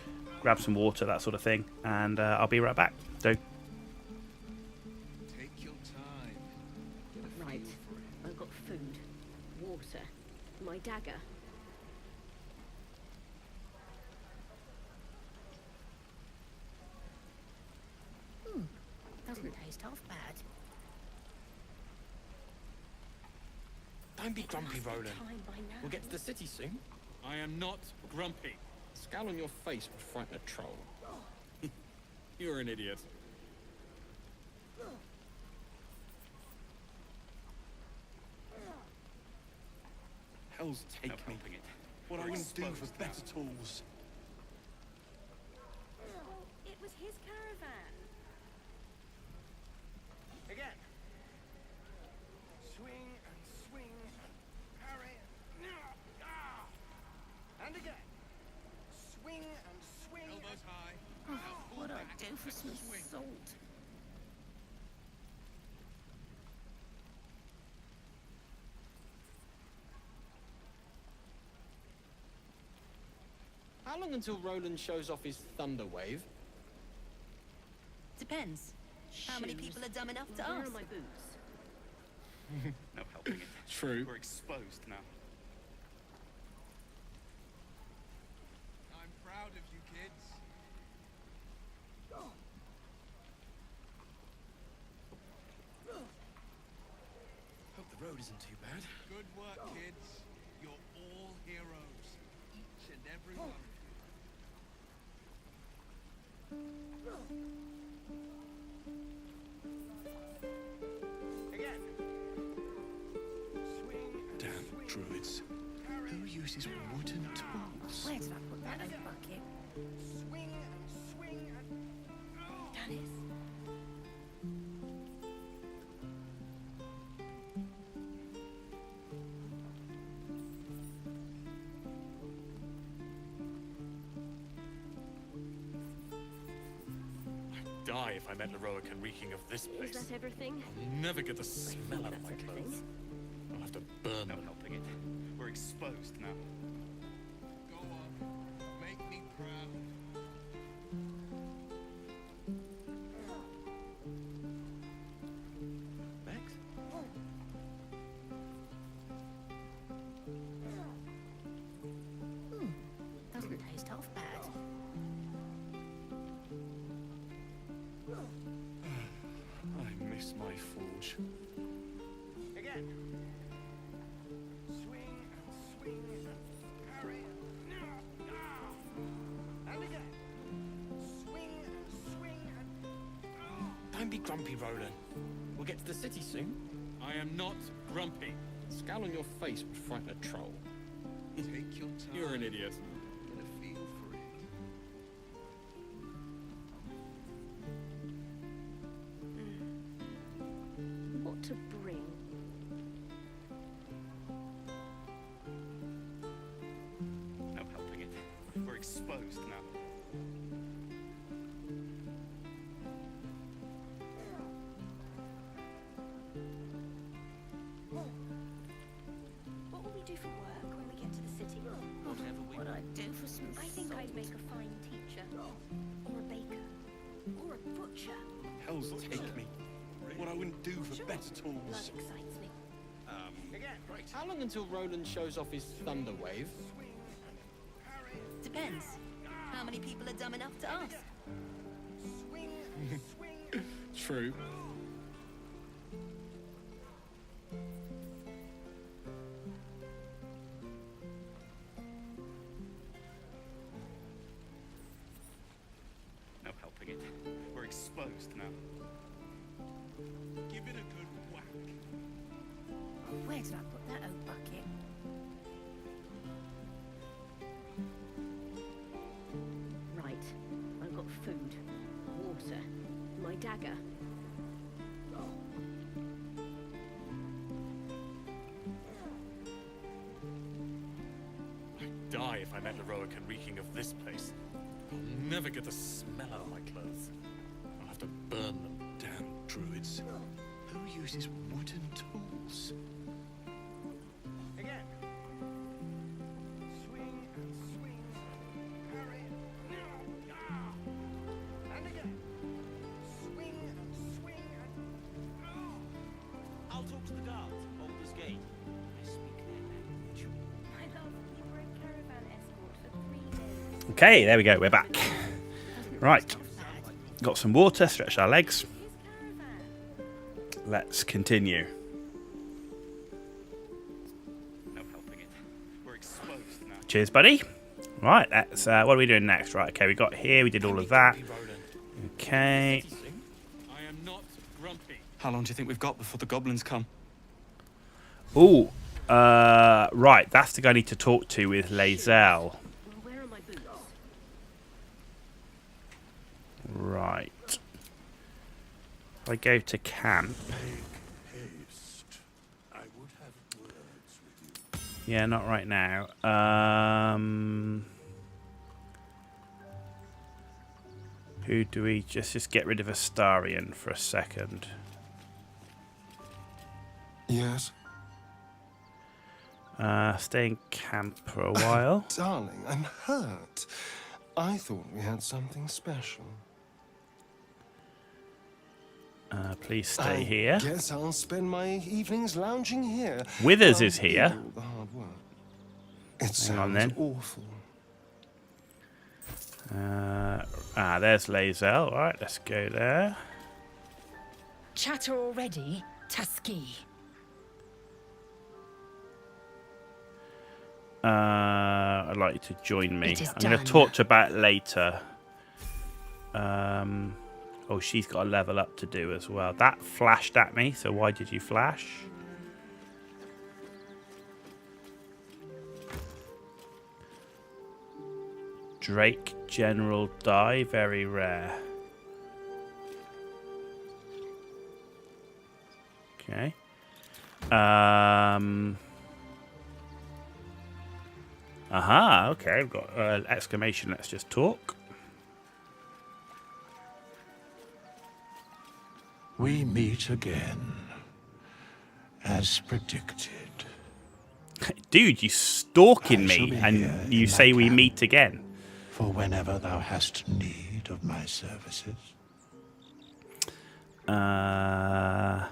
grab some water, that sort of thing, and I'll be right back. So, Take your time. Right. I've got food, water, my dagger. Doesn't taste half bad. Don't be grumpy, Roland. We'll get to the city soon. I am not grumpy. A scowl on your face would frighten a troll. You're an idiot. Hell's take me. What are you going to do for better tools? It was his caravan. How long until Roland shows off his thunder wave? Depends. How many people are dumb enough to Where ask? are my boots? No helping it. True. We're exposed now. I'm proud of you kids. Hope the road isn't too bad. Good work, kids. You're all heroes. Each and every one of you. Damn druids. Who uses wooden tools? Where did I put that old bucket? Dennis. I'd die if I met Leroican reeking of this place. Is that everything? I'll never get the smell out of my clothes. I'll have to burn No them. helping it. We're exposed now. Go on. Make me proud. Max? Doesn't taste half bad. I miss my forge. Again. Swing and swing and parry. And again. Swing and swing and. Don't be grumpy, Roland. We'll get to the city soon. I am not grumpy. The scowl on your face would frighten a troll. Take your time. You're an idiot. Get a feel for it. What to bring? No helping it. We're exposed now. What will we do for work when we get to the city? Whatever we What I'd do for some I think salt. I'd make a fine teacher. Or a baker. Or a butcher. Hell's take me. What I wouldn't do for better Blood tools. excites me. Again. Right. How long until Roland shows off his thunder wave? Depends. How many people are dumb enough to ask? Swing and swing and. True. No helping it. We're exposed now. Give it a good whack. Where did I put that old bucket? Right. I've got food, water, my dagger. I'd die if I met Leroican reeking of this place. I'll never get the smell out of my clothes. I'll have to burn them. Damn druids. Who uses wooden tools? Again. Swing and swing. Parry. And again. Swing and swing and. I'll talk to the guards. Baldurs Gate. I speak their language. My love, you were a caravan escort for 3 days. Okay, there we go. We're back. Right. Got some water, stretched our legs. Let's continue. No helping it. We're exposed now. Cheers, buddy. Right, that's what are we doing next? Right, okay, we got here, we did all of that. Okay. I am not grumpy. How long do you think we've got before the goblins come? Ooh, right, that's the guy I need to talk to with Lae'zel. Where are my boots? Right. If I go to camp. Haste. I would have words with you. Yeah, not right now. Who do we just get rid of Astarion for a second? Yes. Stay in camp for a while. Darling, I'm hurt. I thought we had something special. Please stay here. Guess I'll spend my evenings lounging here. Withers is here. Do all the hard work. It Hang on sounds then. awful. There's Lae'zel. All right, let's go there. Chatter already, Tusky. I'd like you to join me. It is I'm going to done. talk to you about it later. Oh, she's got a level up to do as well. That flashed at me, so why did you flash? Drake General die, very rare. Okay. Aha, okay, I've got exclamation, let's just talk. We meet again, as predicted. Dude, you stalking I shall me be and here you in say thy we camp meet again. For whenever thou hast need of my services. Yeah,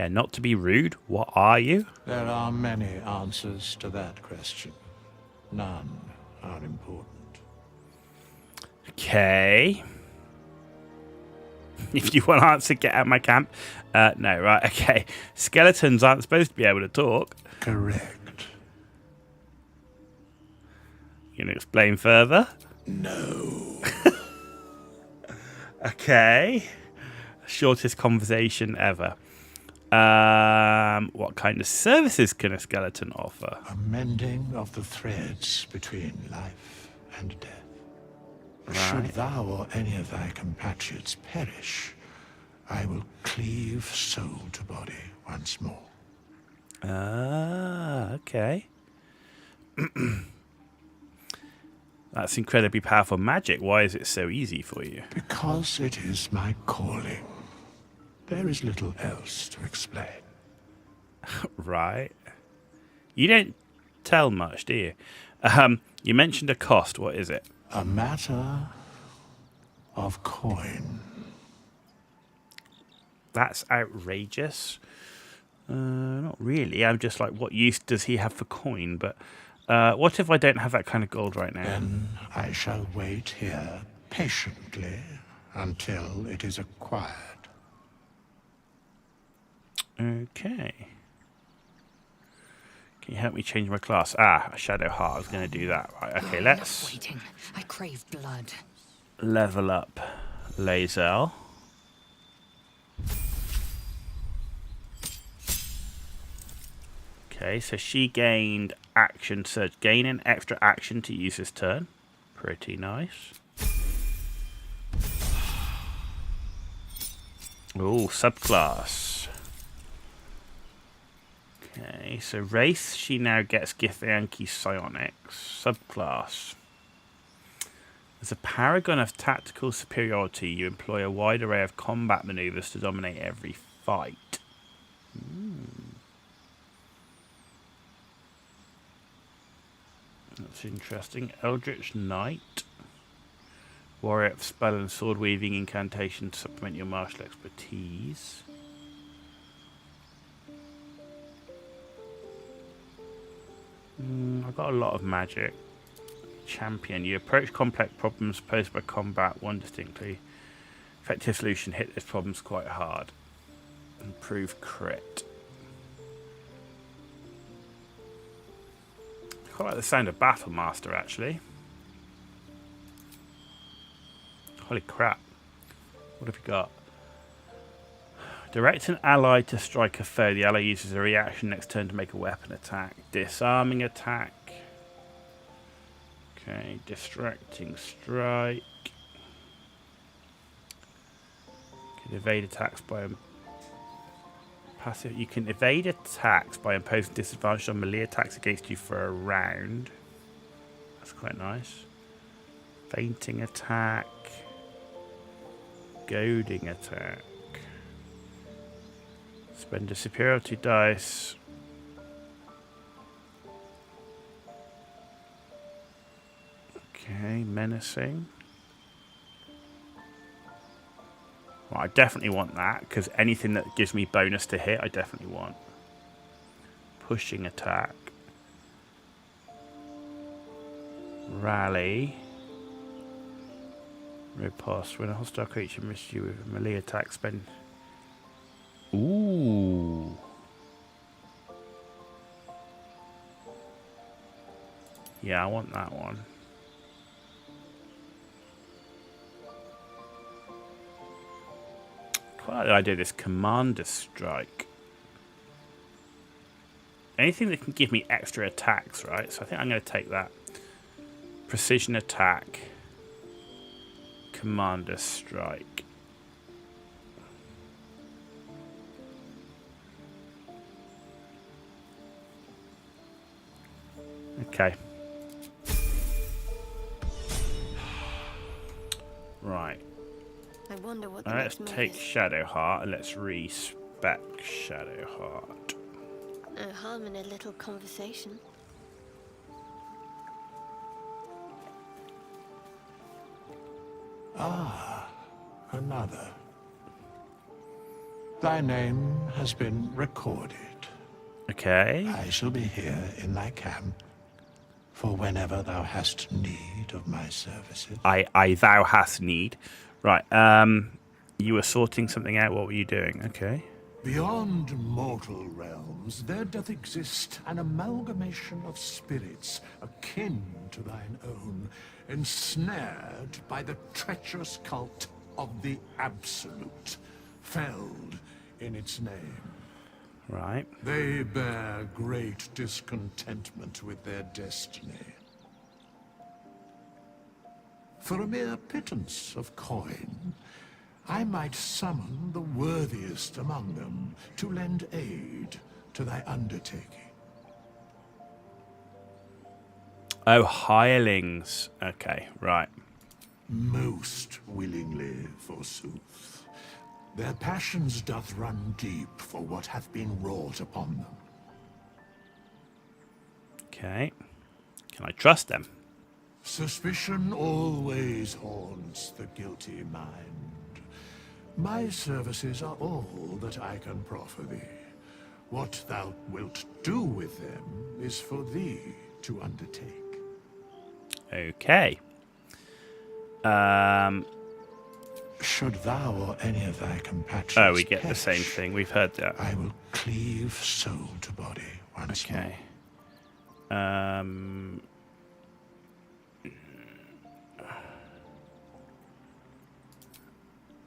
not to be rude, what are you? There are many answers to that question. None are important. Okay. If you want to answer, get out of my camp. No, right, okay. Skeletons aren't supposed to be able to talk. Correct. You gonna explain further? No. Okay. Shortest conversation ever. What kind of services can a skeleton offer? A mending of the threads between life and death. Should thou or any of thy compatriots perish, I will cleave soul to body once more. Okay. That's incredibly powerful magic. Why is it so easy for you? Because it is my calling. There is little else to explain. Right. You don't tell much, do you? You mentioned a cost. What is it? A matter of coin. That's outrageous. Not really. I'm just like, what use does he have for coin? But what if I don't have that kind of gold right now? Then I shall wait here patiently until it is acquired. Okay. Can you help me change my class? A Shadow Heart. I was going to do that. Right. Okay, let's Waiting. I crave blood. level up Lae'zel. Okay, so she gained action surge. Gain an extra action to use this turn. Pretty nice. Oh, subclass. Okay, so race, she now gets Githyanki Psionics. Subclass. As a paragon of tactical superiority, you employ a wide array of combat maneuvers to dominate every fight. That's interesting. Eldritch Knight. Warrior of spell and sword weaving incantation to supplement your martial expertise. I've got a lot of magic. Champion. You approach complex problems posed by combat one distinctly. Effective solution. Hit those problems quite hard. Improve crit. I quite like the sound of Battle Master, actually. Holy crap. What have we got? Direct an ally to strike a foe. The ally uses a reaction next turn to make a weapon attack. Disarming attack. Okay, distracting strike. Can evade attacks by passive. You can evade attacks by imposing disadvantage on melee attacks against you for a round. That's quite nice. Fainting attack. Goading attack. Spend a superiority dice. Okay, menacing. Well, I definitely want that, because anything that gives me bonus to hit, I definitely want. Pushing attack. Rally. Riposte. When a hostile creature misses you with a melee attack, spend... Ooh. Yeah, I want that one. Quite like the idea of this Commander Strike. Anything that can give me extra attacks, right? So I think I'm going to take that. Precision attack. Commander Strike. Okay. Right. I wonder what the Let's next move take is. Shadowheart and let's respec Shadowheart. No harm in a little conversation. Ah, another. Thy name has been recorded. Okay. I shall be here in thy camp for whenever thou hast need of my services. Thou hast need. Right, you were sorting something out. What were you doing? Okay. Beyond mortal realms, there doth exist an amalgamation of spirits akin to thine own, ensnared by the treacherous cult of the Absolute, felled in its name. Right. They bear great discontentment with their destiny. For a mere pittance of coin, I might summon the worthiest among them to lend aid to thy undertaking. Oh, hirelings. Okay, right. Most willingly, forsooth. Their passions doth run deep for what hath been wrought upon them. Okay. Can I trust them? Suspicion always haunts the guilty mind. My services are all that I can proffer thee. What thou wilt do with them is for thee to undertake. Okay. Should thou or any of thy compatriots Oh, we get perish, the same thing. We've heard that. I will cleave soul to body once more. Okay.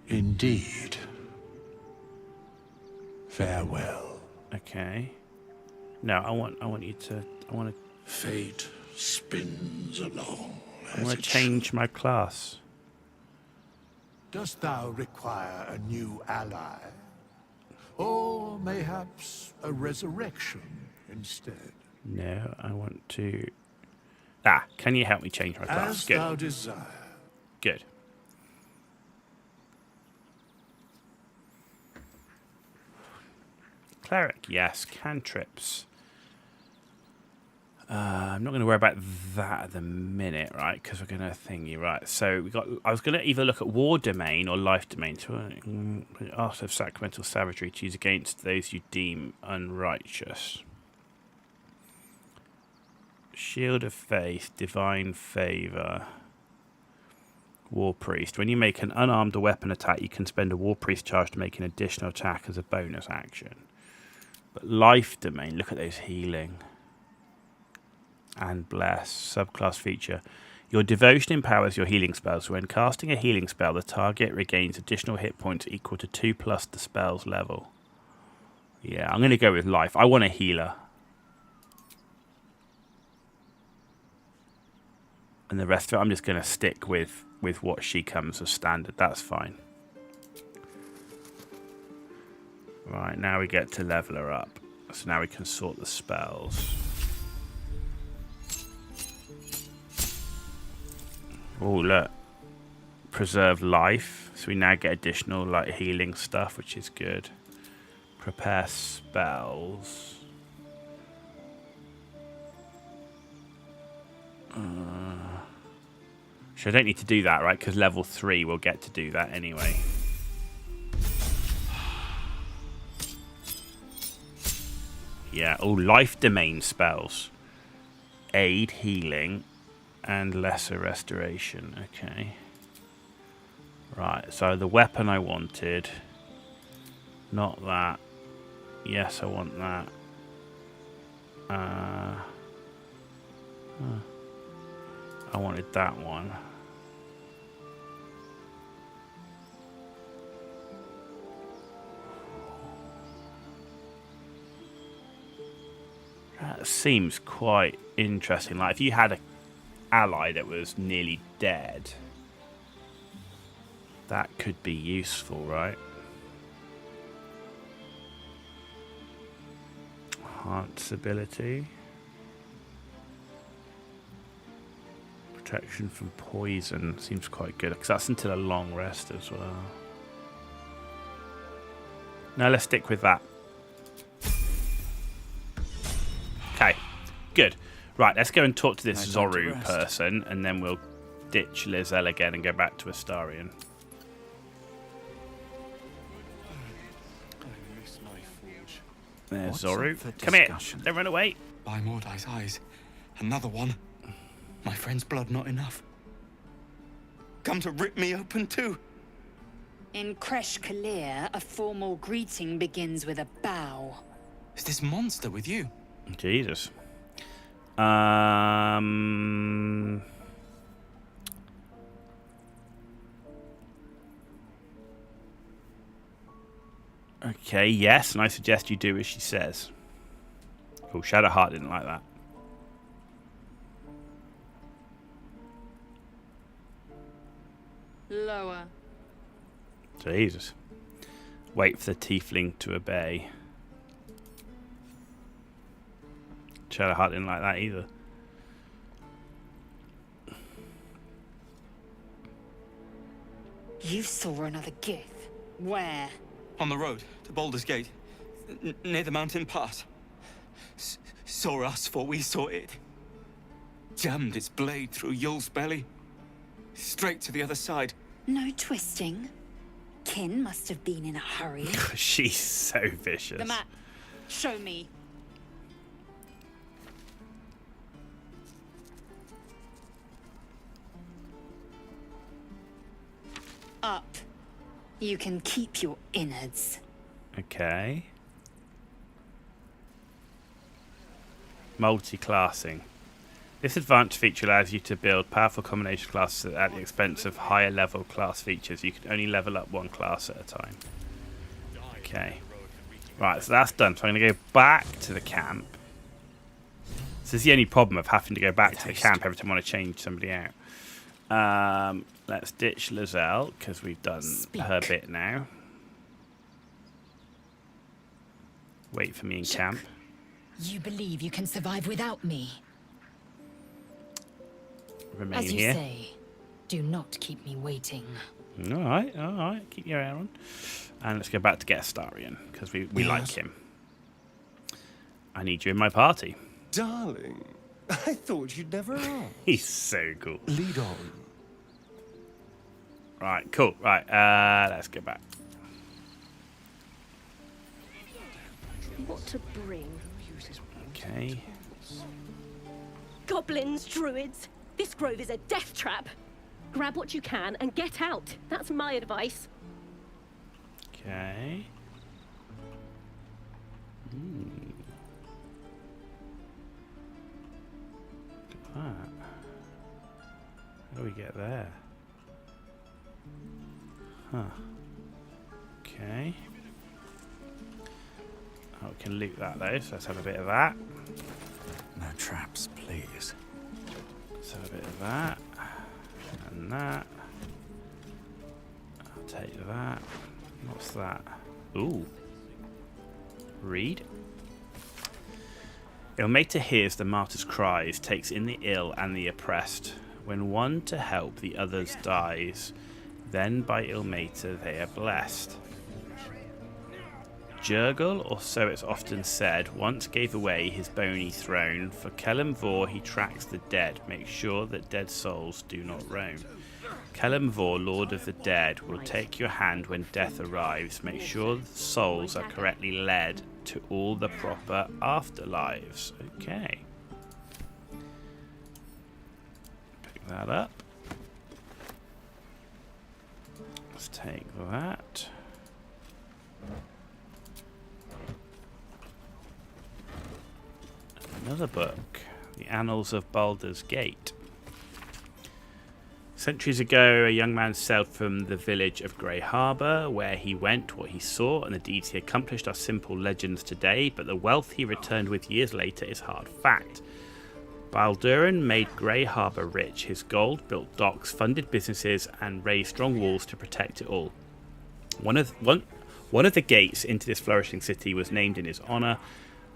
Indeed. Farewell. Okay. No, I want you to. I want to. Fate spins along. I want to change my class. Dost thou require a new ally? Or mayhaps a resurrection instead? No, I want to. Ah, can you help me change my class? As Good. thou desire. Good. Cleric, yes. Cantrips. I'm not going to worry about that at the minute, right? Because we're going to thingy, right? So we got. I was going to either look at War Domain or Life Domain. Art of Sacramental Savagery to use against those you deem unrighteous. Shield of Faith, Divine Favor, War Priest. When you make an unarmed or weapon attack, you can spend a War Priest charge to make an additional attack as a bonus action. But Life Domain, look at those healing. And Bless, subclass feature. Your devotion empowers your healing spells. When casting a healing spell, the target regains additional hit points equal to 2 plus the spell's level. Yeah, I'm going to go with Life. I want a healer. And the rest of it, I'm just going to stick with what she comes as standard. That's fine. Right, now we get to level her up. So now we can sort the spells. Oh, look. Preserve life. So we now get additional like healing stuff, which is good. Prepare spells. So I don't need to do that, right? Because level 3 we'll get to do that anyway. Yeah, oh, life domain spells. Aid, healing, and lesser restoration. Okay. Right, so the weapon I wanted. Not that. Yes, I want that. I wanted that one. That seems quite interesting. Like if you had an ally that was nearly dead, that could be useful, right? Enhance ability. Protection from poison seems quite good because that's until a long rest as well. No, let's stick with that. Okay, good. Right, let's go and talk to this Zoru person, and then we'll ditch Lizelle again and go back to Astarion. There's Zoru. Come here. Don't run away. By Mordai's eyes. Another one. My friend's blood not enough. Come to rip me open too. In Kresh Kalir, a formal greeting begins with a bow. Is this monster with you? Jesus. Okay, yes, and I suggest you do as she says. Oh, Shadowheart didn't like that. Lower. Jesus. Wait for the tiefling to obey. Shadowheart didn't like that either. You saw another gith. Where? On the road to Baldur's Gate, near the mountain pass. Saw us, for we saw it. Jammed its blade through Yul's belly, straight to the other side. No twisting. Kin must have been in a hurry. She's so vicious. The map. Show me. Up. You can keep your innards. Okay. Multi-classing. This advanced feature allows you to build powerful combination classes at the expense of higher level class features. You can only level up one class at a time. Okay. Right, so that's done. So I'm going to go back to the camp. This is the only problem of having to go back to the camp every time I want to change somebody out. Let's ditch Lizelle, because we've done her bit now. Wait for me in camp. You believe you can survive without me? Remain As you here. say, do not keep me waiting. Alright, alright. Keep your hair on. And let's go back to get Astarion, because we like him. I need you in my party. Darling, I thought you'd never ask. He's so cool. Lead on. Right, cool. Right, let's go back. What to bring? Okay. Goblins, druids. This grove is a death trap. Grab what you can and get out. That's my advice. Okay. Look at that. How do we get there? Huh. Okay. Oh, we can loot that though, so let's have a bit of that. No traps, please. Let's have a bit of that. And that. I'll take that. What's that? Ooh. Read. Ilmater hears the martyr's cries, takes in the ill and the oppressed. When one to help the others dies, then by Ilmater they are blessed. Jurgle, or so it's often said, once gave away his bony throne. For Kelemvor he tracks the dead, makes sure that dead souls do not roam. Kelemvor, Lord of the Dead, will take your hand when death arrives, make sure the souls are correctly led to all the proper afterlives. Okay. Pick that up. Let's take that. Another book, The Annals of Baldur's Gate. Centuries ago, a young man sailed from the village of Grey Harbour. Where he went, what he saw, and the deeds he accomplished are simple legends today, but the wealth he returned with years later is hard fact. Baldurs made Grey Harbour rich. His gold built docks, funded businesses, and raised strong walls to protect it all. One of the gates into this flourishing city was named in his honour,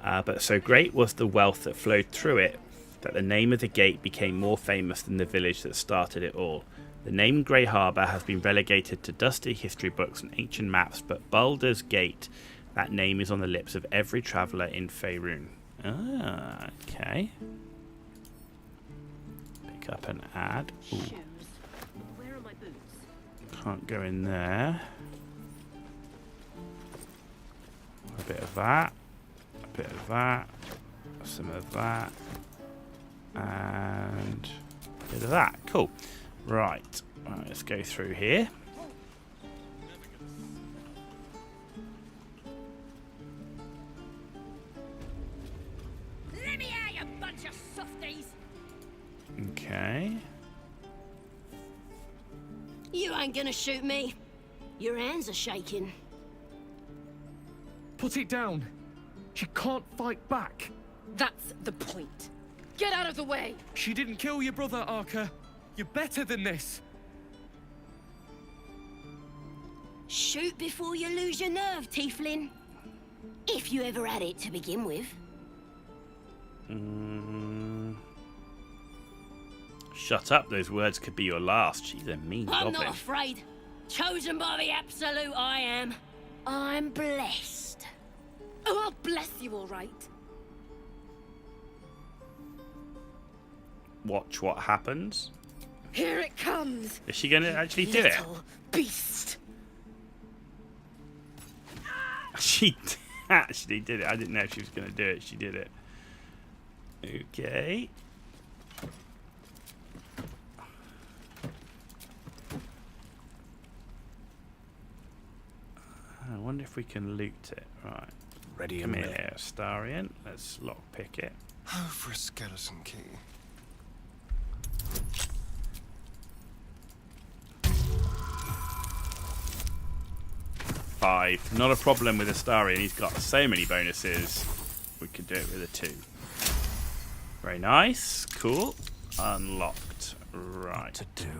but so great was the wealth that flowed through it that the name of the gate became more famous than the village that started it all. The name Grey Harbour has been relegated to dusty history books and ancient maps, but Baldur's Gate, that name is on the lips of every traveller in Faerun. Ah, okay. Pick up and add. Ooh. Where are my boots? Can't go in there. A bit of that. A bit of that. Some of that. And a bit of that. Cool. Right. Let's go through here. Let me out, you bunch of softies! Okay. You ain't gonna shoot me. Your hands are shaking. Put it down. She can't fight back. That's the point. Get out of the way! She didn't kill your brother, Arker. You're better than this. Shoot before you lose your nerve, Tiefling. If you ever had it to begin with. Shut up, those words could be your last. She's a mean I'm goblin. not afraid. Chosen by the Absolute, I am. I'm blessed. Oh, I'll bless you, all right. Watch what happens. Here it comes. Is she going to actually do it? Little beast. She actually did it. I didn't know if she was going to do it. She did it. Okay. I wonder if we can loot it. Right. Ready Come and here, Starian. Let's lockpick it. Oh, for a skeleton key. Five. Not a problem with Astarian. He's got so many bonuses. We could do it with a 2. Very nice. Cool. Unlocked. Right. What to do?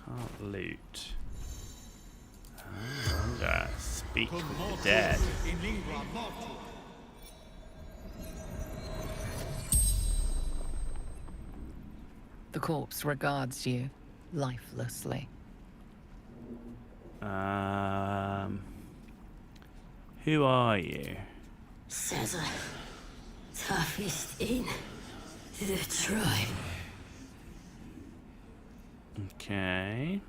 Can't loot. Speak with the dead. The corpse regards you lifelessly. Who are you? Saza, toughest in the tribe. Okay.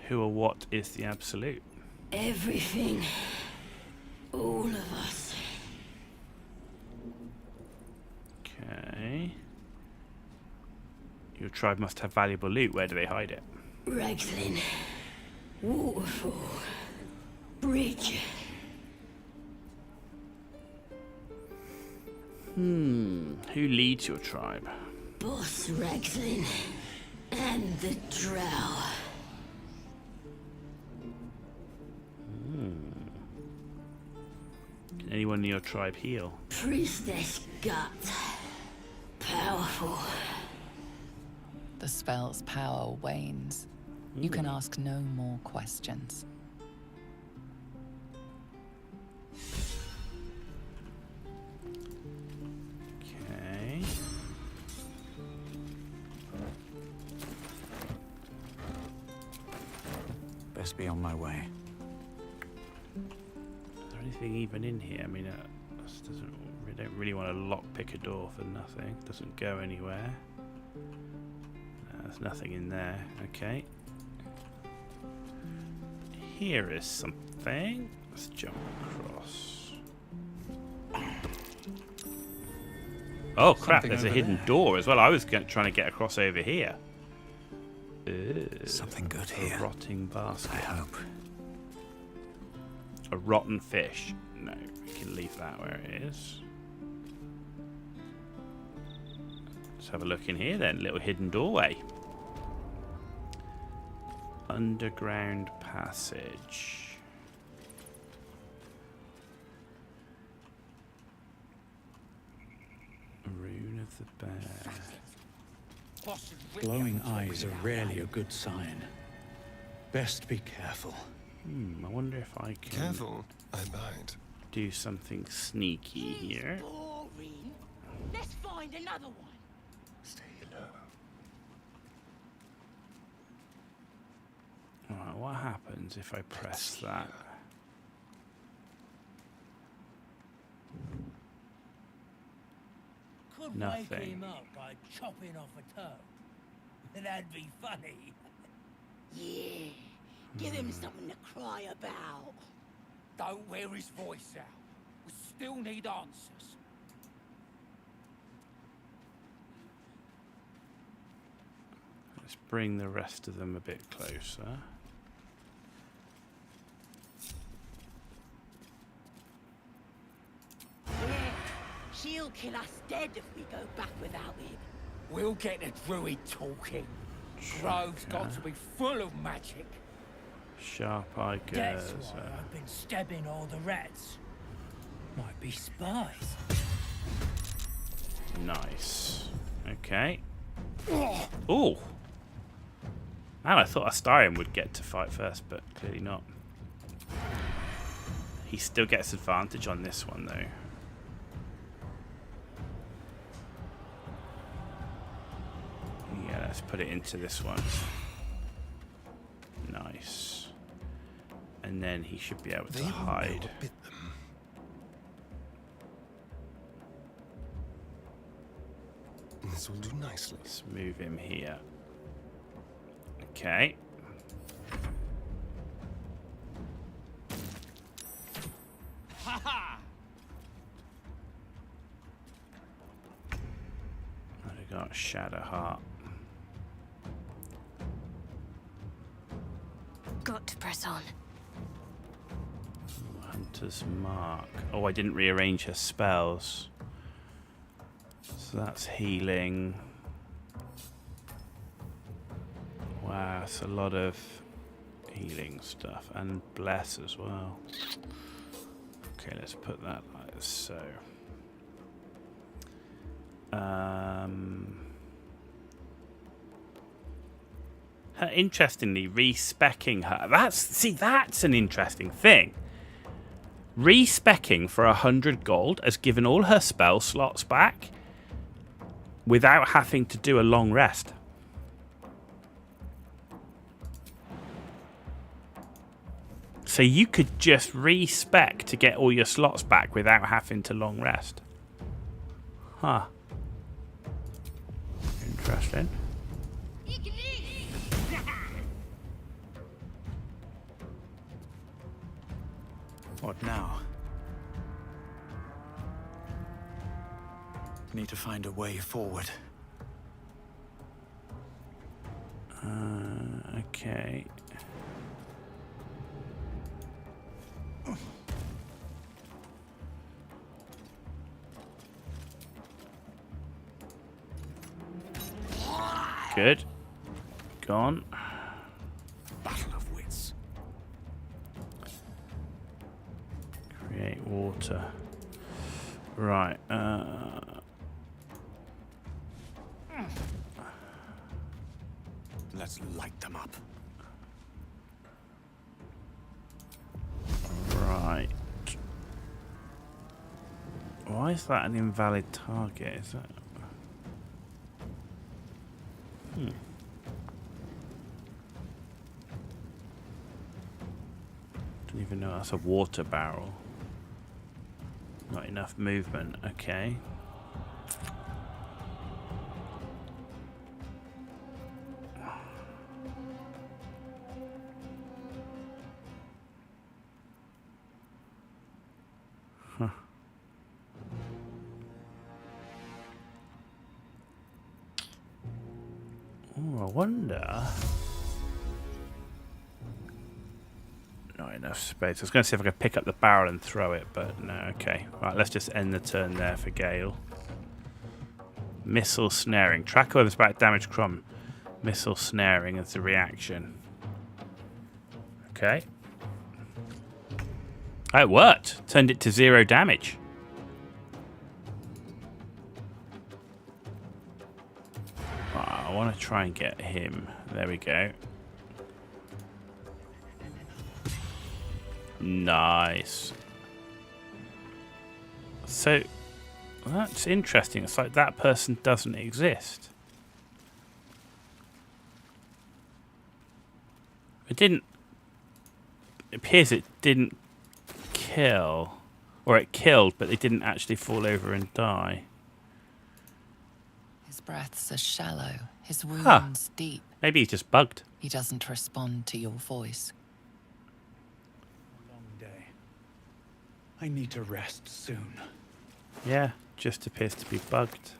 Who or what is the Absolute? Everything. All of us. Okay. Your tribe must have valuable loot. Where do they hide it? Ragslin. Waterfall. Bridge. Who leads your tribe? Boss Ragslin. And the Drow. Can anyone in your tribe heal? Priestess Gut. Powerful. The spell's power wanes. You can ask no more questions. Okay. best be on my way. Is there anything even in here? I mean, this doesn't. We don't really want to lockpick a door for nothing. Doesn't go anywhere. There's nothing in there. Okay. Here is something. Let's jump across. Oh crap! Something There's a over hidden there. door as well. I was trying to get across over here. Something good here. A rotting basket. I hope. A rotten fish. No, we can leave that where it is. Let's have a look in here then. Little hidden doorway. Underground passage. Rune of the Bear. Glowing eyes are rarely a good sign. Best be careful. I wonder if I can. Careful, I bite. Do something sneaky here. Boring. Let's find another one. Stay low. Alright, what happens if I press that? Could Nothing. wake him up by chopping off a toe. That'd be funny. Yeah. Give him something to cry about. Don't wear his voice out. We still need answers. Let's bring the rest of them a bit closer. Yeah. She'll kill us dead if we go back without him. We'll get the druid talking. Grove's got to be full of magic. Sharp eye That's girls. why I've been stabbing all the rats. Might be spies. Nice. Okay. Oh! Man, I thought Astarion would get to fight first, but clearly not. He still gets advantage on this one, though. Yeah, let's put it into this one. Nice. And then he should be able to hide. This will do nicely. Let's move him here. Okay. Ha ha! I've got Shadow Heart. Got to press on. Hunter's Mark. Oh, I didn't rearrange her spells. So that's healing. Wow, it's a lot of healing stuff. And bless as well. Okay, let's put that like so. Interestingly, respecking her. That's an interesting thing. Respecking for 100 gold has given all her spell slots back without having to do a long rest. So you could just respec to get all your slots back without having to long rest. Huh. Interesting. What now? Need to find a way forward. Okay. Good. Gone. Battle of wits. Create water. Right. Let's light them up. Right. Why is that an invalid target? Is that? Don't even know that's a water barrel. Not enough movement. Okay. Huh. Oh, I wonder. Not enough space. I was going to see if I could pick up the barrel and throw it, but no. Okay. Right, let's just end the turn there for Gale. Missile snaring. Track whoever's back damage crumb. Missile snaring as a reaction. Okay. Oh, it worked. Turned it to 0 damage. Oh, I want to try and get him. There we go. Nice. So, that's interesting. It's like that person doesn't exist. It didn't... It appears it didn't kill. Or it killed, but they didn't actually fall over and die. His breaths are shallow, his wounds deep. Maybe he's just bugged. He doesn't respond to your voice. Long day. I need to rest soon. Yeah, just appears to be bugged.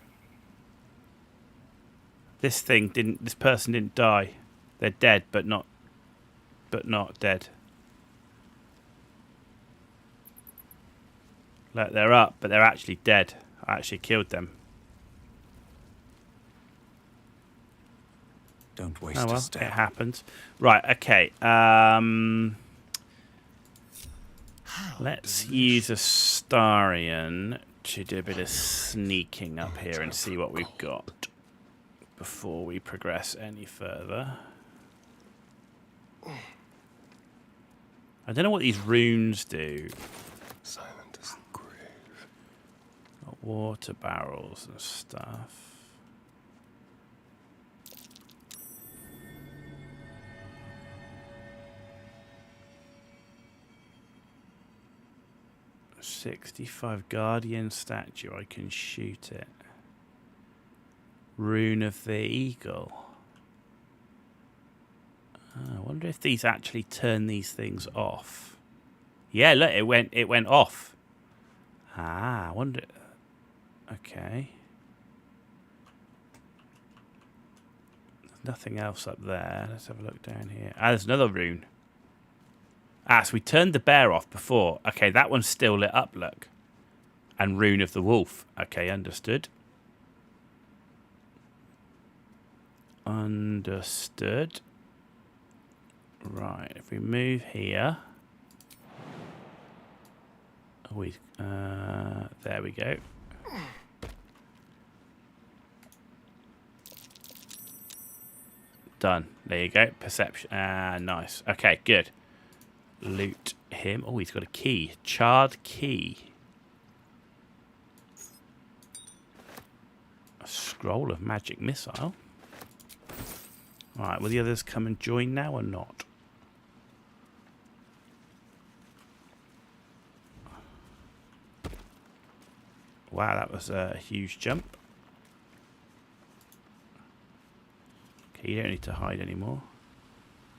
This person didn't die. They're dead, but not dead. Look, they're up, but they're actually dead. I actually killed them. Don't waste Oh well, a step. it happens. Right, okay. Let's use a Starian to do a bit of sneaking up here and see what we've got before we progress any further. I don't know what these runes do. Silent as the grave. Got water barrels and stuff. $65 Guardian statue. I can shoot it. Rune of the Eagle. I wonder if these actually turn these things off. Yeah, look, it went off. Ah, I wonder. Okay. There's nothing else up there. Let's have a look down here. Ah, there's another rune. Ah, so we turned the bear off before. Okay, that one's still lit up, look. And Rune of the Wolf. Okay, understood. Understood. Right, if we move here. Oh, there we go. Done. There you go. Perception. Nice. Okay, good. Loot him. Oh, he's got a key. Charred key. A scroll of magic missile. Alright, will the others come and join now or not? Wow, that was a huge jump. Okay, you don't need to hide anymore.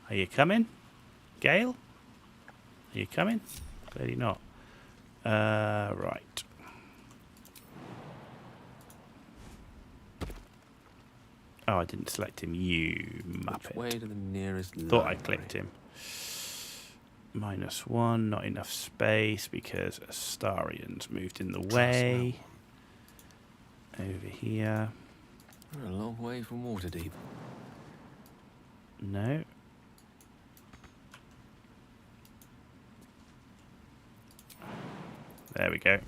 Are you coming, Gale? Are you coming? Clearly not. Right. Oh, I didn't select him, you muppet. Way to the nearest Thought I clicked him. -1, not enough space because Astarian's moved in the way. Over here. We're a long way from Waterdeep. No. There we go.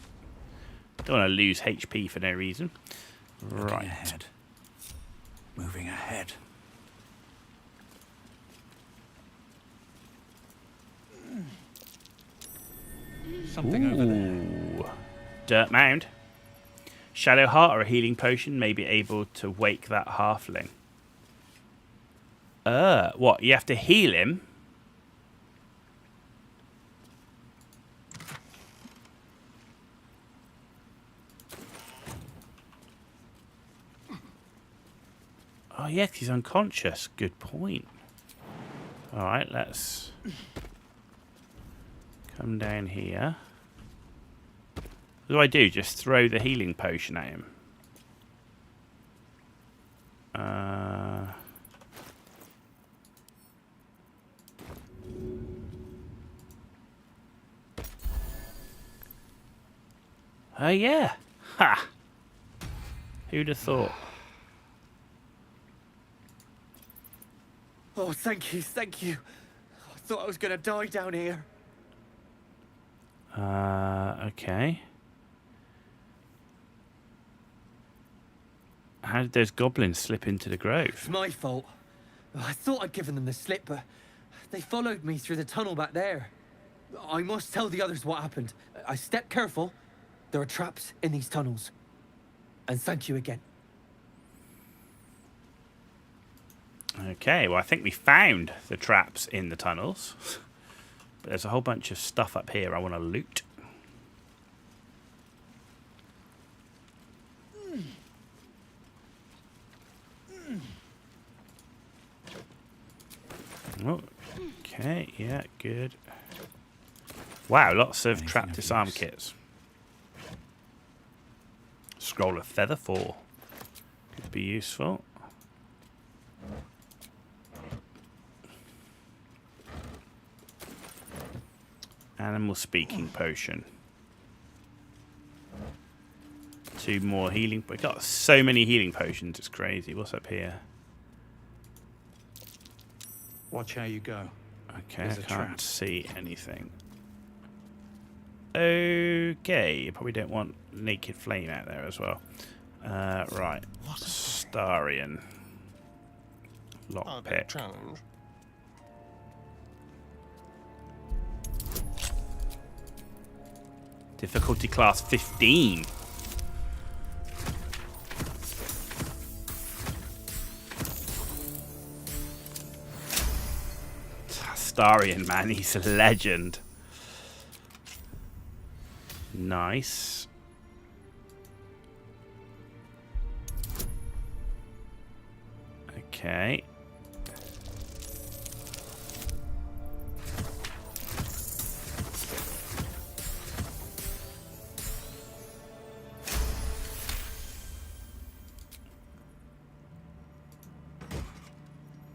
Don't want to lose HP for no reason. Right. Ahead. Moving ahead. Something over there. Dirt mound. Shadow Heart or a healing potion may be able to wake that halfling. What? You have to heal him? Oh, yeah, 'cause he's unconscious. Good point. All right, let's come down here. What do I do? Just throw the healing potion at him? Oh, yeah. Ha! Who'd have thought? Oh, thank you, thank you. I thought I was gonna die down here. Okay. How did those goblins slip into the grove? It's my fault. I thought I'd given them the slip, but they followed me through the tunnel back there. I must tell the others what happened. I stepped careful. There are traps in these tunnels. And thank you again. Okay, well, I think we found the traps in the tunnels. But there's a whole bunch of stuff up here I want to loot. Oh, okay, yeah, good. Wow, lots of trap disarm kits. Scroll of Feather 4. Could be useful. Animal Speaking Potion. 2 more healing. We got so many healing potions, it's crazy. What's up here? Watch how you go. Okay, There's I a can't trap. see anything. Okay, you probably don't want Naked Flame out there as well. Right. Starian. Lockpick. Challenge. Difficulty class 15. Starian, man, he's a legend. Nice. Okay.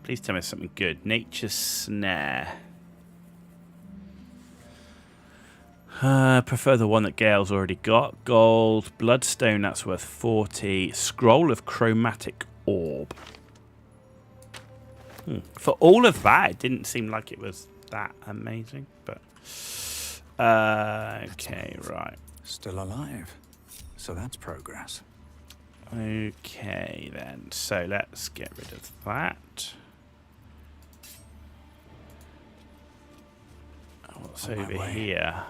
Please tell me something good. Nature's Snare. Prefer the one that Gale's already got. Gold. Bloodstone, that's worth 40. Scroll of Chromatic Orb. For all of that, it didn't seem like it was that amazing. But okay, right. Still alive. So that's progress. Okay, then. So let's get rid of that. What's On my over way. here?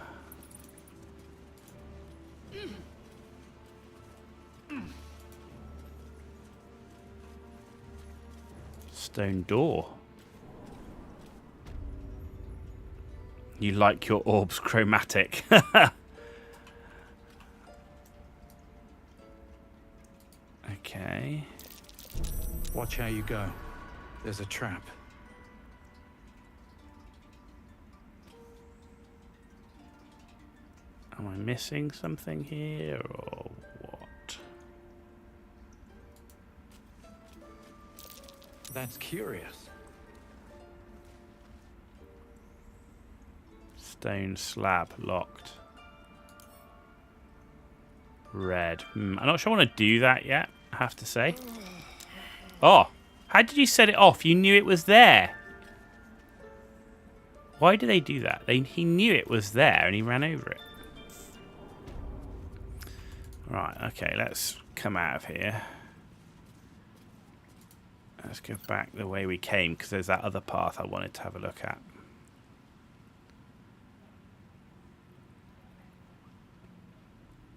Stone door. You like your orbs chromatic. Okay. Watch how you go. There's a trap. Am I missing something here or what? That's curious. Stone slab locked. Red. I'm not sure I want to do that yet, I have to say. Oh, how did you set it off? You knew it was there. Why do they do that? He knew it was there and he ran over it. Right, okay, let's come out of here. Let's go back the way we came, because there's that other path I wanted to have a look at.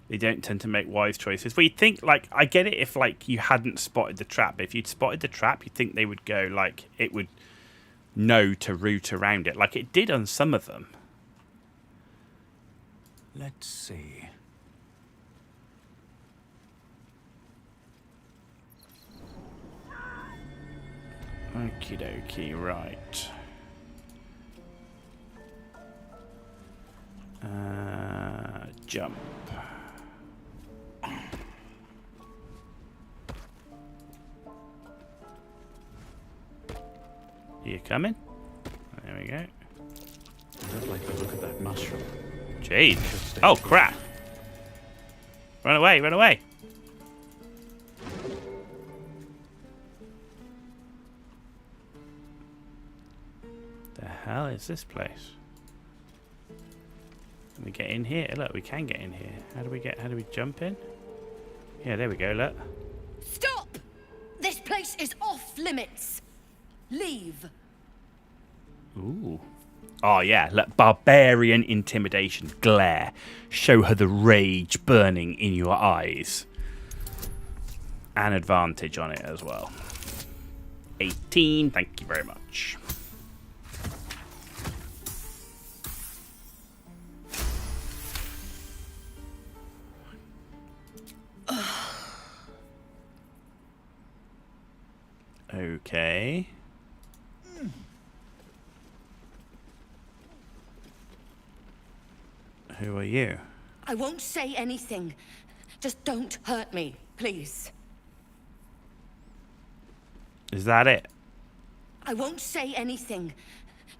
They don't tend to make wise choices. Well, you'd think, like, I get it if, like, you hadn't spotted the trap. But if you'd spotted the trap, you'd think they would go, like, it would know to route around it. Like it did on some of them. Let's see. Okie dokie, right. Jump. You coming? There we go. I don't like the look of that mushroom. Jeez. Oh, crap. Run away, run away. The hell is this place? Can we get in here? Look, we can get in here. How do we jump in? Yeah, there we go, look. Stop! This place is off limits. Leave. Ooh. Oh, yeah. Look, barbarian intimidation. Glare. Show her the rage burning in your eyes. An advantage on it as well. 18. Thank you very much. Okay. Who are you? I won't say anything. Just don't hurt me, please. Is that it? I won't say anything.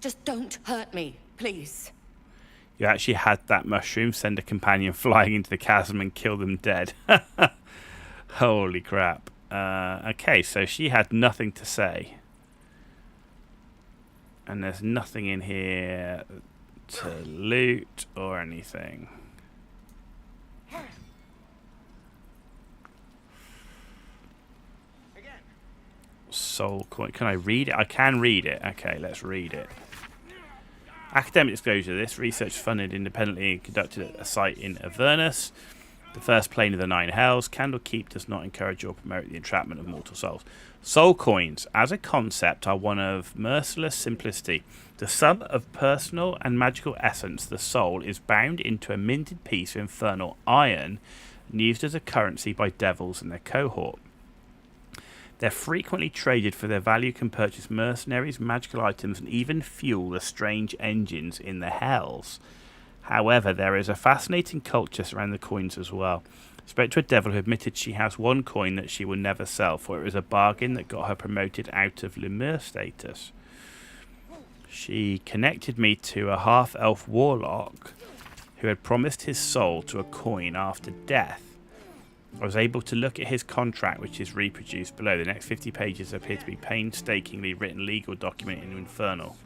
Just don't hurt me, please. You actually had that mushroom send a companion flying into the chasm and kill them dead. Holy crap. Okay, so she had nothing to say. And there's nothing in here to loot or anything. Soul coin. Can I read it? I can read it. Okay, let's read it. Academic disclosure. This research is funded independently and conducted at a site in Avernus, the first plane of the Nine Hells. Candlekeep does not encourage or promote the entrapment of mortal souls. Soul coins, as a concept, are one of merciless simplicity. The sum of personal and magical essence, the soul, is bound into a minted piece of infernal iron and used as a currency by devils and their cohort. They're frequently traded for their value, can purchase mercenaries, magical items, and even fuel the strange engines in the hells. However, there is a fascinating culture surrounding the coins as well. I spoke to a devil who admitted she has one coin that she will never sell, for it was a bargain that got her promoted out of Lemur status. She connected me to a half-elf warlock who had promised his soul to a coin after death. I was able to look at his contract, which is reproduced below. The next 50 pages appear to be painstakingly written legal document in Infernal,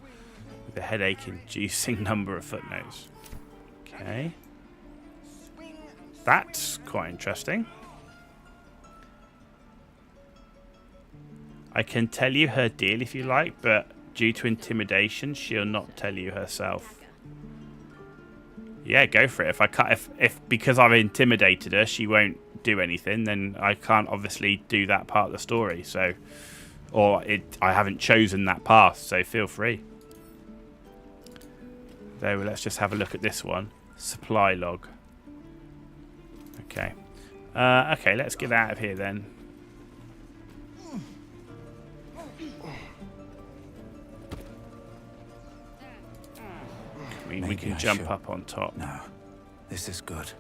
with a headache-inducing number of footnotes. Okay. That's quite interesting. I can tell you her deal if you like, but due to intimidation, she'll not tell you herself. Yeah, go for it. If because I've intimidated her, she won't do anything, then I can't obviously do that part of the story. So, I haven't chosen that path. So feel free. So let's just have a look at this one. Supply log. Okay. Okay, let's get out of here then. We can jump up on top. No, this is good.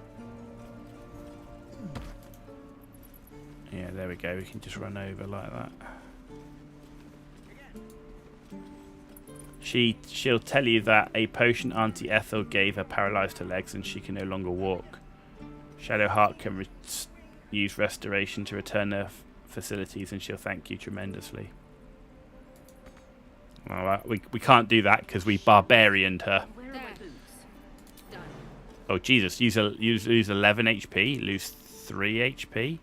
Yeah, there we go. We can just run over like that. She'll tell you that a potion Auntie Ethel gave her paralysed her legs and she can no longer walk. Shadowheart can use restoration to return her facilities and she'll thank you tremendously. Well, we can't do that because we barbarianed her. Oh Jesus! Lose 11 HP, lose 3 HP.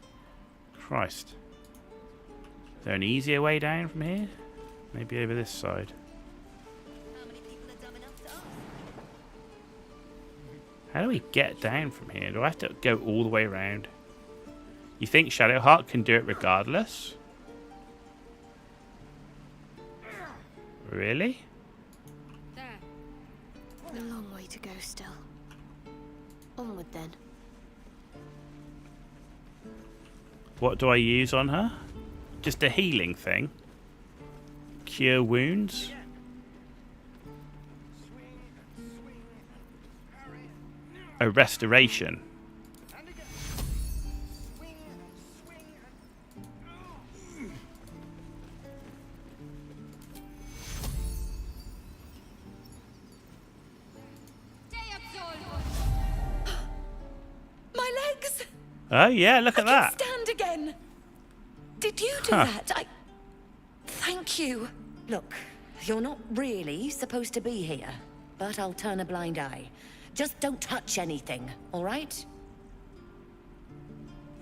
Christ. Is there an easier way down from here? Maybe over this side. How do we get down from here? Do I have to go all the way around? You think Shadowheart can do it regardless? Really? A long way to go still. Onward then. What do I use on her? Just a healing thing? Cure wounds. Oh, restoration. My legs! Oh yeah, look at I that. can stand again. Did you do Huh. that? Thank you. Look, you're not really supposed to be here, but I'll turn a blind eye. Just don't touch anything, all right?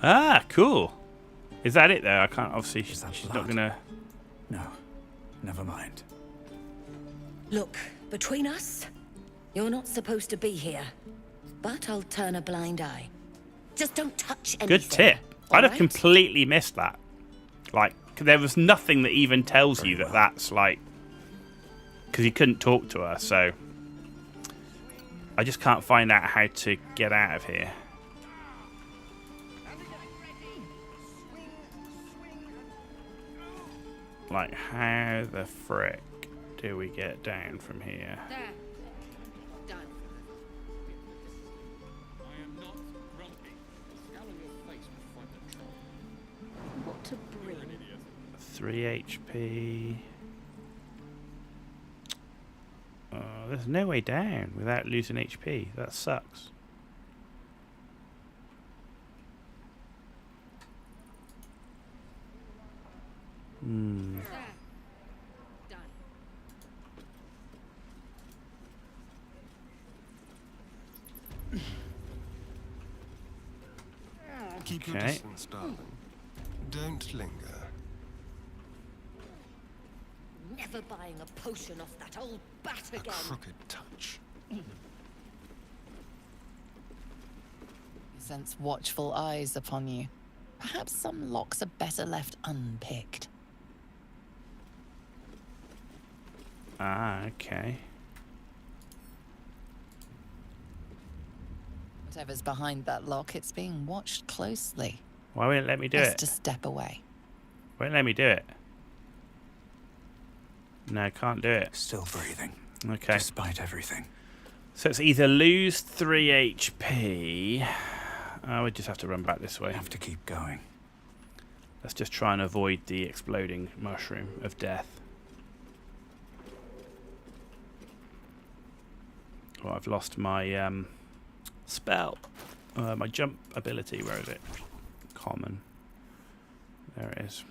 Ah, cool. Is that it though? I can't. Obviously, she's not gonna. No, never mind. Look, between us, you're not supposed to be here, but I'll turn a blind eye. Just don't touch anything. Good tip. all I'd have right? completely missed that. Like, there was nothing that even tells you that that's like, because he couldn't talk to her, so I just can't find out how to get out of here. Like, how the frick do we get down from here? There. Done. I am not grumpy. The scowl on your face will find the trouble. What to bring? 3 HP. Oh, there's no way down without losing HP. That sucks. Hmm. Keep your Okay. distance, darling. Don't linger. Never buying a potion off that old bat A again. crooked touch. You sense watchful eyes upon you. Perhaps some locks are better left unpicked. Ah, okay. Whatever's behind that lock, it's being watched closely. Why won't it let me do Best it? to step away. Won't let me do it. No, can't do it. Still breathing. Okay. Despite everything. So it's either lose 3 HP. I would just have to run back this way. Have to keep going. Let's just try and avoid the exploding mushroom of death. Oh, I've lost my spell. My jump ability. Where is it? Common. There it is.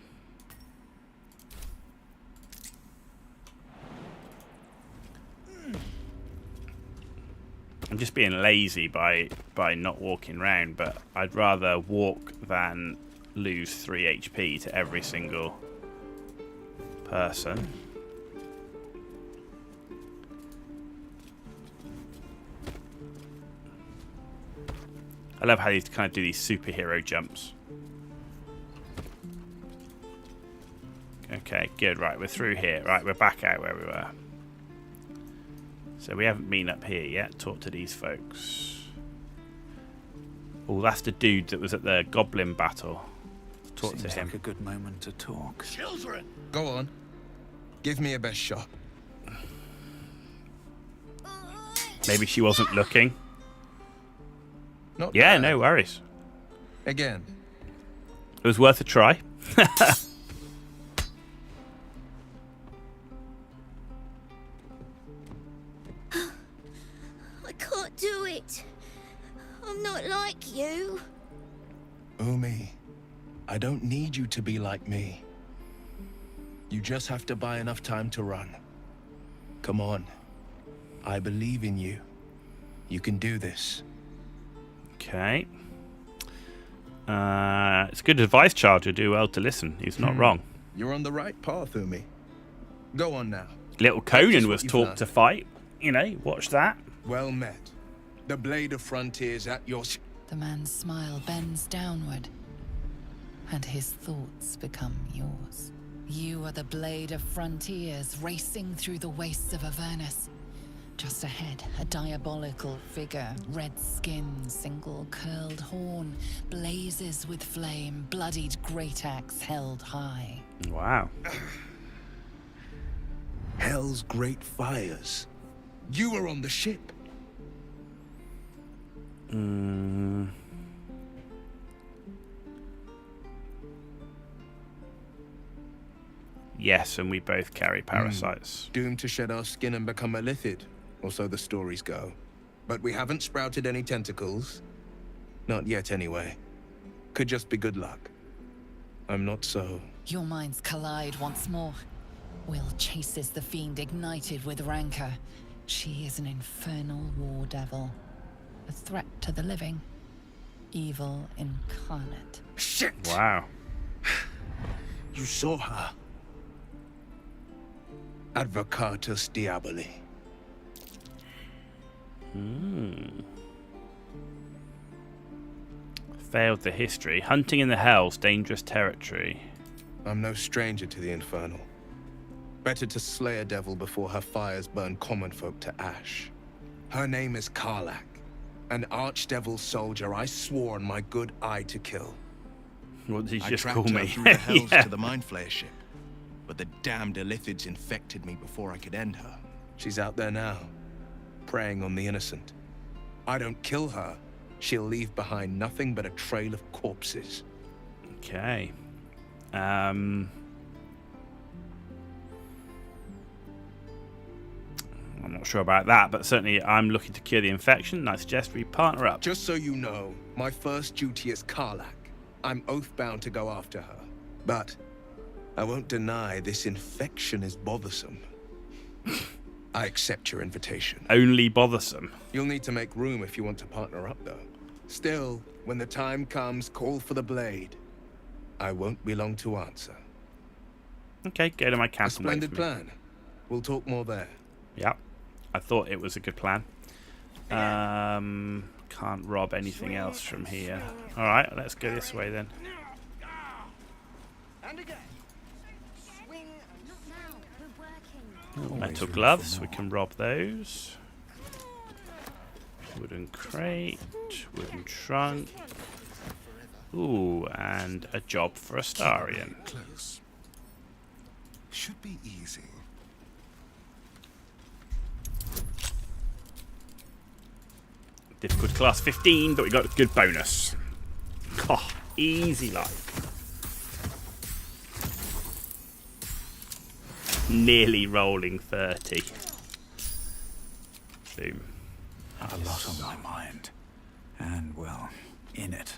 I'm just being lazy by not walking around, but I'd rather walk than lose 3 HP to every single person. I love how you kind of do these superhero jumps. Okay, good. Right, we're through here. Right, we're back out where we were. So we haven't been up here yet. Talk to these folks. Oh, that's the dude that was at the goblin battle. Talk Seems to him. like a good moment to talk. Children! Go on. Give me a best shot. Maybe she wasn't looking. Not Yeah, bad. no worries. Again. It was worth a try. I can't do it. I'm not like you. Umi, I don't need you to be like me. You just have to buy enough time to run. Come on. I believe in you. You can do this. Okay. It's good advice, child. You do well to listen. He's not wrong. You're on the right path, Umi. Go on now. Little Practice Conan what was you've taught learned. to fight. You know, watch that. Well met. The blade of frontiers at your... The man's smile bends downward, and his thoughts become yours. You are the blade of frontiers racing through the wastes of Avernus. Just ahead, a diabolical figure, red skin, single curled horn, blazes with flame, bloodied great axe held high. Wow. Hell's great fires. You were on the ship. Yes, and we both carry parasites. Doomed to shed our skin and become a lithid, or so the stories go. But we haven't sprouted any tentacles. Not yet, anyway. Could just be good luck. I'm not so... Your minds collide once more. Will chases the fiend ignited with rancor. She is an infernal war devil. A threat to the living. Evil incarnate. Shit! Wow. You saw her. Advocatus Diaboli. Failed the history. Hunting in the Hells, dangerous territory. I'm no stranger to the infernal. Better to slay a devil before her fires burn common folk to ash. Her name is Karlach, an archdevil soldier I swore on my good eye to kill. What did you I just tracked call her me? through the Hells Yeah. to the Mind Flayer ship, but the damned Illithids infected me before I could end her. She's out there now, preying on the innocent. I don't kill her, she'll leave behind nothing but a trail of corpses. Okay. I'm not sure about that, but certainly I'm looking to cure the infection, and I suggest we partner up. Just so you know, my first duty is Karlach. I'm oath-bound to go after her. But I won't deny this infection is bothersome. I accept your invitation. Only bothersome. You'll need to make room if you want to partner up, though. Still, when the time comes, call for the blade. I won't be long to answer. Okay, go to my camp. A splendid plan. We'll talk more there. Yep. I thought it was a good plan. Can't rob anything else from here. Alright, let's go this way then. Metal gloves, we can rob those. Wooden crate, wooden trunk. Ooh, and a job for Astarian. Close. Should be easy. Difficult class 15, but we got a good bonus. Oh, easy life. Nearly rolling 30. Boom. A lot on my mind. And, well, in it.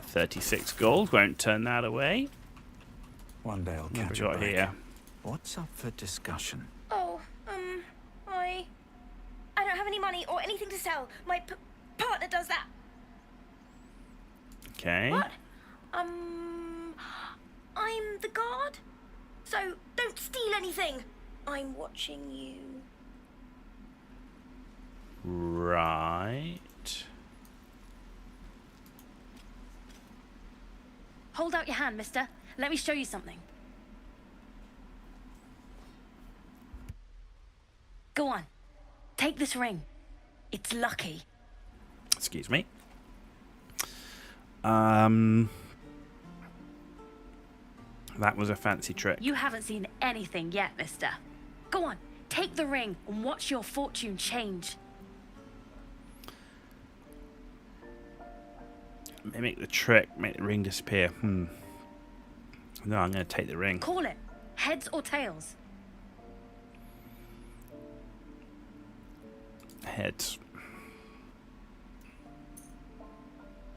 36 gold, won't turn that away. One day I'll What have catch we a got break. here? What's up for discussion? Oh, I don't have any money or anything to sell. My partner does that. Okay. What? I'm the guard. So don't steal anything. I'm watching you. Right. Hold out your hand, mister. Let me show you something. Go on. Take this ring. It's lucky. Excuse me. That was a fancy trick. You haven't seen anything yet, mister. Go on. Take the ring and watch your fortune change. Mimic the trick, make the ring disappear. No, I'm going to take the ring. Call it. Heads or tails? Heads.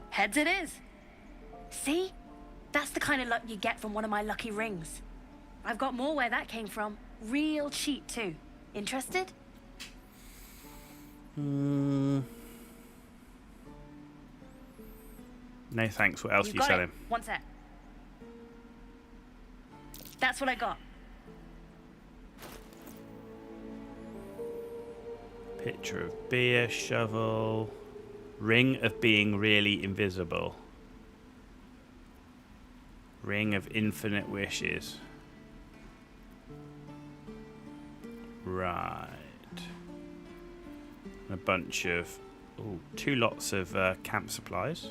Heads it is. See? That's the kind of luck you get from one of my lucky rings. I've got more where that came from. Real cheap, too. Interested? No thanks. What else are you got selling? it. One sec. That's what I got. Picture of beer, shovel, ring of being really invisible, ring of infinite wishes. Right. A bunch of, oh, 2 lots of camp supplies.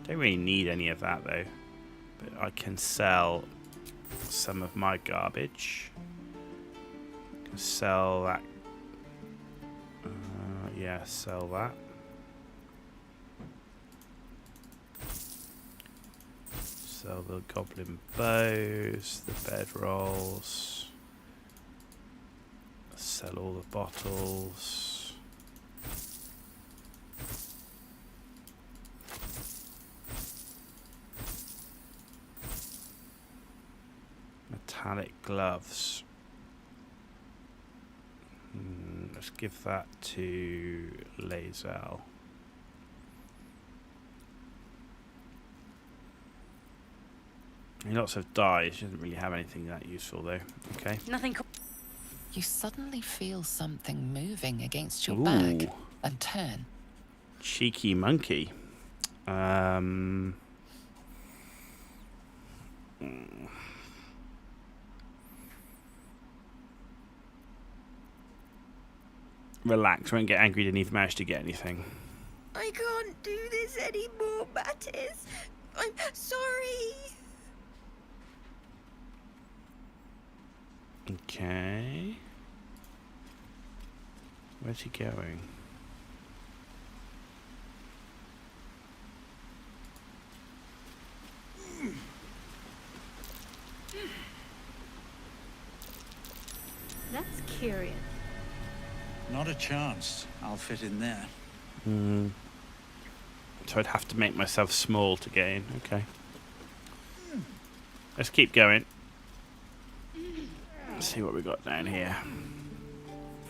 Don't really need any of that though, but I can sell some of my garbage. Sell that. Yeah, sell that. Sell the goblin bows, the bedrolls. Sell all the bottles. Metallic gloves. Let's give that to Lae'zel. Lots of dyes. She doesn't really have anything that useful though. Okay. Nothing. You suddenly feel something moving against your back and turn. Cheeky monkey. Relax, won't get angry, didn't even manage to get anything. I can't do this anymore, Mattis. I'm sorry. Okay. Where's he going? That's curious. Not a chance. I'll fit in there. So I'd have to make myself small to get in. Okay. Let's keep going. Let's see what we got down here.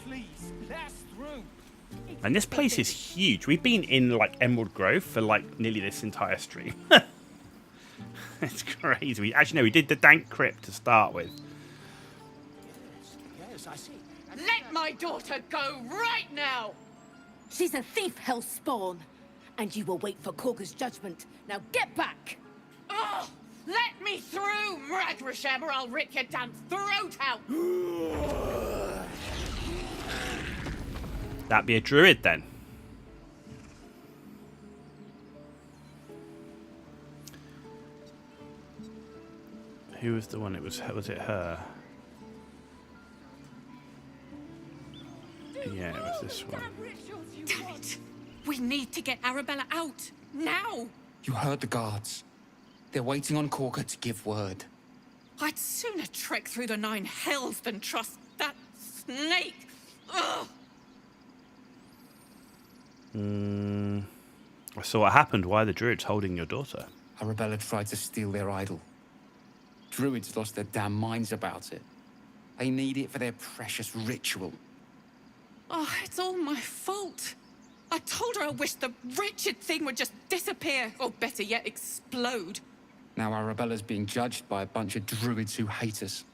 Please, last through. And this place is huge. We've been in like Emerald Grove for like nearly this entire stream. It's crazy. Actually, no, we did the Dank Crypt to start with. Yes, I see. Let my daughter go right now! She's a thief, Hellspawn. And you will wait for Korga's judgment. Now get back! Oh, let me through, Mragrasham, or I'll rip your damn throat out! That'd be a druid then. Who was the one? Was it her? Yeah, it was this one. Damn it! We need to get Arabella out, now! You heard the guards. They're waiting on Korga to give word. I'd sooner trek through the 9 hells than trust that snake! Ugh! I saw what happened. Why are the druids holding your daughter? Arabella tried to steal their idol. Druids lost their damn minds about it. They need it for their precious ritual. Oh, it's all my fault. I told her I wished the wretched thing would just disappear, or better yet, explode. Now Arabella's being judged by a bunch of druids who hate us.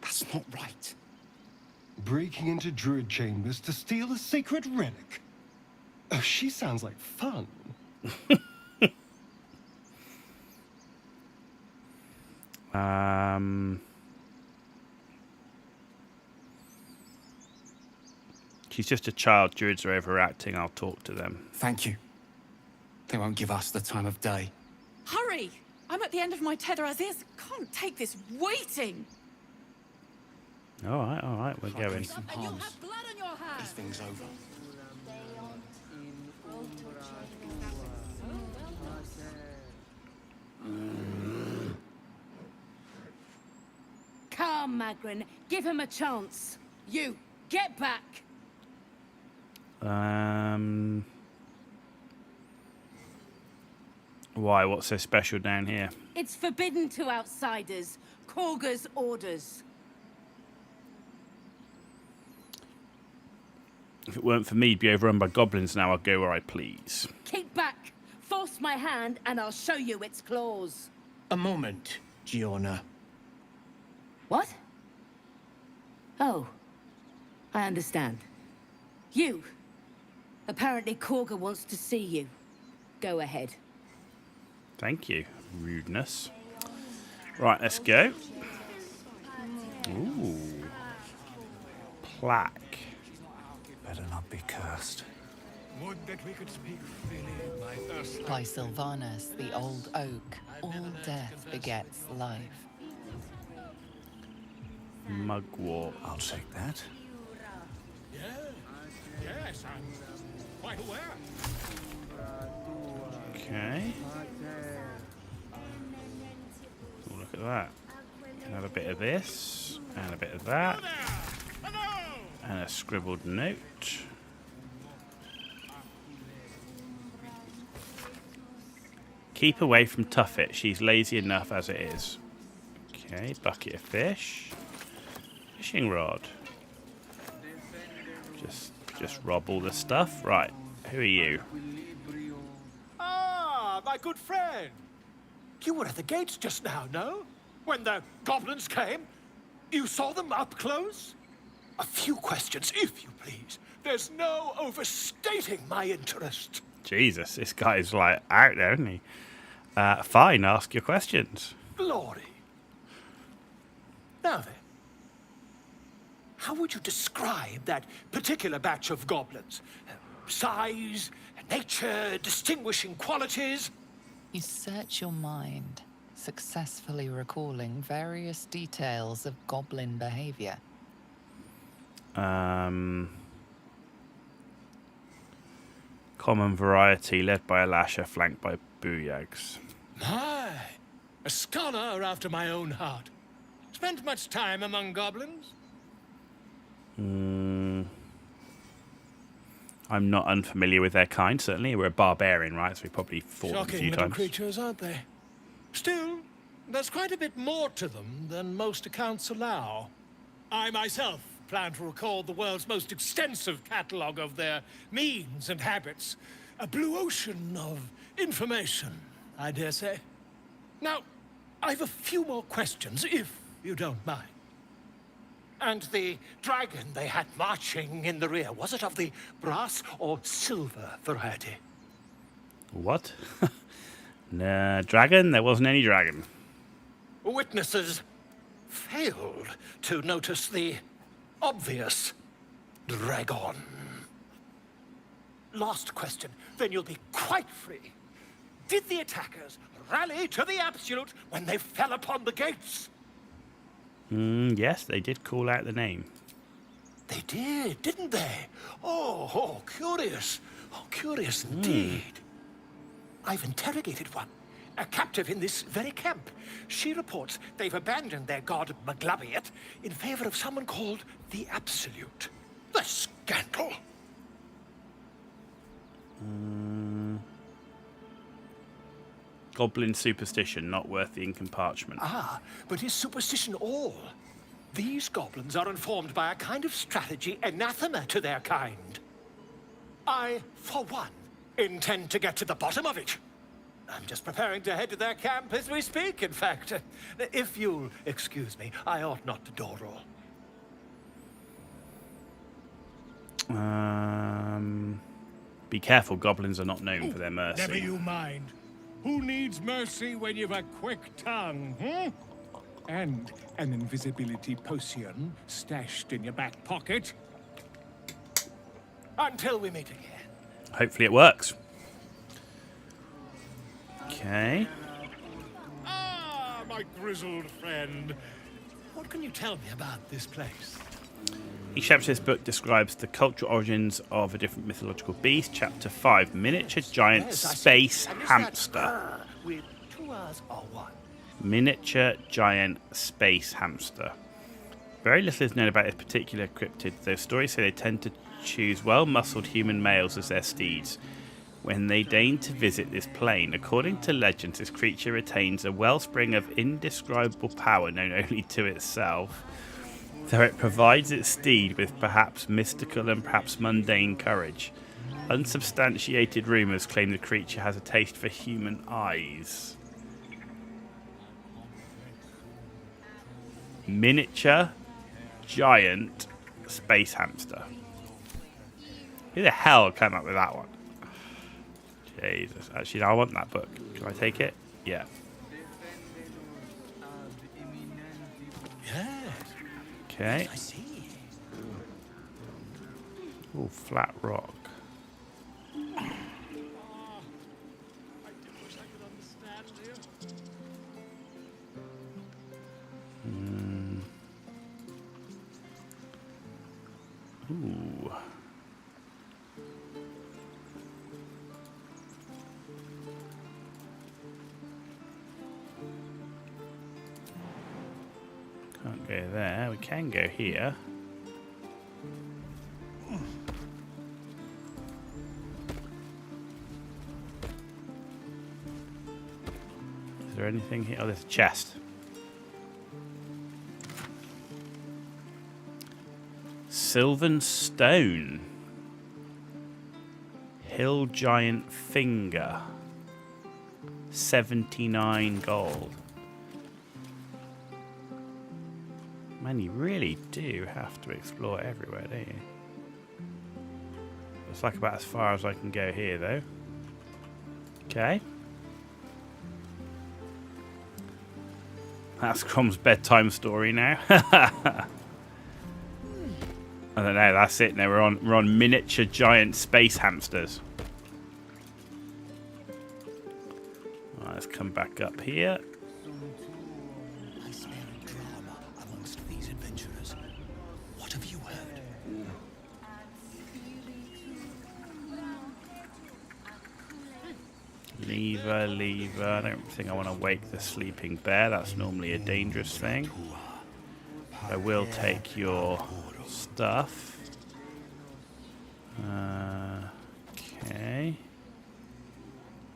That's not right. Breaking into druid chambers to steal a sacred relic. Oh, she sounds like fun. She's just a child. Druids are overacting. I'll talk to them. Thank you. They won't give us the time of day. Hurry! I'm at the end of my tether as is. Can't take this waiting. All right, we're going. And you'll have blood on your hands. This thing's over. Come, Magrin. Give him a chance. You, get back. Why? What's so special down here? It's forbidden to outsiders. Korga's orders. If it weren't for me, you'd be overrun by goblins now. I'll go where I please. Keep back. Force my hand and I'll show you its claws. A moment, Giona. What? Oh. I understand. You. Apparently Korga wants to see you. Go ahead. Thank you. Rudeness. Right, let's go. Ooh. Plaque. Better not be cursed. Would that we could speak freely, my earthly. By Sylvanas, the old oak, all death begets life. Mugwort. I'll take that. Yes, I'm quite aware. Okay. Oh, look at that. Can have a bit of this, and a bit of that, and a scribbled note. Keep away from Tuffet. She's lazy enough as it is. Okay, bucket of fish. Fishing rod. Just rob all the stuff. Right, who are you? Ah, my good friend. You were at the gates just now, no? When the goblins came? You saw them up close? A few questions, if you please. There's no overstating my interest. Jesus, this guy's like out there, isn't he? Fine, ask your questions. Glory. Now then, how would you describe that particular batch of goblins? Size, nature, distinguishing qualities? You search your mind, successfully recalling various details of goblin behavior. Common variety, led by a lasher, flanked by booyags. My, a scholar after my own heart. Spent much time among goblins? I'm not unfamiliar with their kind, certainly. We're a barbarian, right? So we probably fought them a Shocking few little times. creatures, aren't they? Still, there's quite a bit more to them than most accounts allow. I myself plan to record the world's most extensive catalogue of their means and habits. A blue ocean of information, I dare say. Now, I've a few more questions, if you don't mind. And the dragon they had marching in the rear, was it of the brass or silver variety? What? Nah, dragon? There wasn't any dragon. Witnesses failed to notice the obvious dragon. Last question, then you'll be quite free. Did the attackers rally to the absolute when they fell upon the gates? Yes, they did call out the name. They did, didn't they? Oh, curious. Oh, curious indeed. I've interrogated one, a captive in this very camp. She reports they've abandoned their god Maglabiet in favor of someone called the Absolute. The scandal! Goblin superstition, not worth the ink and parchment. Ah, but is superstition all? These goblins are informed by a kind of strategy anathema to their kind. I, for one, intend to get to the bottom of it. I'm just preparing to head to their camp as we speak, in fact. If you'll excuse me, I ought not to door roll. Be careful, goblins are not known for their mercy. Never you mind. Who needs mercy when you've a quick tongue, And an invisibility potion stashed in your back pocket? Until we meet again. Hopefully it works. Okay. Ah, my grizzled friend. What can you tell me about this place? Each chapter of this book describes the cultural origins of a different mythological beast. Chapter 5, Miniature Giant Space Hamster. With 2 hours or 1. Miniature Giant Space Hamster. Very little is known about this particular cryptid, though stories say they tend to choose well-muscled human males as their steeds when they deign to visit this plane. According to legends, this creature retains a wellspring of indescribable power known only to itself, though it provides its steed with perhaps mystical and perhaps mundane courage. Unsubstantiated rumours claim the creature has a taste for human eyes. Miniature Giant Space Hamster. Who the hell came up with that one? Jesus. Actually, I want that book. Can I take it? Yeah. Okay. Oh, flat rock. Ooh. Can't go there. We can go here. Is there anything here? Oh, there's a chest. Sylvan Stone. Hill Giant Finger. 79 gold. Man, you really do have to explore everywhere, don't you? Looks like about as far as I can go here, though. Okay. That's Crom's bedtime story now. I don't know. That's it. Now we're on miniature giant space hamsters. Right, let's come back up here. I smell drama amongst these adventurers. What have you heard? Lever, lever. I don't think I want to wake the sleeping bear. That's normally a dangerous thing. I will take your stuff. Okay.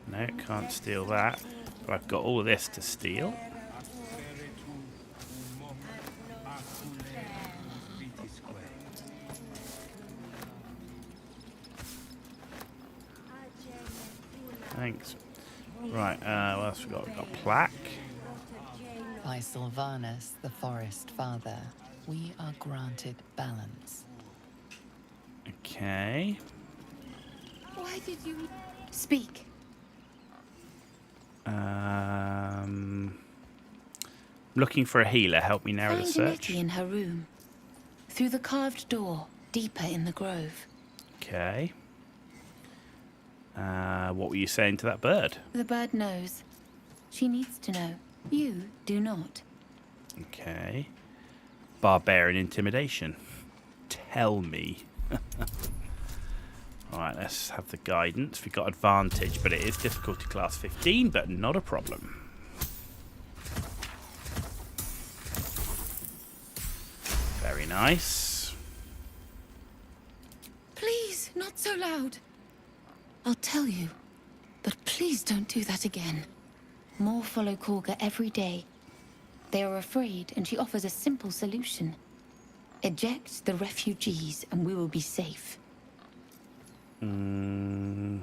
No, can't steal that. But I've got all of this to steal. Thanks. Right, what else we got? We've got a plaque. By Sylvanus, the Forest Father, we are granted balance. Okay. Why did you speak? Looking for a healer. Help me narrow the Find search. Nettie in her room. Through the carved door, deeper in the grove. Okay. What were you saying to that bird? The bird knows. She needs to know. You do not. Okay. Barbarian intimidation. Tell me. Alright, let's have the guidance. We've got advantage, but it is difficulty class 15, but not a problem. Very nice. Please, not so loud. I'll tell you, but please don't do that again. More follow Korga every day. They are afraid, and she offers a simple solution. Eject the refugees, and we will be safe. And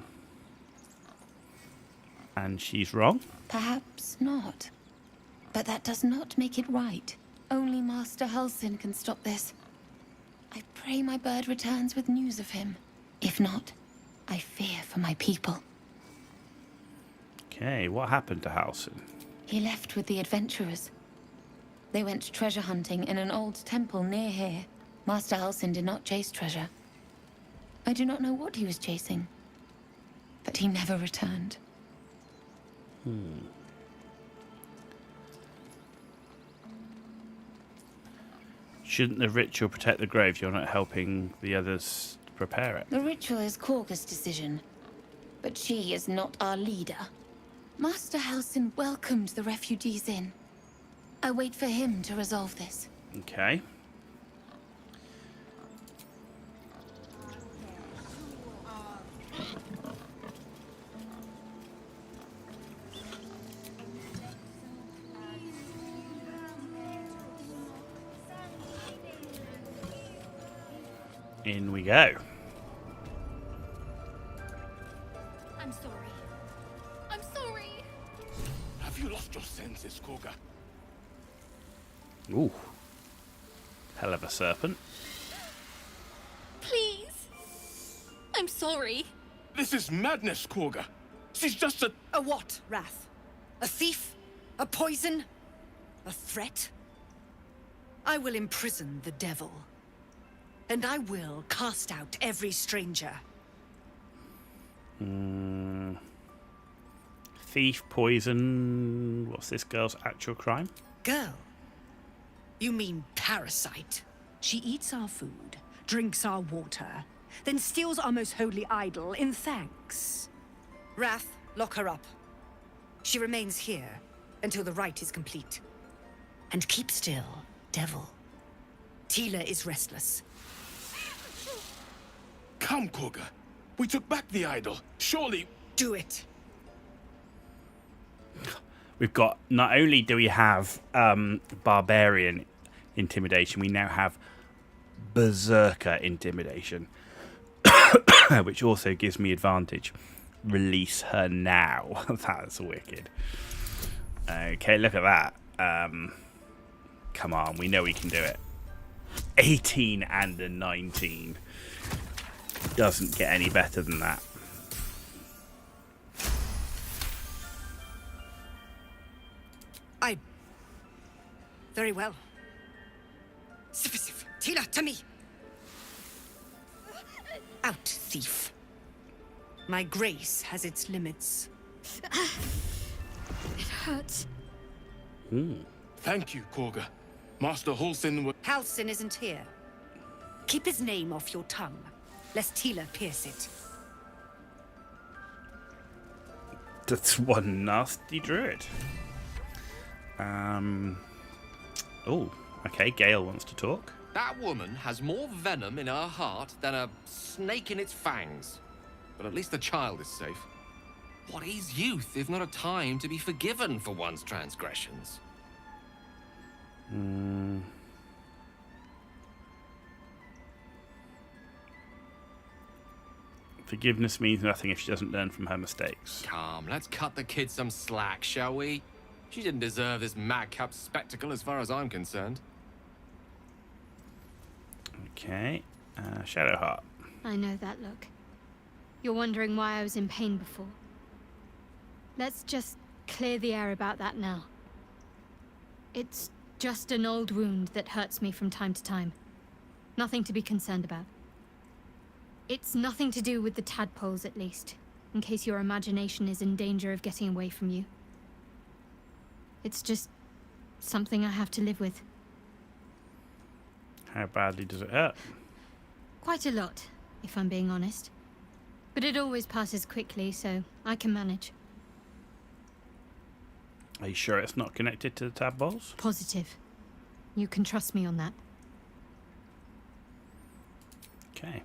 she's wrong? Perhaps not. But that does not make it right. Only Master Halsin can stop this. I pray my bird returns with news of him. If not, I fear for my people. Okay, what happened to Halsin? He left with the adventurers. They went treasure hunting in an old temple near here. Master Halsin did not chase treasure. I do not know what he was chasing, but he never returned. Shouldn't the ritual protect the grave? You're not helping the others prepare it. The ritual is Korga's decision, but she is not our leader. Master Halsin welcomed the refugees in. I wait for him to resolve this. Okay. In we go. I'm sorry. I'm sorry. Have you lost your senses, Korga? Ooh. Hell of a serpent. Please. I'm sorry. This is madness, Korga. She's just a... A what, Wrath? A thief? A poison? A threat? I will imprison the devil. And I will cast out every stranger. Thief, poison. What's this girl's actual crime? Girl? You mean parasite? She eats our food, drinks our water, then steals our most holy idol in thanks. Wrath, lock her up. She remains here until the rite is complete. And keep still, devil. Tila is restless. Come, Koga. We took back the idol. Surely... Do it. We've got, not only do we have Barbarian intimidation, we now have Beserker intimidation, which also gives me advantage. Release her now. That's wicked. Okay, look at that. Come on, we know we can do it. 18 and a 19. Doesn't get any better than that. Very well. Sif, Tila, to me! Out, thief. My grace has its limits. It hurts. Thank you, Koga. Master Halsin would... Halsin isn't here. Keep his name off your tongue, lest Tila pierce it. That's one nasty druid. Oh, okay, Gale wants to talk. That woman has more venom in her heart than a snake in its fangs. But at least the child is safe. What is youth if not a time to be forgiven for one's transgressions? Forgiveness means nothing if she doesn't learn from her mistakes. Come, let's cut the kid some slack, shall we? She didn't deserve this madcap spectacle as far as I'm concerned. Okay, Shadowheart. I know that look. You're wondering why I was in pain before. Let's just clear the air about that now. It's just an old wound that hurts me from time to time. Nothing to be concerned about. It's nothing to do with the tadpoles, at least, in case your imagination is in danger of getting away from you. It's just something I have to live with. How badly does it hurt? Quite a lot, if I'm being honest. But it always passes quickly, so I can manage. Are you sure it's not connected to the tadpoles? Positive. You can trust me on that. Okay.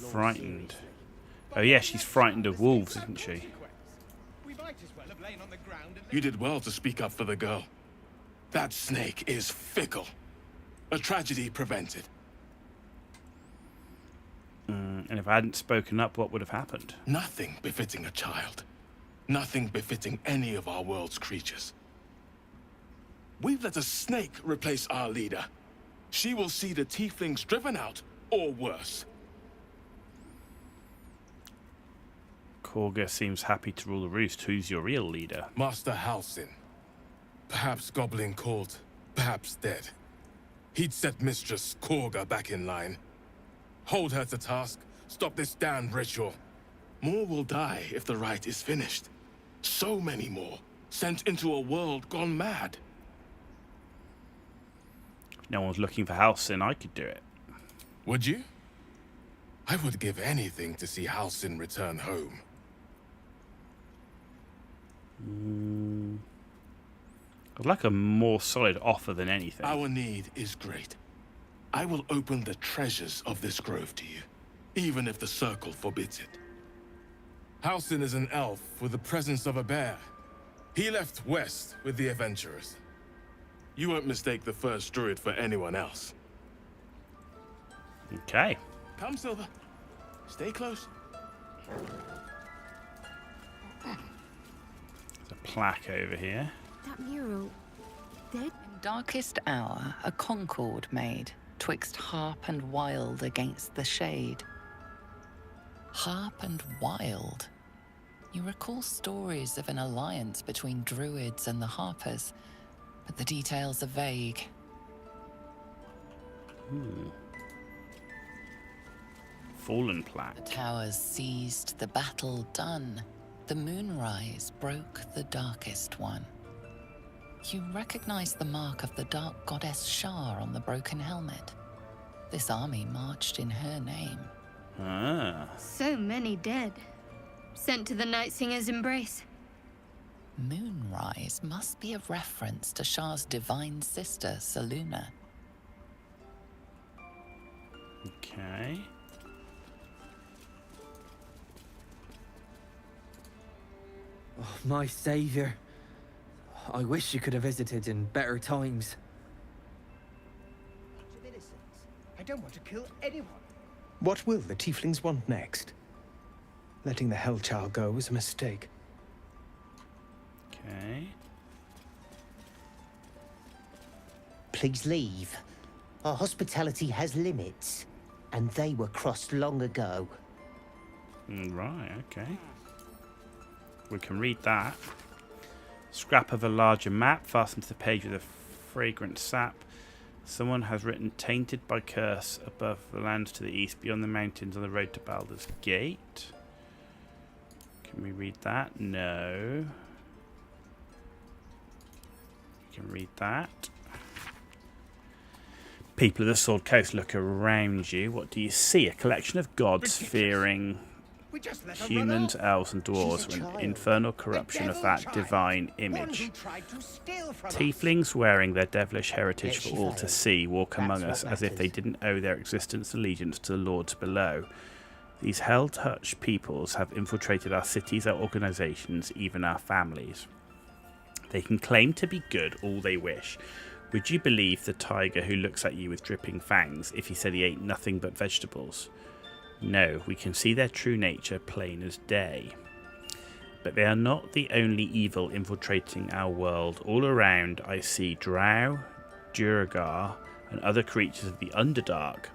Frightened. Oh yeah, she's frightened of wolves, isn't she? You did well to speak up for the girl. That snake is fickle. A tragedy prevented. And if I hadn't spoken up, what would have happened? Nothing befitting a child. Nothing befitting any of our world's creatures. We've let a snake replace our leader. She will see the tieflings driven out, or worse. Korga seems happy to rule the roost. Who's your real leader? Master Halsin. Perhaps goblin called, perhaps dead. He'd set Mistress Korga back in line. Hold her to task, stop this damned ritual. More will die if the rite is finished. So many more, sent into a world gone mad. If no one's looking for Halsin, I could do it. Would you? I would give anything to see Halsin return home. I'd like a more solid offer than anything. Our need is great. I will open the treasures of this grove to you, even if the circle forbids it. Halsin is an elf with the presence of a bear. He left west with the adventurers. You won't mistake the first druid for anyone else. Okay. Come, Silver. Stay close. There's a plaque over here. That mural, dead? In darkest hour, a concord made, twixt harp and wild against the shade. Harp and wild? You recall stories of an alliance between druids and the harpers, but the details are vague. Fallen plaque. The towers seized, the battle done. The moonrise broke the darkest one. You recognize the mark of the dark goddess Shar on the broken helmet. This army marched in her name. Ah. So many dead. Sent to the Night Singer's embrace. Moonrise must be a reference to Shar's divine sister, Selûne. Okay. Oh, my savior. I wish you could have visited in better times. I don't want to kill anyone. What will the tieflings want next? Letting the Hellchild go was a mistake. Okay. Please leave. Our hospitality has limits, and they were crossed long ago. Right, okay. We can read that. Scrap of a larger map fastened to the page with a fragrant sap. Someone has written tainted by curse above the lands to the east, beyond the mountains on the road to Baldur's Gate. Can we read that? No. We can read that. People of the Sword Coast, look around you. What do you see? A collection of gods fearing humans, elves and dwarves, an infernal corruption of that divine image. Tieflings wearing their devilish heritage for all to see walk among us as if they didn't owe their existence allegiance to the lords below. These hell-touched peoples have infiltrated our cities, our organisations, even our families. They can claim to be good all they wish. Would you believe the tiger who looks at you with dripping fangs if he said he ate nothing but vegetables? No, we can see their true nature plain as day. But they are not the only evil infiltrating our world. All around I see drow, Duergar, and other creatures of the Underdark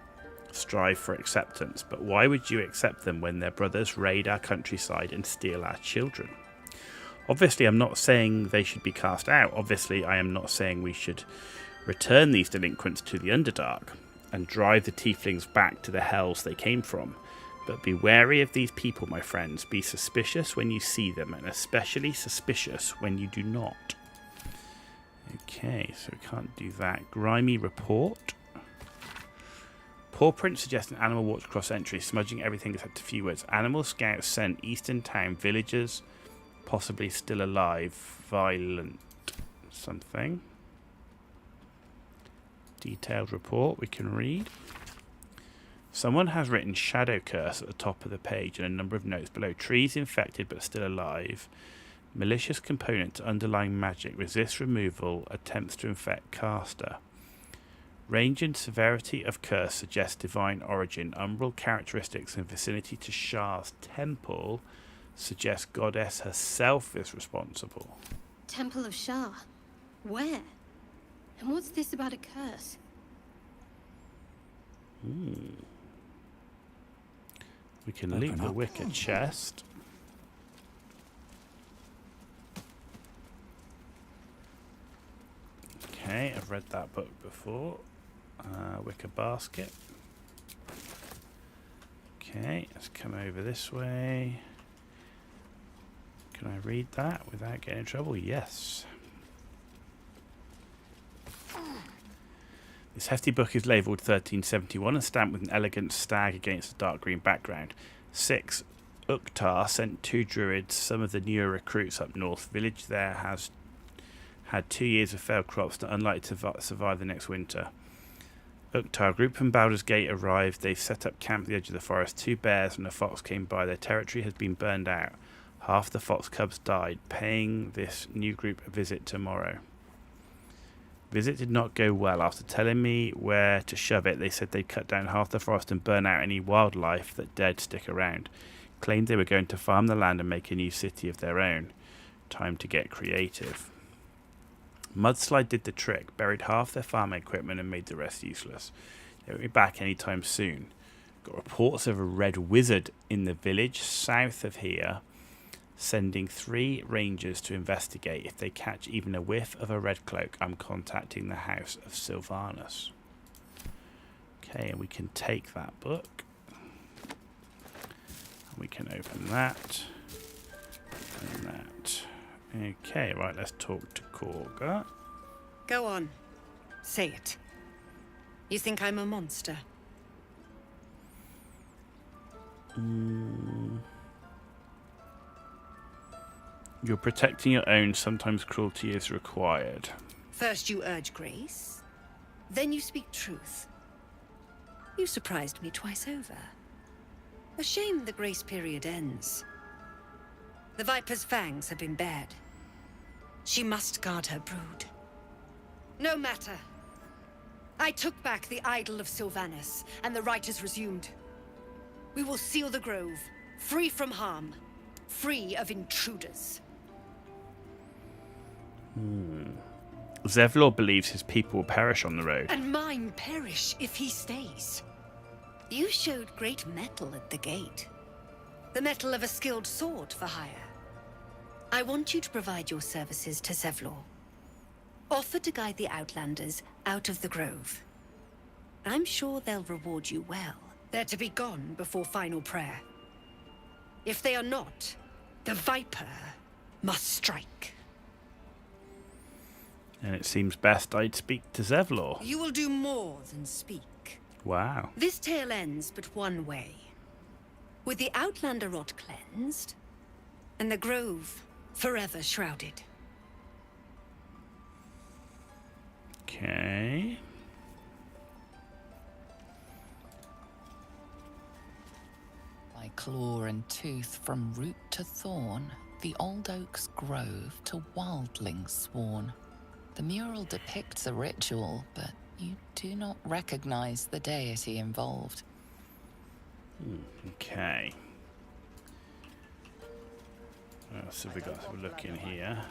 strive for acceptance. But why would you accept them when their brothers raid our countryside and steal our children? Obviously, I'm not saying they should be cast out. Obviously, I am not saying we should return these delinquents to the Underdark and drive the tieflings back to the hells they came from. But be wary of these people, my friends. Be suspicious when you see them, and especially suspicious when you do not. Okay, so we can't do that. Grimy report. Paw prints suggest an animal walked across entry, smudging everything except a few words. Animal scouts sent eastern town villagers, possibly still alive, violent something. Detailed report we can read. Someone has written shadow curse at the top of the page and a number of notes below. Trees infected but still alive. Malicious component to underlying magic. Resists removal. Attempts to infect caster. Range and severity of curse suggests divine origin. Umbral characteristics and vicinity to Shar's temple suggests goddess herself is responsible. Temple of Shar. Where? And what's this about a curse? We can loot the wicker chest. Okay, I've read that book before. Wicker basket. Okay, let's come over this way. Can I read that without getting in trouble? Yes. This hefty book is labelled 1371 and stamped with an elegant stag against a dark green background. 6. Uktar sent 2 druids, some of the newer recruits up north. Village there has had 2 years of failed crops that are unlikely to survive the next winter. Uktar, a group from Baldur's Gate arrived. They've set up camp at the edge of the forest. 2 bears and a fox came by. Their territory has been burned out. Half the fox cubs died, paying this new group a visit tomorrow. Visit did not go well. After telling me where to shove it, they said they'd cut down half the forest and burn out any wildlife that dared stick around. Claimed they were going to farm the land and make a new city of their own. Time to get creative. Mudslide did the trick, buried half their farm equipment and made the rest useless. They won't be back anytime soon. Got reports of a red wizard in the village south of here, sending 3 rangers to investigate. If they catch even a whiff of a red cloak, I'm contacting the house of Sylvanus. Okay, and we can take that book. We can open that. And that. Okay, right, let's talk to Korga. Go on. Say it. You think I'm a monster? You're protecting your own, sometimes cruelty is required. First you urge grace, then you speak truth. You surprised me twice over. A shame the grace period ends. The Viper's fangs have been bared. She must guard her brood. No matter. I took back the idol of Sylvanas, and the rite is resumed. We will seal the grove, free from harm, free of intruders. Zevlor believes his people will perish on the road. And mine perish if he stays. You showed great mettle at the gate. The mettle of a skilled sword for hire. I want you to provide your services to Zevlor. Offer to guide the Outlanders out of the grove. I'm sure they'll reward you well. They're to be gone before final prayer. If they are not, the Viper must strike. And it seems best I'd speak to Zevlor. You will do more than speak. Wow. This tale ends but one way. With the Outlander rot cleansed, and the grove forever shrouded. Okay. By claw and tooth from root to thorn, the old oak's grove to wildlings sworn. The mural depicts a ritual, but you do not recognize the deity involved. Okay. So we got to look in here.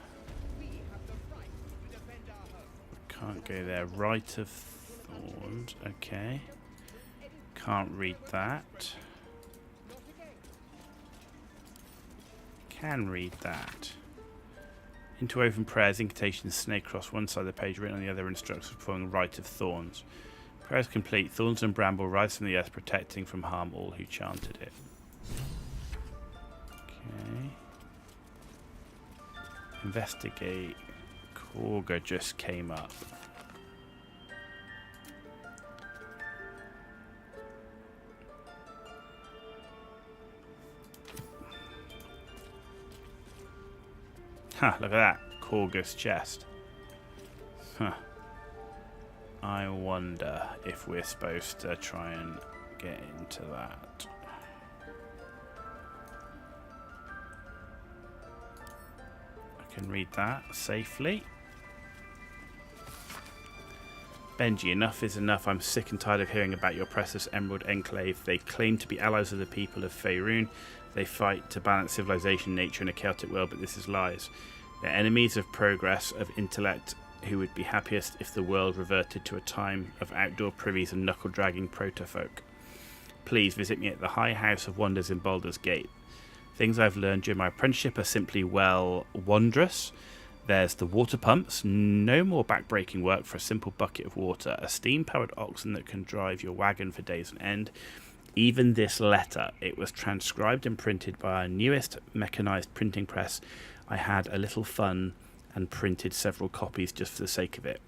Can't go there. Rite of Thorns. Okay. Can't read that. Can read that. Interwoven prayers, incantations, snake cross one side of the page, written on the other, instructions performing Rite of Thorns. Prayers complete. Thorns and bramble rise from the earth, protecting from harm all who chanted it. Okay. Investigate. Korga just came up. Huh, look at that. Korga's chest. Huh. I wonder if we're supposed to try and get into that. I can read that safely. Benji, enough is enough. I'm sick and tired of hearing about your precious Emerald Enclave. They claim to be allies of the people of Faerun. They fight to balance civilization, nature, and a chaotic world, but this is lies. They're enemies of progress, of intellect, who would be happiest if the world reverted to a time of outdoor privies and knuckle-dragging proto-folk. Please visit me at the High House of Wonders in Baldur's Gate. Things I've learned during my apprenticeship are simply, well, wondrous. There's the water pumps, no more back-breaking work for a simple bucket of water, a steam-powered oxen that can drive your wagon for days on end. Even this letter, it was transcribed and printed by our newest mechanized printing press. I had a little fun and printed several copies just for the sake of it.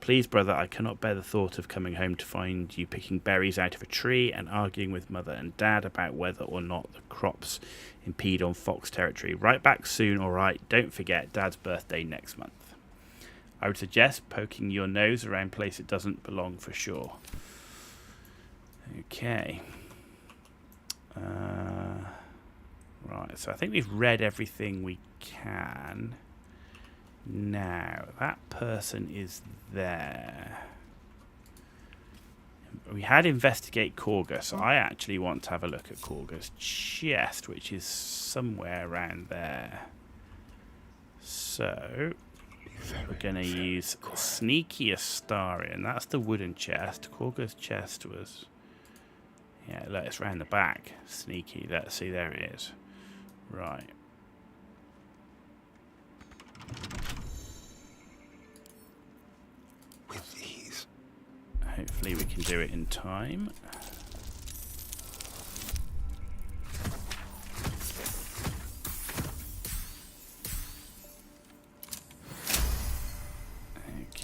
Please, brother, I cannot bear the thought of coming home to find you picking berries out of a tree and arguing with mother and dad about whether or not the crops impede on fox territory. Right back soon, alright? Don't forget, Dad's birthday next month. I would suggest poking your nose around place it doesn't belong for sure. Okay. Right, so I think we've read everything we can. Now, that person is there. We had investigate Korga, so I actually want to have a look at Korga's chest, which is somewhere around there. So, we're going to use Sneaky Astarian. That's the wooden chest. Korga's chest was... Yeah, look, it's round the back. Sneaky. Let's see, there it is. Right. With ease. Hopefully we can do it in time.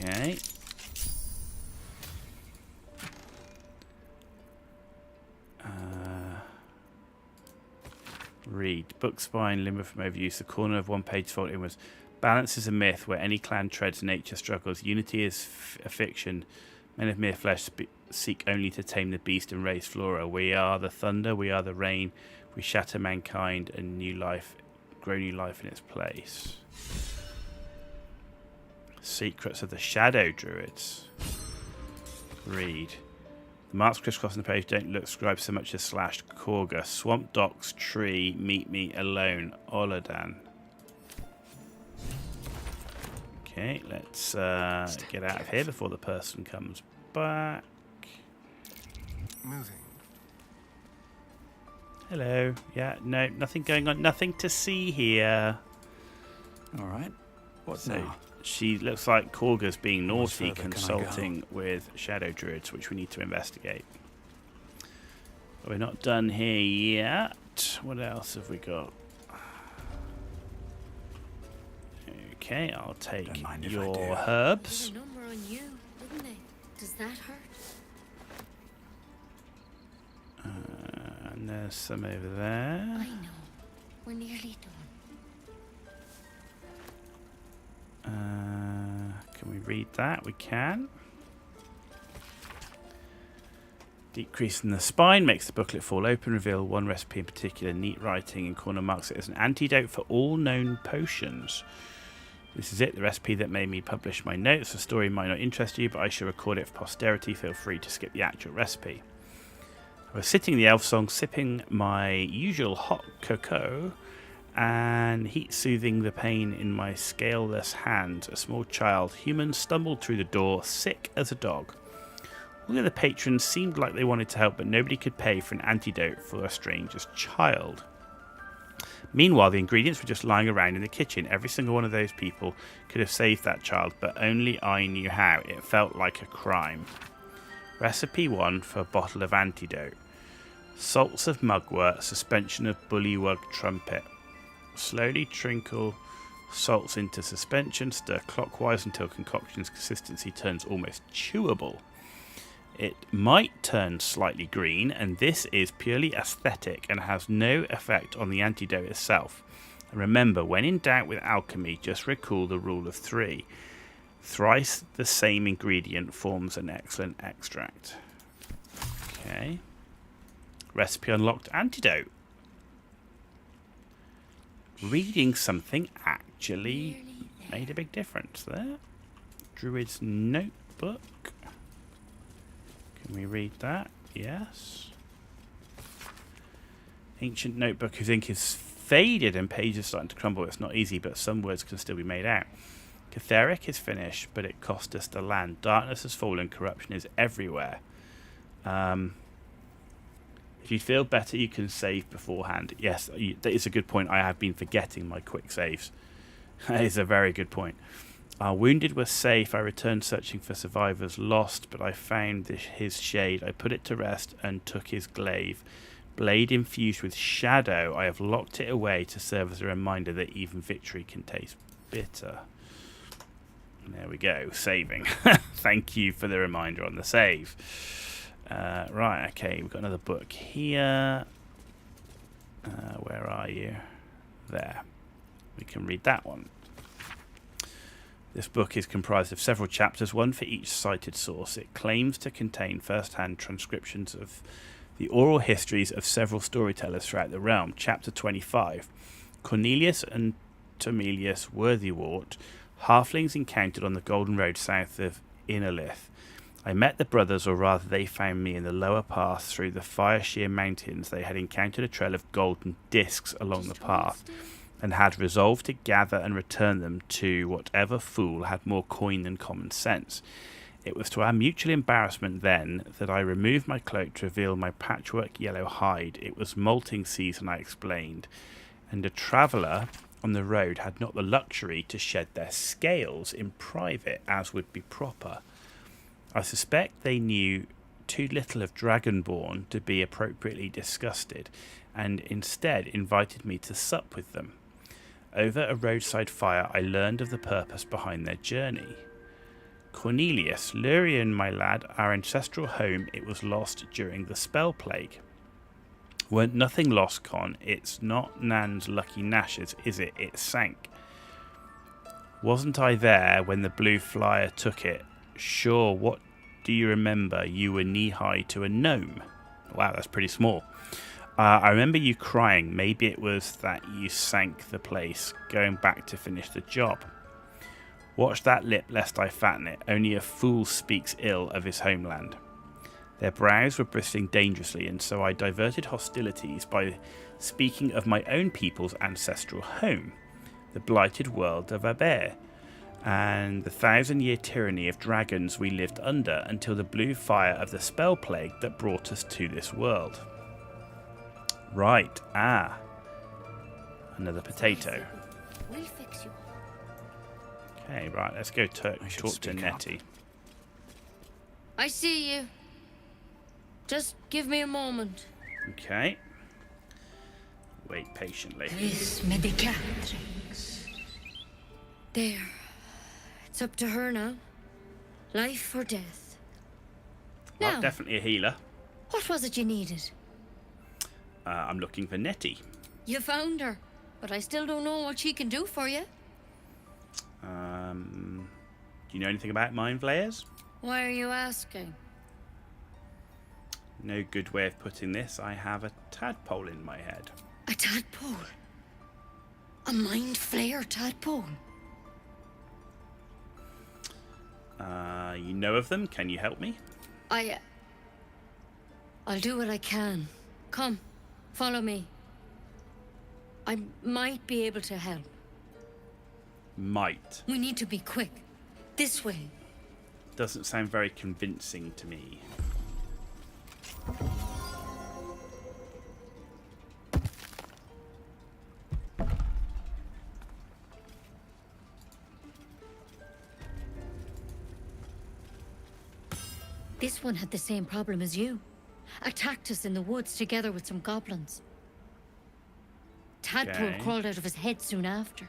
Okay. Read. Book spine, limber from overuse. The corner of one page fold inwards. Balance is a myth where any clan treads, nature struggles. Unity is a fiction. Men of mere flesh seek only to tame the beast and raise flora. We are the thunder, we are the rain. We shatter mankind and new life, grow new life in its place. Secrets of the Shadow Druids. Read. The marks crisscrossing the page don't look scribed so much as slashed. Korga, swamp docks, tree, meet me alone. Oladan. Okay, let's get out of here before the person comes back. Moving. Hello. Yeah, no, nothing going on. Nothing to see here. All right. What's so now? She looks like Korga's being How much naughty, further can I consulting with Shadow Druids, which we need to investigate. But we're not done here yet. What else have we got? Okay, I'll take your herbs. There's a number on you, wouldn't it? Does that hurt? And there's some over there. I know. We're nearly done. Can we read that? We can. Decrease in the spine makes the booklet fall open, reveal one recipe in particular. Neat writing in corner marks it as an antidote for all known potions. This is it, the recipe that made me publish my notes. The story might not interest you, but I shall record it for posterity. Feel free to skip the actual recipe. I was sitting in the elf song, sipping my usual hot cocoa and heat soothing the pain in my scaleless hands. A small child, human, stumbled through the door, sick as a dog. All the patrons seemed like they wanted to help, but nobody could pay for an antidote for a stranger's child. Meanwhile, the ingredients were just lying around in the kitchen. Every single one of those people could have saved that child, but only I knew how. It felt like a crime. Recipe 1 for a bottle of antidote. Salts of mugwort, suspension of bullywug trumpet. Slowly trickle salts into suspension, stir clockwise until concoction's consistency turns almost chewable. It might turn slightly green, and this is purely aesthetic and has no effect on the antidote itself. And remember, when in doubt with alchemy, just recall the rule of 3. Thrice the same ingredient forms an excellent extract. Okay. Recipe unlocked antidote. Reading something actually made a big difference there. Druid's notebook. Can we read that? Yes. Ancient notebook whose ink is faded and pages starting to crumble. It's not easy, but some words can still be made out. Catheric is finished, but it cost us the land. Darkness has fallen, corruption is everywhere. If you feel better, you can save beforehand. Yes, that is a good point. I have been forgetting my quick saves. That is a very good point. Our wounded were safe. I returned searching for survivors lost, but I found his shade. I put it to rest and took his glaive. Blade infused with shadow. I have locked it away to serve as a reminder that even victory can taste bitter. There we go, saving. Thank you for the reminder on the save. Right, okay, we've got another book here. Where are you? There. We can read that one. This book is comprised of several chapters, one for each cited source. It claims to contain first-hand transcriptions of the oral histories of several storytellers throughout the realm. Chapter 25. Cornelius and Tomelius Worthywart, halflings encountered on the Golden Road south of Innerlith. I met the brothers, or rather they found me in the lower path through the Firesheer Mountains. They had encountered a trail of golden discs along the path, and had resolved to gather and return them to whatever fool had more coin than common sense. It was to our mutual embarrassment then that I removed my cloak to reveal my patchwork yellow hide. It was molting season, I explained, and a traveller on the road had not the luxury to shed their scales in private, as would be proper. I suspect they knew too little of Dragonborn to be appropriately disgusted, and instead invited me to sup with them. Over a roadside fire, I learned of the purpose behind their journey. Cornelius. Lurian, my lad, our ancestral home, it was lost during the spell plague. Weren't nothing lost, Con. It's not Nan's lucky Nash's, is it? It sank. Wasn't I there when the blue flyer took it? Sure, what do you remember? You were knee-high to a gnome. Wow, that's pretty small. I remember you crying. Maybe it was that you sank the place, going back to finish the job. Watch that lip, lest I fatten it. Only a fool speaks ill of his homeland. Their brows were bristling dangerously, and so I diverted hostilities by speaking of my own people's ancestral home, the blighted world of Aber, and the 1,000-year tyranny of dragons we lived under until the blue fire of the spell plague that brought us to this world. Right, another potato. We'll fix you. Okay, right, let's go talk to Nettie. I see you. Just give me a moment. Okay. Wait patiently. This medicatrix. There. It's up to her now. Life or death. Well, Now, definitely a healer. what was it you needed? I'm looking for Nettie. You found her, but I still don't know what she can do for you. Do you know anything about mind flayers? Why are you asking? No good way of putting this. I have a tadpole in my head. A tadpole? A mind flayer tadpole? You know of them? Can you help me? I'll do what I can. Come, follow me. I might be able to help. Might. We need to be quick. This way. Doesn't sound very convincing to me. This one had the same problem as you. Attacked us in the woods together with some goblins. Tadpole Okay. crawled out of his head soon after.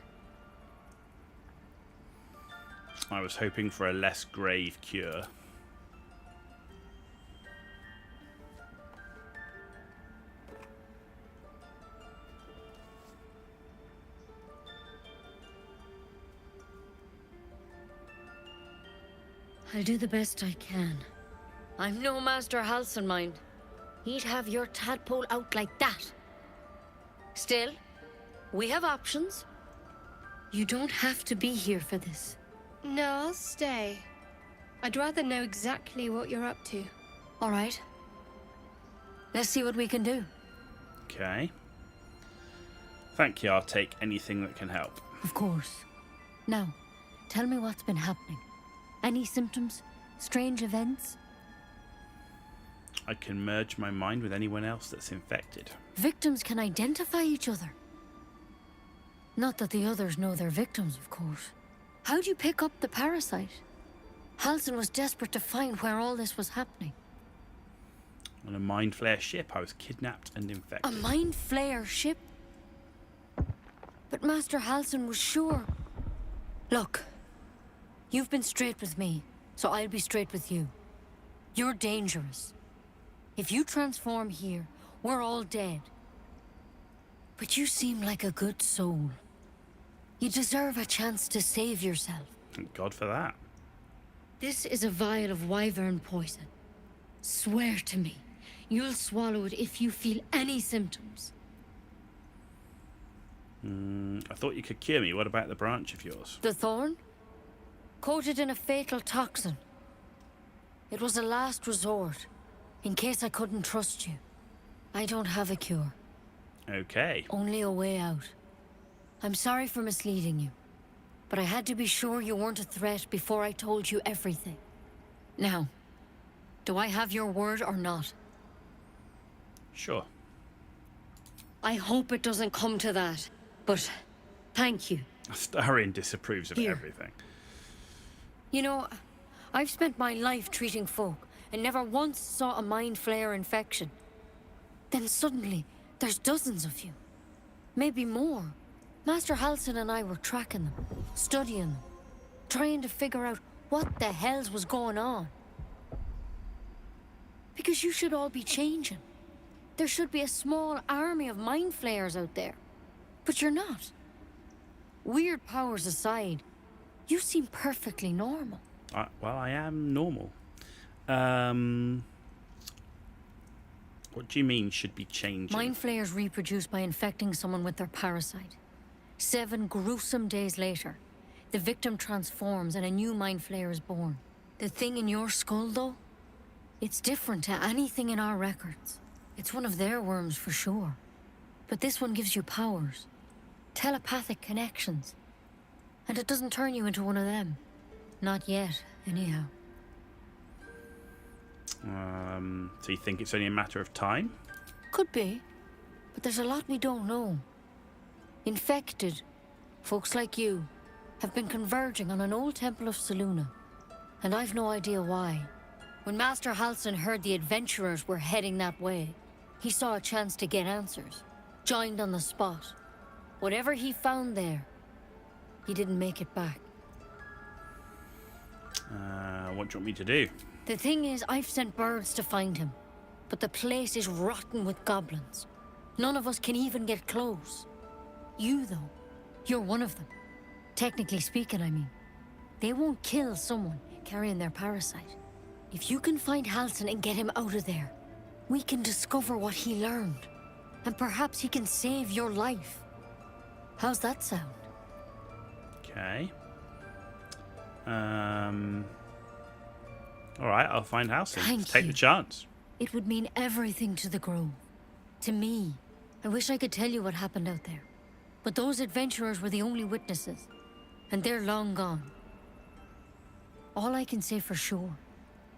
I was hoping for a less grave cure. I'll do the best I can. I'm no Master Halcyon, mind. He'd have your tadpole out like that. Still, we have options. You don't have to be here for this. No, I'll stay. I'd rather know exactly what you're up to. All right. Let's see what we can do. Okay. Thank you. I'll take anything that can help. Of course. Now, tell me what's been happening. Any symptoms? Strange events? I can merge my mind with anyone else that's infected. Victims can identify each other. Not that the others know they're victims, of course. How'd you pick up the parasite? Halcyon was desperate to find where all this was happening. On a mind flare ship, I was kidnapped and infected. A mind flayer ship? But Master Halcyon was sure. Look, you've been straight with me, so I'll be straight with you. You're dangerous. If you transform here, we're all dead. But you seem like a good soul. You deserve a chance to save yourself. Thank God for that. This is a vial of wyvern poison. Swear to me, you'll swallow it if you feel any symptoms. I thought you could cure me. What about the branch of yours? The thorn? Coated in a fatal toxin. It was a last resort, in case I couldn't trust you. I don't have a cure. Okay. Only a way out. I'm sorry for misleading you, but I had to be sure you weren't a threat before I told you everything. Now, do I have your word or not? Sure. I hope it doesn't come to that, but thank you. Starian disapproves of Here. everything. You know, I've spent my life treating folk and never once saw a mind flayer infection. Then suddenly, there's dozens of you. Maybe more. Master Halcyon and I were tracking them, studying them, trying to figure out What the hells was going on? Because you should all be changing. There should be a small army of mind flayers out there. But you're not. Weird powers aside, you seem perfectly normal. Well, I am normal. What do you mean should be changing? Mind flayers reproduce by infecting someone with their parasite. 7 gruesome days later, the victim transforms and a new mind flayer is born. The thing in your skull, though, it's different to anything in our records. It's one of their worms for sure. But this one gives you powers. Telepathic connections. And it doesn't turn you into one of them. Not yet, anyhow. So you think it's only a matter of time? Could be. But there's a lot we don't know. Infected, folks like you, have been converging on an old temple of Selûne. And I've no idea why. When Master Halsin heard the adventurers were heading that way, he saw a chance to get answers. Joined on the spot. Whatever he found there, he didn't make it back. What do you want me to do? The thing is, I've sent birds to find him. But the place is rotten with goblins. None of us can even get close. You, though, you're one of them. Technically speaking, I mean. They won't kill someone carrying their parasite. If you can find Halsin and get him out of there, we can discover what he learned. And perhaps he can save your life. How's that sound? Okay. Alright, I'll find Halsin. Thank Take you. the chance. It would mean everything to the Grove. To me. I wish I could tell you what happened out there. But those adventurers were the only witnesses. And they're long gone. All I can say for sure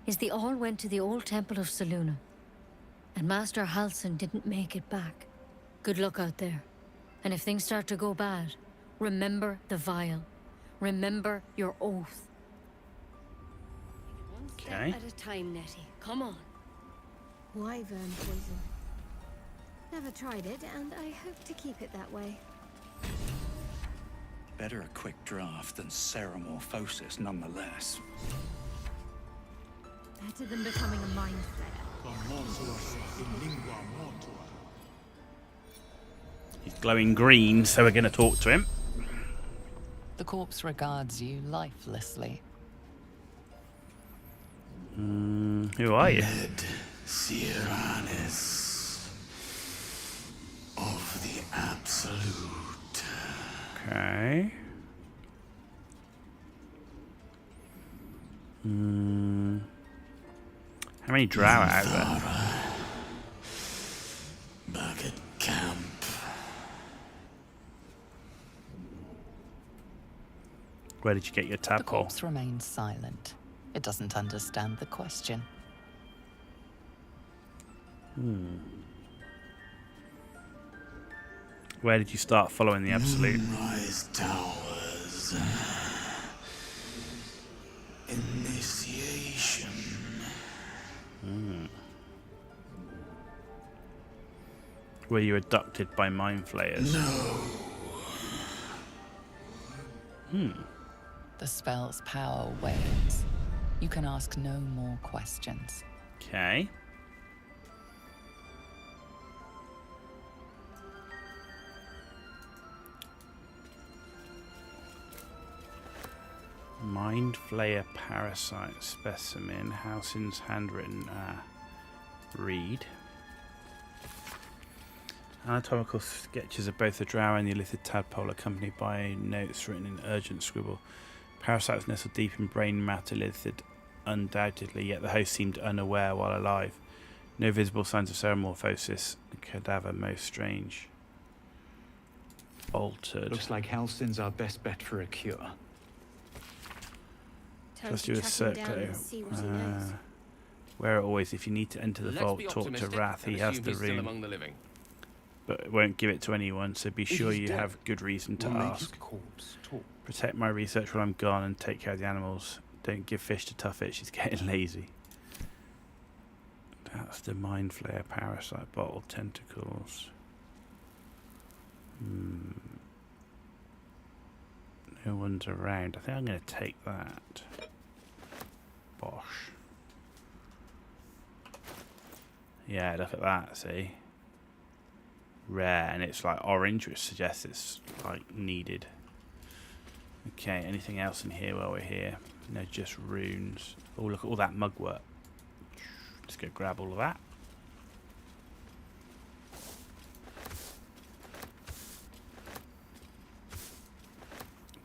is they all went to the old temple of Selûne. And Master Halsin didn't make it back. Good luck out there. And if things start to go bad, remember the vial. Remember your oath. Okay. At a time, Nettie. Come on. Wyvern poison. Never tried it, and I hope to keep it that way. Better a quick draft than ceramorphosis, nonetheless. Better than becoming a mind flayer. He's glowing green, so we're going to talk to him. The corpse regards you lifelessly. Who are you? Siranis of the Absolute. Okay. How many drow are out there? Back at camp. Where did you get your The tadpole? corpse remains silent. It doesn't understand the question. Where did you start following the Absolute? Moonrise Towers. Initiation. Were you abducted by mind flayers? No. The spell's power wanes. You can ask no more questions. Okay. Mind Flayer Parasite Specimen. Halsin's handwritten. Read. Anatomical sketches of both the drow and the illithid tadpole, accompanied by notes written in urgent scribble. Parasites nestled deep in brain matter, illithid undoubtedly, yet the host seemed unaware while alive. No visible signs of ceramorphosis. The cadaver most strange. Altered. Looks like Halsin's our best bet for a cure. Let's do a circle. Where always, if you need to enter the vault, talk to Wrath. He has the room. Among the living. But it won't give it to anyone, so be sure you have good reason to ask. Protect my research while I'm gone and take care of the animals. Don't give fish to Tuffet, she's getting lazy. That's the Mind Flayer Parasite Bottle Tentacles. No one's around. I think I'm going to take that. Bosh. Yeah, look at that, see? Rare, and it's like orange, which suggests it's like needed. Okay, anything else in here while we're here? No, just runes. Oh, look at all that mugwort. Let's go grab all of that.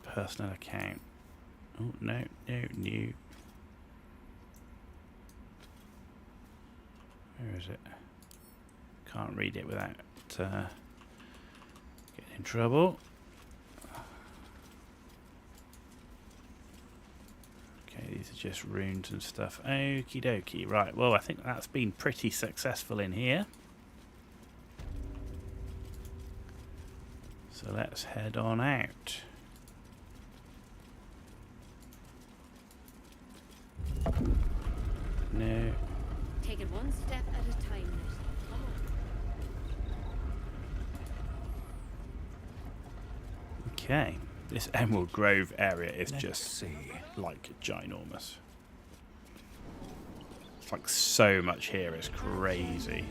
Personal account. Oh, no, new. Where is it? Can't read it without getting in trouble. Okay, these are just runes and stuff. Okie dokie. Right, well, I think that's been pretty successful in here. So let's head on out. No. Take it one step at a time. Come on. Okay, this Emerald Grove area is just like ginormous. It's like so much here, it's crazy.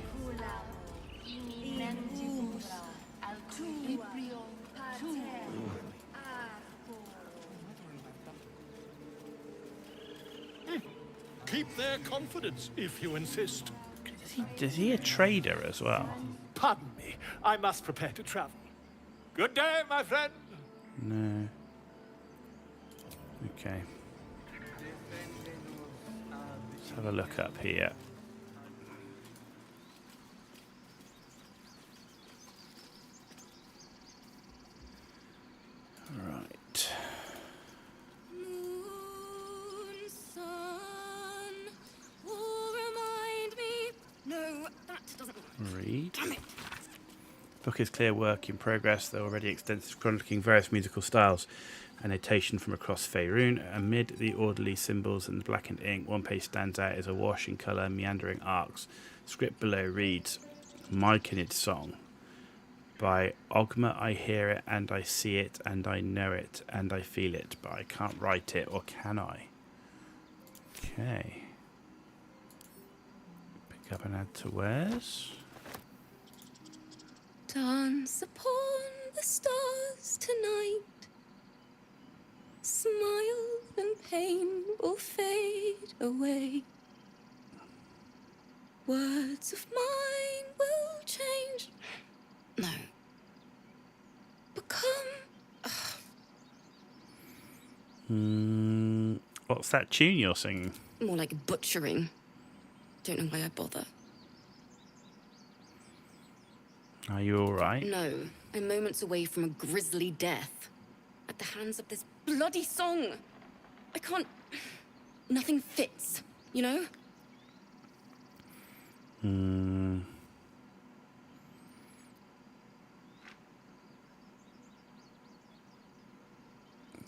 Keep their confidence, if you insist. Is he a trader as well? Pardon me, I must prepare to travel. Good day, my friend. No. Okay. Let's have a look up here. Right. Read. Book is clear work in progress, though already extensive chronicling various musical styles. Annotation from across Faerun. Amid the orderly symbols and the blackened ink, one page stands out as a wash in colour, meandering arcs. Script below reads, Myconid Song. By Ogma, I hear it, and I see it, and I know it, and I feel it, but I can't write it, or can I? Okay. Pick up and add to wares. Dance upon the stars tonight. Smile and pain will fade away. Words of mine will change. No. Become. What's that tune you're singing? More like butchering. Don't know why I bother. Are you alright? No, I'm moments away from a grisly death. At the hands of this bloody song. I can't... Nothing fits, you know?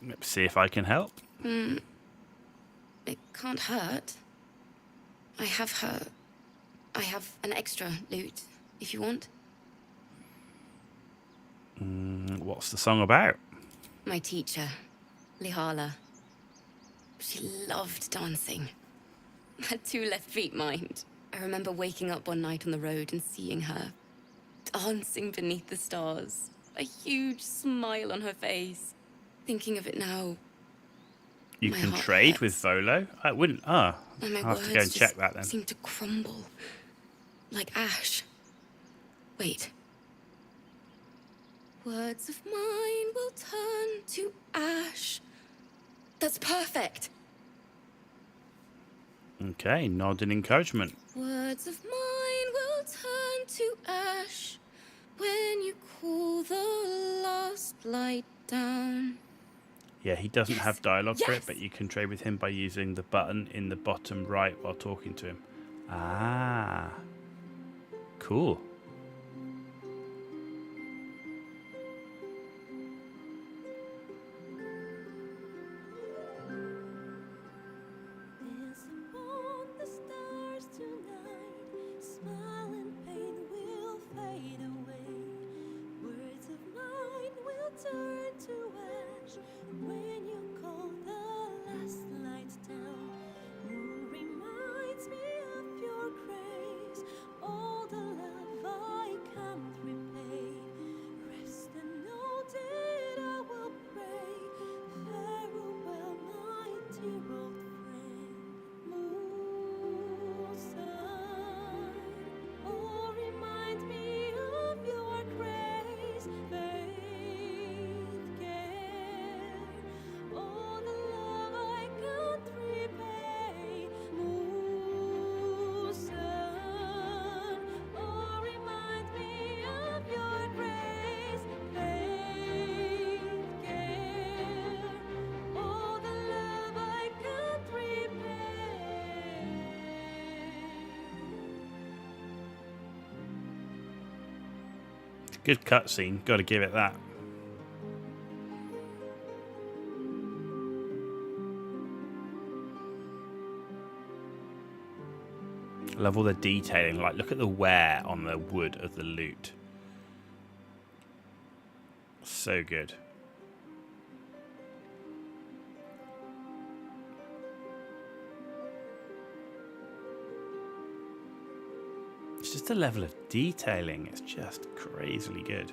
Let's see if I can help. It can't hurt. I have an extra loot, if you want. What's the song about? My teacher, Lihala. She loved dancing. Had 2 left feet, mind. I remember waking up one night on the road and seeing her dancing beneath the stars. A huge smile on her face. Thinking of it now. You can trade with Volo? I wouldn't. I'll have to go and check that then. Seem to crumble. Like ash. Wait. Words of mine will turn to ash. That's perfect. Okay, nod in encouragement. Words of mine will turn to ash when you cool the last light down. Yeah, he doesn't have dialogue for it, but you can trade with him by using the button in the bottom right while talking to him. Ah. Cool. When you call the last lights down, Good cutscene. Got to give it that. I love all the detailing. Like, look at the wear on the wood of the lute. So good. It's just the level of detailing. It's just crazily good.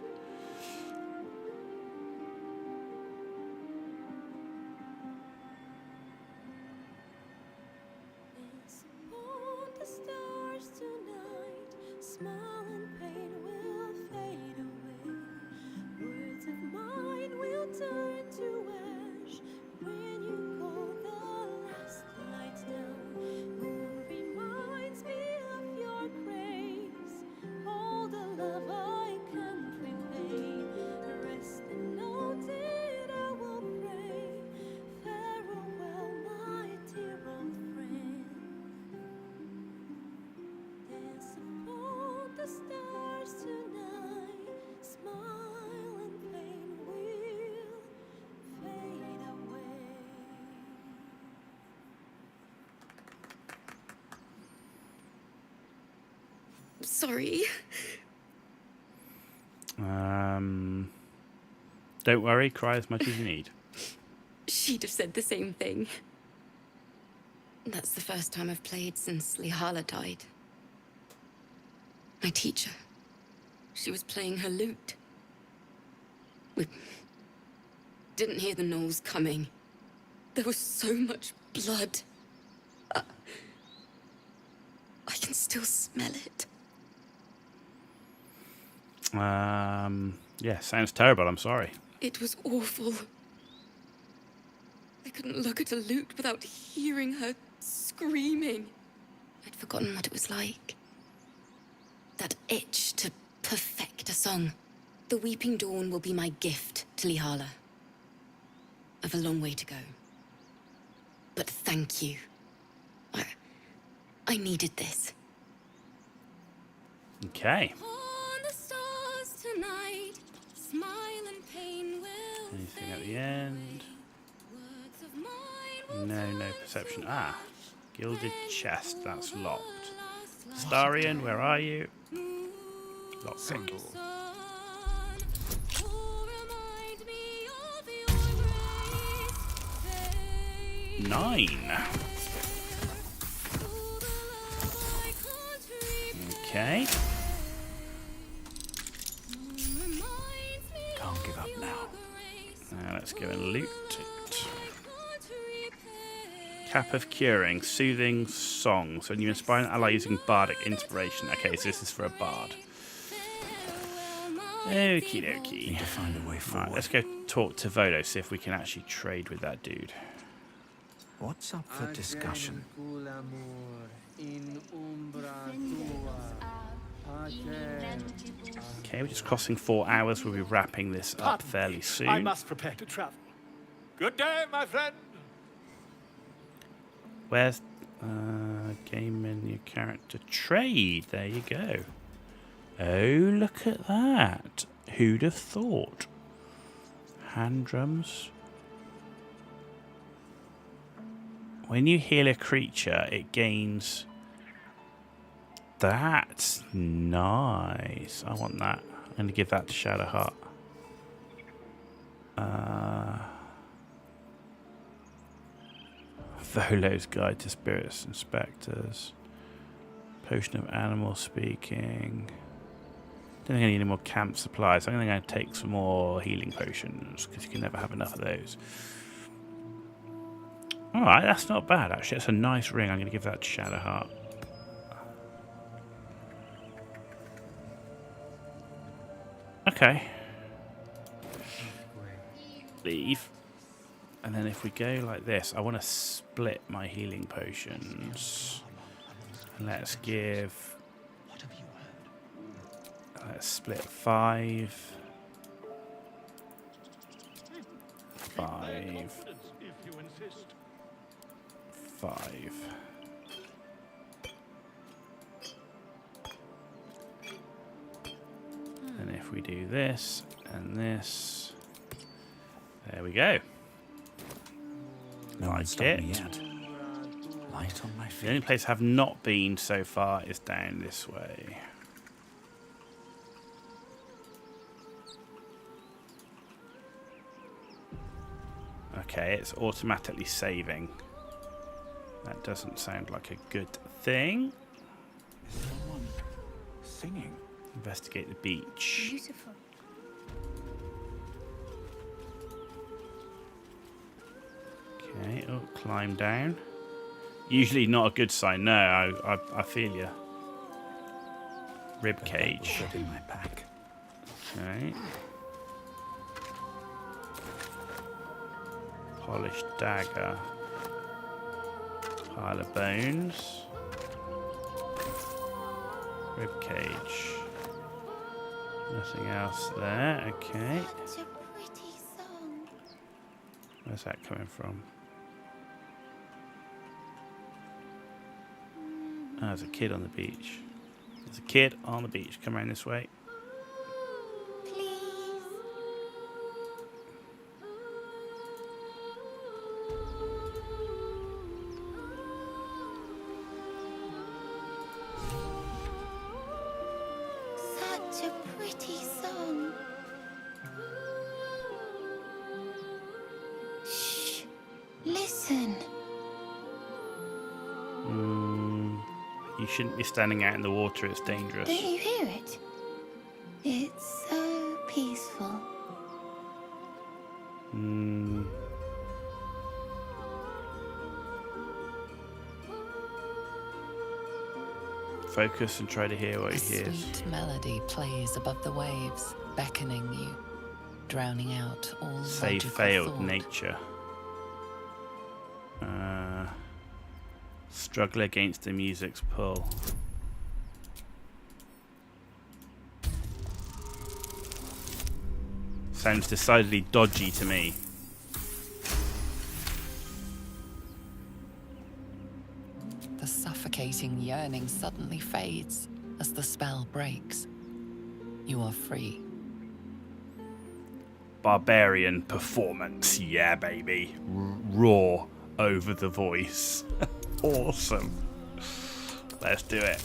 Sorry. Don't worry, cry as much as you need. She'd have said the same thing. That's the first time I've played since Lihala died. My teacher. She was playing her lute. We didn't hear the gnolls coming. There was so much blood. I can still smell it. Yeah, sounds terrible. I'm sorry. It was awful. I couldn't look at a lute without hearing her screaming. I'd forgotten what it was like. That itch to perfect a song. The Weeping Dawn will be my gift to Lihala. I've a long way to go. But thank you. I needed this. Okay. Tonight, smile and pain will Anything at the end? No perception. Ah, gilded chest. That's locked. Starian, where are you? Locked pick. 9. Okay. Can't give up now. Now let's go and loot it. Cap of Curing, Soothing Song. So when you inspire an ally using bardic inspiration. Okay, so this is for a bard. Okie dokie. Need to find a way forward. Right, let's go talk to Volo, see if we can actually trade with that dude. What's up for discussion? Okay, we're just crossing 4 hours. We'll be wrapping this up fairly soon. I must prepare to travel. Good day, my friend. Where's game menu character trade? There you go. Oh, look at that. Who'd have thought? Hand drums. When you heal a creature, it gains... That's nice. I want that. I'm going to give that to Shadowheart. Volo's Guide to Spirits and Spectres. Potion of Animal Speaking. Don't think I need any more camp supplies. I'm going to take some more healing potions, because you can never have enough of those. Alright, that's not bad actually. It's a nice ring. I'm going to give that to Shadowheart. Okay. Leave. And then if we go like this, I want to split my healing potions. And let's give... Let's split 5. 5. 5. And if we do this and this, there we go. No one's stopped me yet. Light on my feet. The only place I have not been so far is down this way. Okay, it's automatically saving. That doesn't sound like a good thing. Is someone singing? Investigate the beach. Beautiful. Okay, oh, climb down. Usually not a good sign. No, I feel you. Rib cage. Put in my pack. Okay. Polished dagger. Pile of bones. Rib cage. Nothing else there. Okay. Such a pretty song. Where's that coming from? Oh, there's a kid on the beach. There's a kid on the beach. Come around this way. Such a pretty song. Shh. Listen. You shouldn't be standing out in the water. It's dangerous. Don't you hear it? It's so peaceful. Focus and try to hear what he hears. Sweet melody plays above the waves, beckoning you, drowning out all Say logical failed thought. nature. Struggle against the music's pull. Sounds decidedly dodgy to me. The suffocating yearning suddenly fades as the spell breaks. You are free. Barbarian performance, yeah, baby. Raw over the voice. Awesome. Let's do it.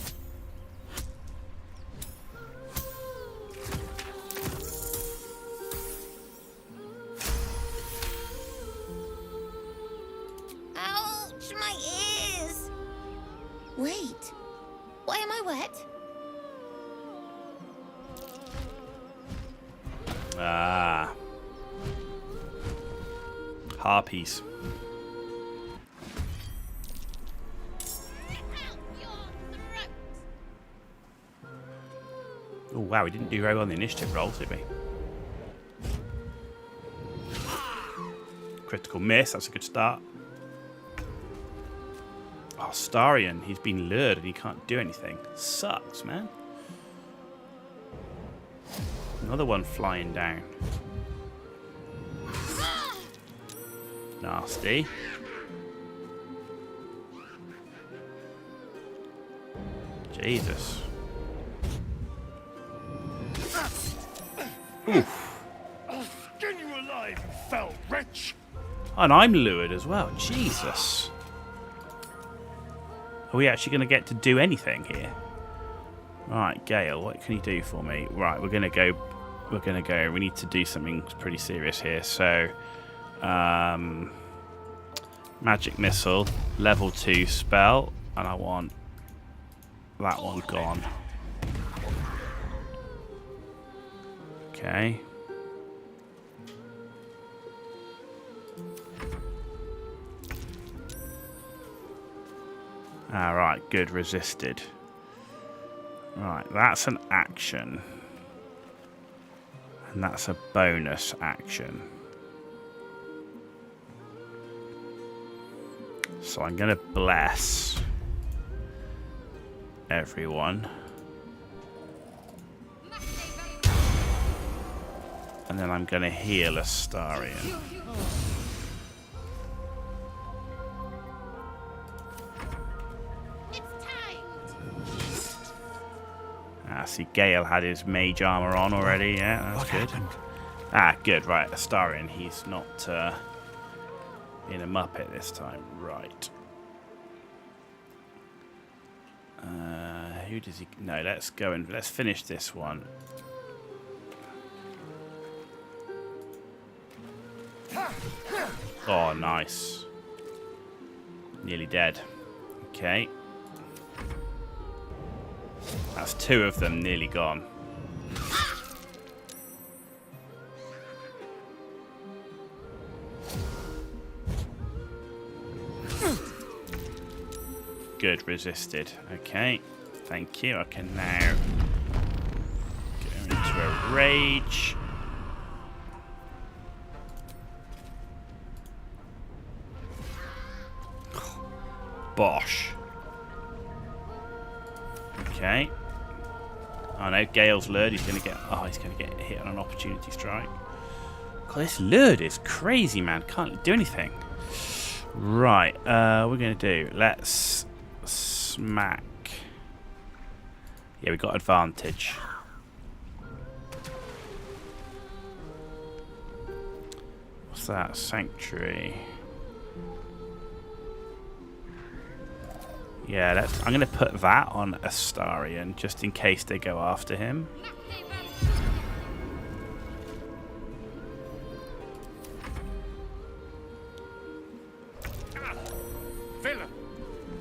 Ouch, my ears! Wait, why am I wet? Ah. Harpies. Oh wow, we didn't do very well on the initiative roll, did we? Critical miss, that's a good start. Oh, Starion, he's been lured and he can't do anything. Sucks, man. Another one flying down. Nasty. Jesus. Oof. I'll skin you alive, you foul wretch! And I'm lured as well. Jesus. Are we actually going to get to do anything here? Right, Gale, what can you do for me? Right, we're going to go. We need to do something pretty serious here. So, magic missile, level 2 spell, and I want that one gone. Okay. Alright, good, resisted. Right, that's an action. And that's a bonus action. So I'm going to bless everyone. And then I'm going to heal Astarion. see Gale had his mage armor on already. Yeah, that's What good. happened? Ah, good. Right, Astarion. He's not in a Muppet this time. Right. Who does he... No, let's go and... Let's finish this one. Oh, nice. Nearly dead. Okay. That's 2 of them nearly gone. Good, resisted. Okay, thank you. I can now go into a rage. Bosh. Okay. Oh no, Gale's lured. He's gonna get. Oh, he's gonna get hit on an opportunity strike. God, this lured is crazy, man. Can't do anything. Right. We're gonna do. Let's smack. Yeah, we got advantage. What's that? Sanctuary. Yeah, I'm going to put that on Astarion just in case they go after him. Villain!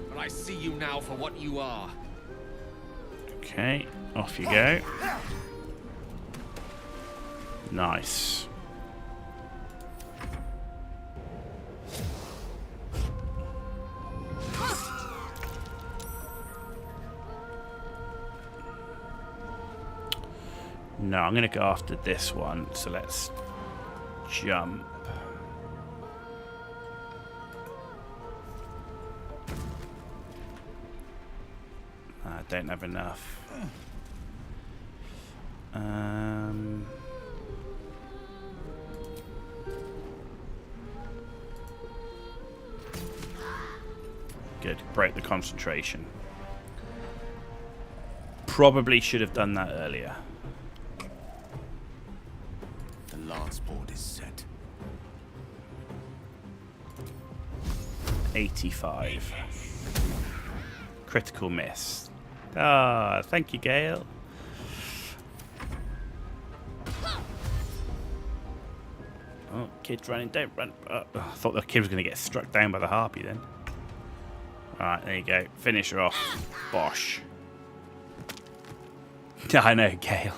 But I see you now for what you are. Okay, off you go. Nice. No, I'm going to go after this one, so let's jump. I don't have enough. Good, break the concentration. Probably should have done that earlier. The lance board is set. 85. Critical miss. Ah, thank you, Gale. Oh, kid's running. Don't run. I thought the kid was going to get struck down by the harpy then. Alright, there you go. Finish her off. Bosh. I know, Gale.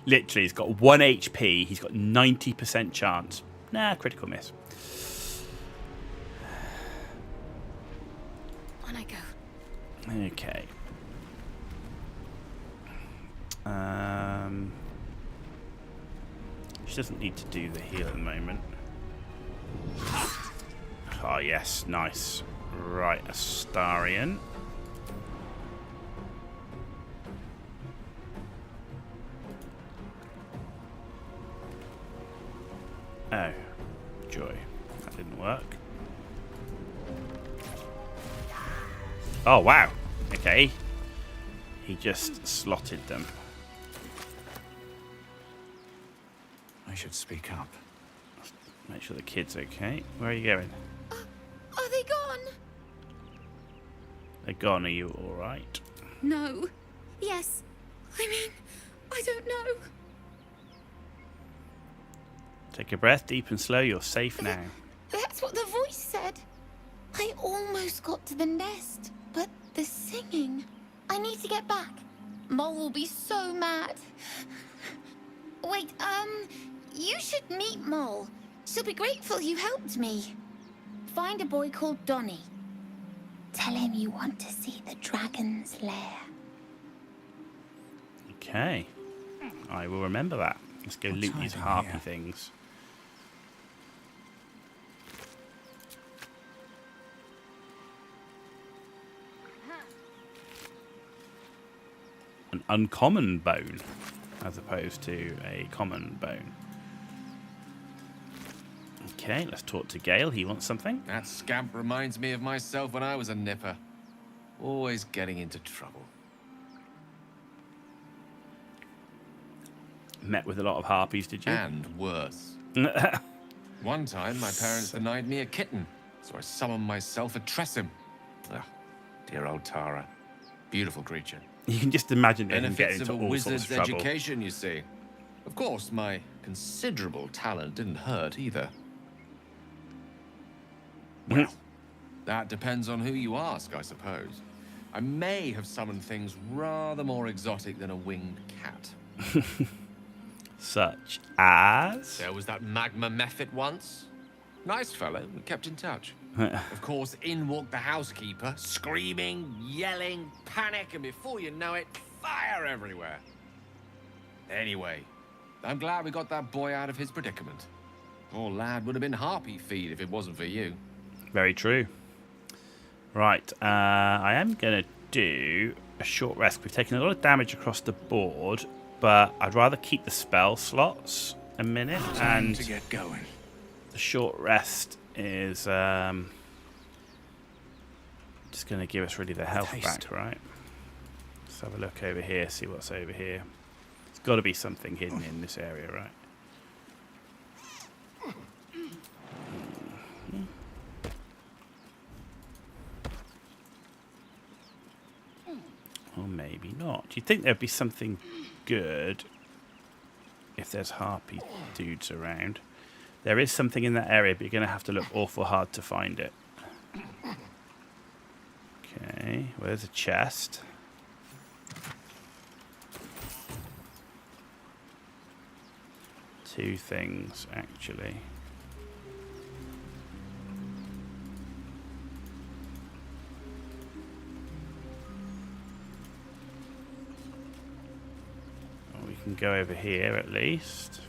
Literally, he's got 1 HP. He's got 90% chance. Nah, critical miss. On I go. Okay. She doesn't need to do the heal at the moment. Oh, yes. Nice. Right, Astarion. Oh, joy. That didn't work. Oh, wow. Okay. He just slotted them. I should speak up. Make sure the kid's okay. Where are you going? Are they gone? They're gone. Are you alright? No. Yes. I mean, I don't know. Take a breath, deep and slow. You're safe now. That's what the voice said. I almost got to the nest, but the singing. I need to get back. Mole will be so mad. Wait, you should meet Mole. She'll be grateful you helped me. Find a boy called Donny. Tell him you want to see the dragon's lair. Okay. I will remember that. Let's go loot these harpy things. An uncommon bone, as opposed to a common bone. Okay, let's talk to Gale. He wants something. That scamp reminds me of myself when I was a nipper. Always getting into trouble. Met with a lot of harpies, did you? And worse. One time, my parents denied me a kitten, so I summoned myself a Tressim. Ugh, dear old Tara. Beautiful creature. You can just imagine him getting Benefits into of a all sorts of wizard's trouble. education, you see. Of course, my considerable talent didn't hurt either. Well, that depends on who you ask, I suppose. I may have summoned things rather more exotic than a winged cat. Such as? There was that magma mephit once. Nice fellow, we kept in touch. Of course, in walked the housekeeper, screaming, yelling, panic, and before you know it, fire everywhere. Anyway, I'm glad we got that boy out of his predicament. Poor lad would have been harpy feed if it wasn't for you. Very true. Right, I am going to do a short rest. We've taken a lot of damage across the board, but I'd rather keep the spell slots a minute. Time and to get going. The short rest is just going to give us really the health back, right? Let's have a look over here, see what's over here. There's got to be something hidden in this area, right? Or maybe not. Do you think there'd be something good if there's harpy dudes around? There is something in that area, but you're going to have to look awful hard to find it. Okay, well, there's a chest. Two things, actually. Well, we can go over here at least.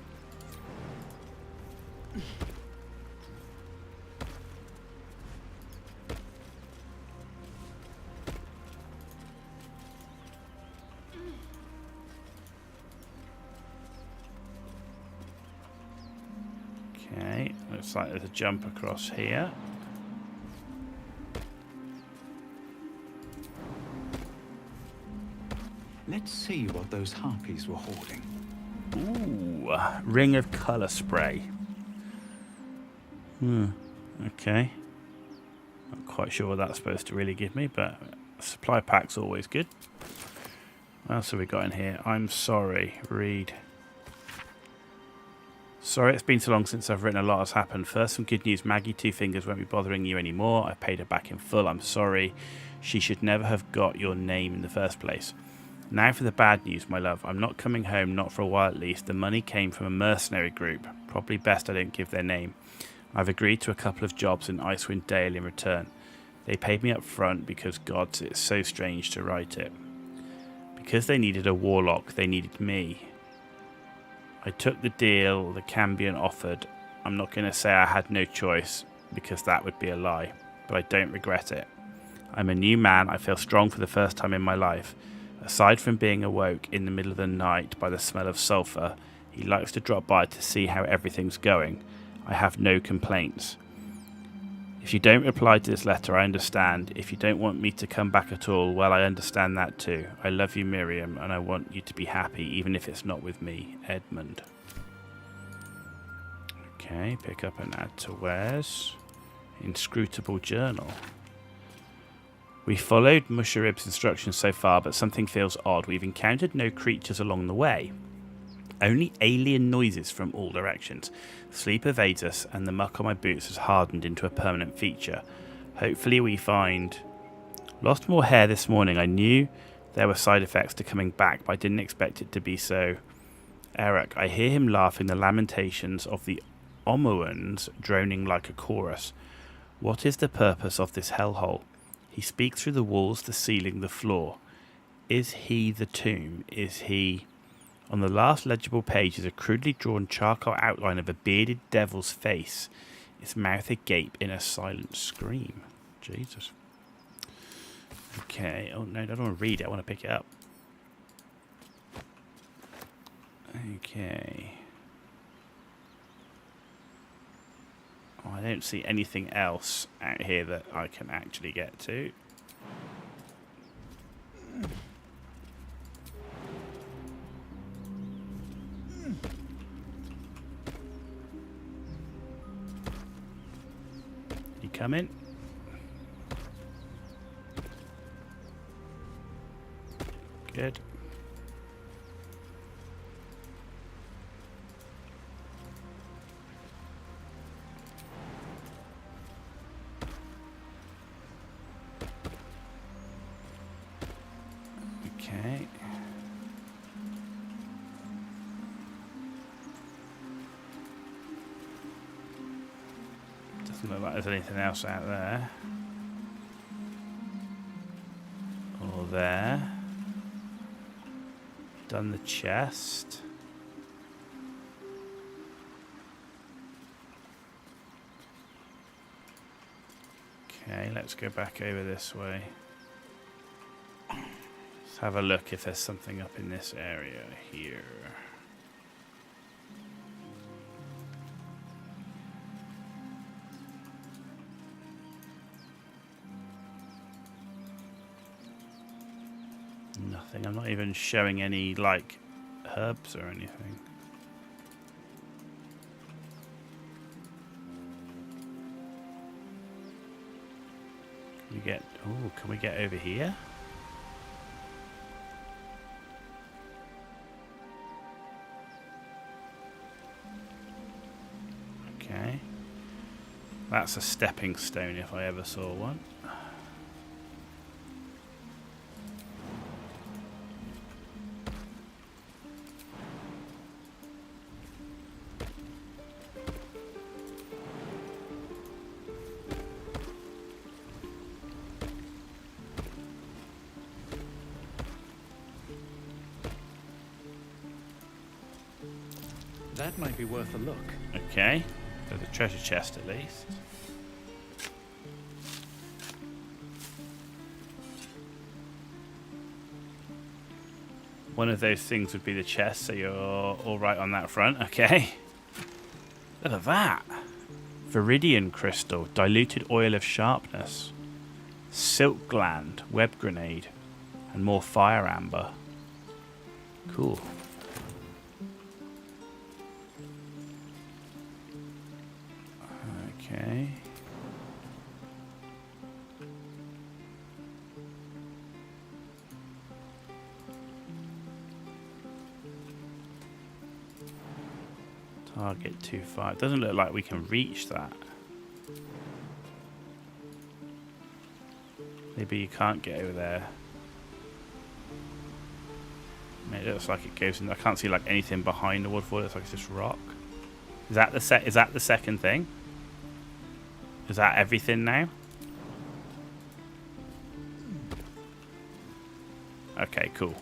Okay, looks like there's a jump across here. Let's see what those harpies were hoarding. Ooh, ring of colour spray. Okay. Not quite sure what that's supposed to really give me, but a supply pack's always good. What else have we got in here? I'm sorry. Read. Sorry it's been so long since I've written. A lot has happened. First, some good news. Maggie Two Fingers won't be bothering you anymore. I paid her back in full. I'm sorry. She should never have got your name in the first place. Now for the bad news, my love. I'm not coming home, not for a while at least. The money came from a mercenary group. Probably best I don't give their name. I've agreed to a couple of jobs in Icewind Dale in return. They paid me up front because, gods, it's so strange to write it. Because they needed a warlock, they needed me. I took the deal the Cambion offered. I'm not going to say I had no choice, because that would be a lie, but I don't regret it. I'm a new man. I feel strong for the first time in my life. Aside from being awoke in the middle of the night by the smell of sulphur, he likes to drop by to see how everything's going. I have no complaints. If you don't reply to this letter, I understand. If you don't want me to come back at all, well, I understand that too. I love you, Miriam, and I want you to be happy, even if it's not with me. Edmund. Okay, pick up and add to wares. Inscrutable journal. We followed Musharib's instructions so far, but something feels odd. We've encountered no creatures along the way. Only alien noises from all directions. Sleep evades us, and the muck on my boots has hardened into a permanent feature. Hopefully we find... Lost more hair this morning. I knew there were side effects to coming back, but I didn't expect it to be so. Eric, I hear him laughing, the lamentations of the Omoans droning like a chorus. What is the purpose of this hellhole? He speaks through the walls, the ceiling, the floor. Is he the tomb? Is he... On the last legible page is a crudely drawn charcoal outline of a bearded devil's face, its mouth agape in a silent scream. Jesus. Okay. Oh, no, I don't want to read it. I want to pick it up. Okay. Oh, I don't see anything else out here that I can actually get to. incoming. Good. Okay. Doesn't look like there's anything else out there. Or there. Done the chest. Okay, let's go back over this way. Let's have a look if there's something up in this area here. Nothing. I'm not even showing any, like, herbs or anything. Can we get... Oh, can we get over here? Okay. That's a stepping stone if I ever saw one. That might be worth a look. Okay. There's a treasure chest at least. One of those things would be the chest, so you're all right on that front. Okay. Look at that. Viridian crystal, diluted oil of sharpness, silk gland, web grenade, and more fire amber. Cool. Okay. Target 2-5. Doesn't look like we can reach that. Maybe you can't get over there. I mean, it looks like it goes in. I can't see like anything behind the waterfall. It looks like it's just rock. Is that the Is that the second thing? Is that everything now? Okay, cool.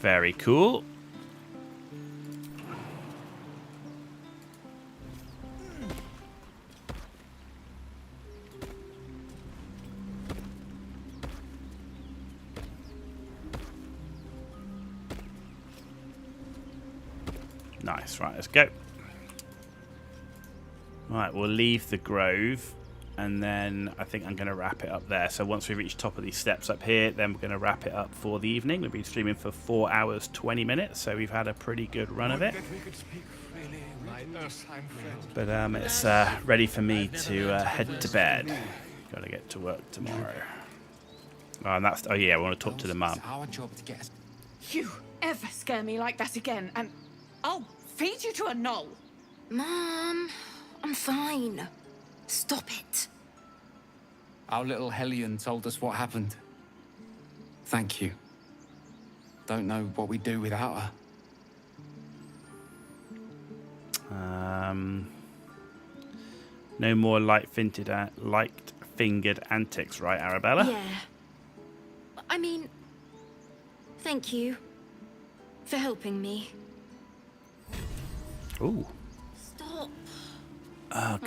Very cool. Nice, right, let's go. Right, we'll leave the grove, and then I think I'm going to wrap it up there. So once we reach top of these steps up here, then we're going to wrap it up for the evening. We've been streaming for 4 hours, 20 minutes, so we've had a pretty good run of it. But it's ready for me to head to bed. Got to get to work tomorrow. Oh, and that's... Oh, yeah, I want to talk to the mum. Our job to get... You ever scare me like that again, and I'll feed you to a knoll. Mom, I'm fine. Stop it. Our little Hellion told us what happened. Thank you. Don't know what we'd do without her. No more light-fingered antics, right, Arabella? Yeah. I mean, thank you for helping me. Ooh. Stop.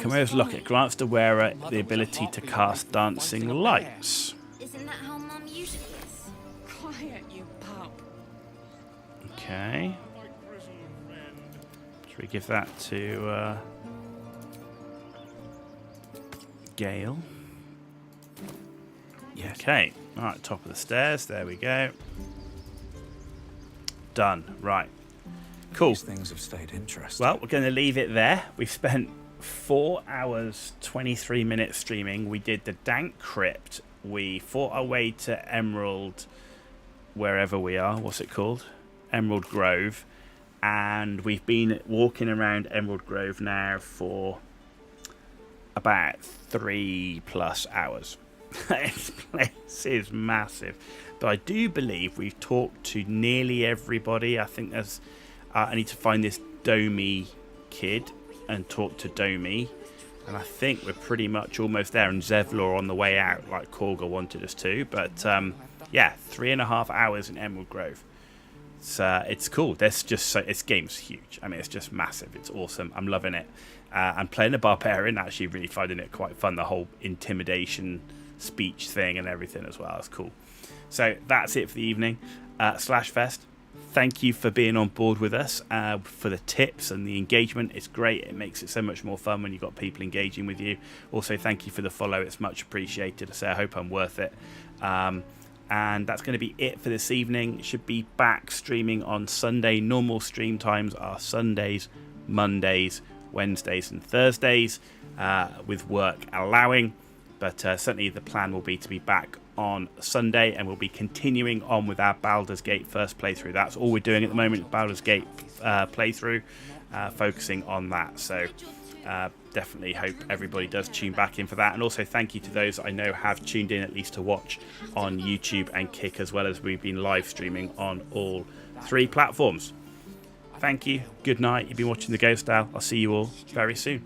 Chimera's locket grants the wearer the ability to cast dancing lights. Isn't that how Mum usually is? Quiet, you pup. Okay. Should we give that to Gale? Yes. Okay. All right, top of the stairs. There we go. Done. Right. Cool. These things have stayed interesting. Well, we're going to leave it there. We've spent 4 hours, 23 minutes streaming. We did the Dank Crypt. We fought our way to Emerald, wherever we are. What's it called? Emerald Grove. And we've been walking around Emerald Grove now for about 3+ hours. This place is massive. But I do believe we've talked to nearly everybody. I think there's... I need to find this Domi kid and talk to Domi. And I think we're pretty much almost there. And Zevlor on the way out, like Korga wanted us to. But yeah, 3.5 hours in Emerald Grove. It's cool. This game's huge. I mean, it's just massive. It's awesome. I'm loving it. I'm playing a Barbarian, actually really finding it quite fun. The whole intimidation speech thing and everything as well. It's cool. So that's it for the evening. Slashfest, thank you for being on board with us, for the tips and the engagement. It's great. It makes it so much more fun when you've got people engaging with you. Also, thank you for the follow. It's much appreciated. I hope I'm worth it. And that's going to be it for this evening. Should be back streaming on Sunday. Normal stream times are Sundays, Mondays, Wednesdays and Thursdays, with work allowing. But certainly the plan will be to be back on Sunday, and we'll be continuing on with our Baldur's Gate first playthrough. That's all we're doing at the moment, Baldur's Gate playthrough, focusing on that. So definitely hope everybody does tune back in for that. And also thank you to those I know have tuned in at least to watch on YouTube and Kick, as well as we've been live streaming on all 3 platforms. Thank you. Good night. You've been watching The Ghost Owl. I'll see you all very soon.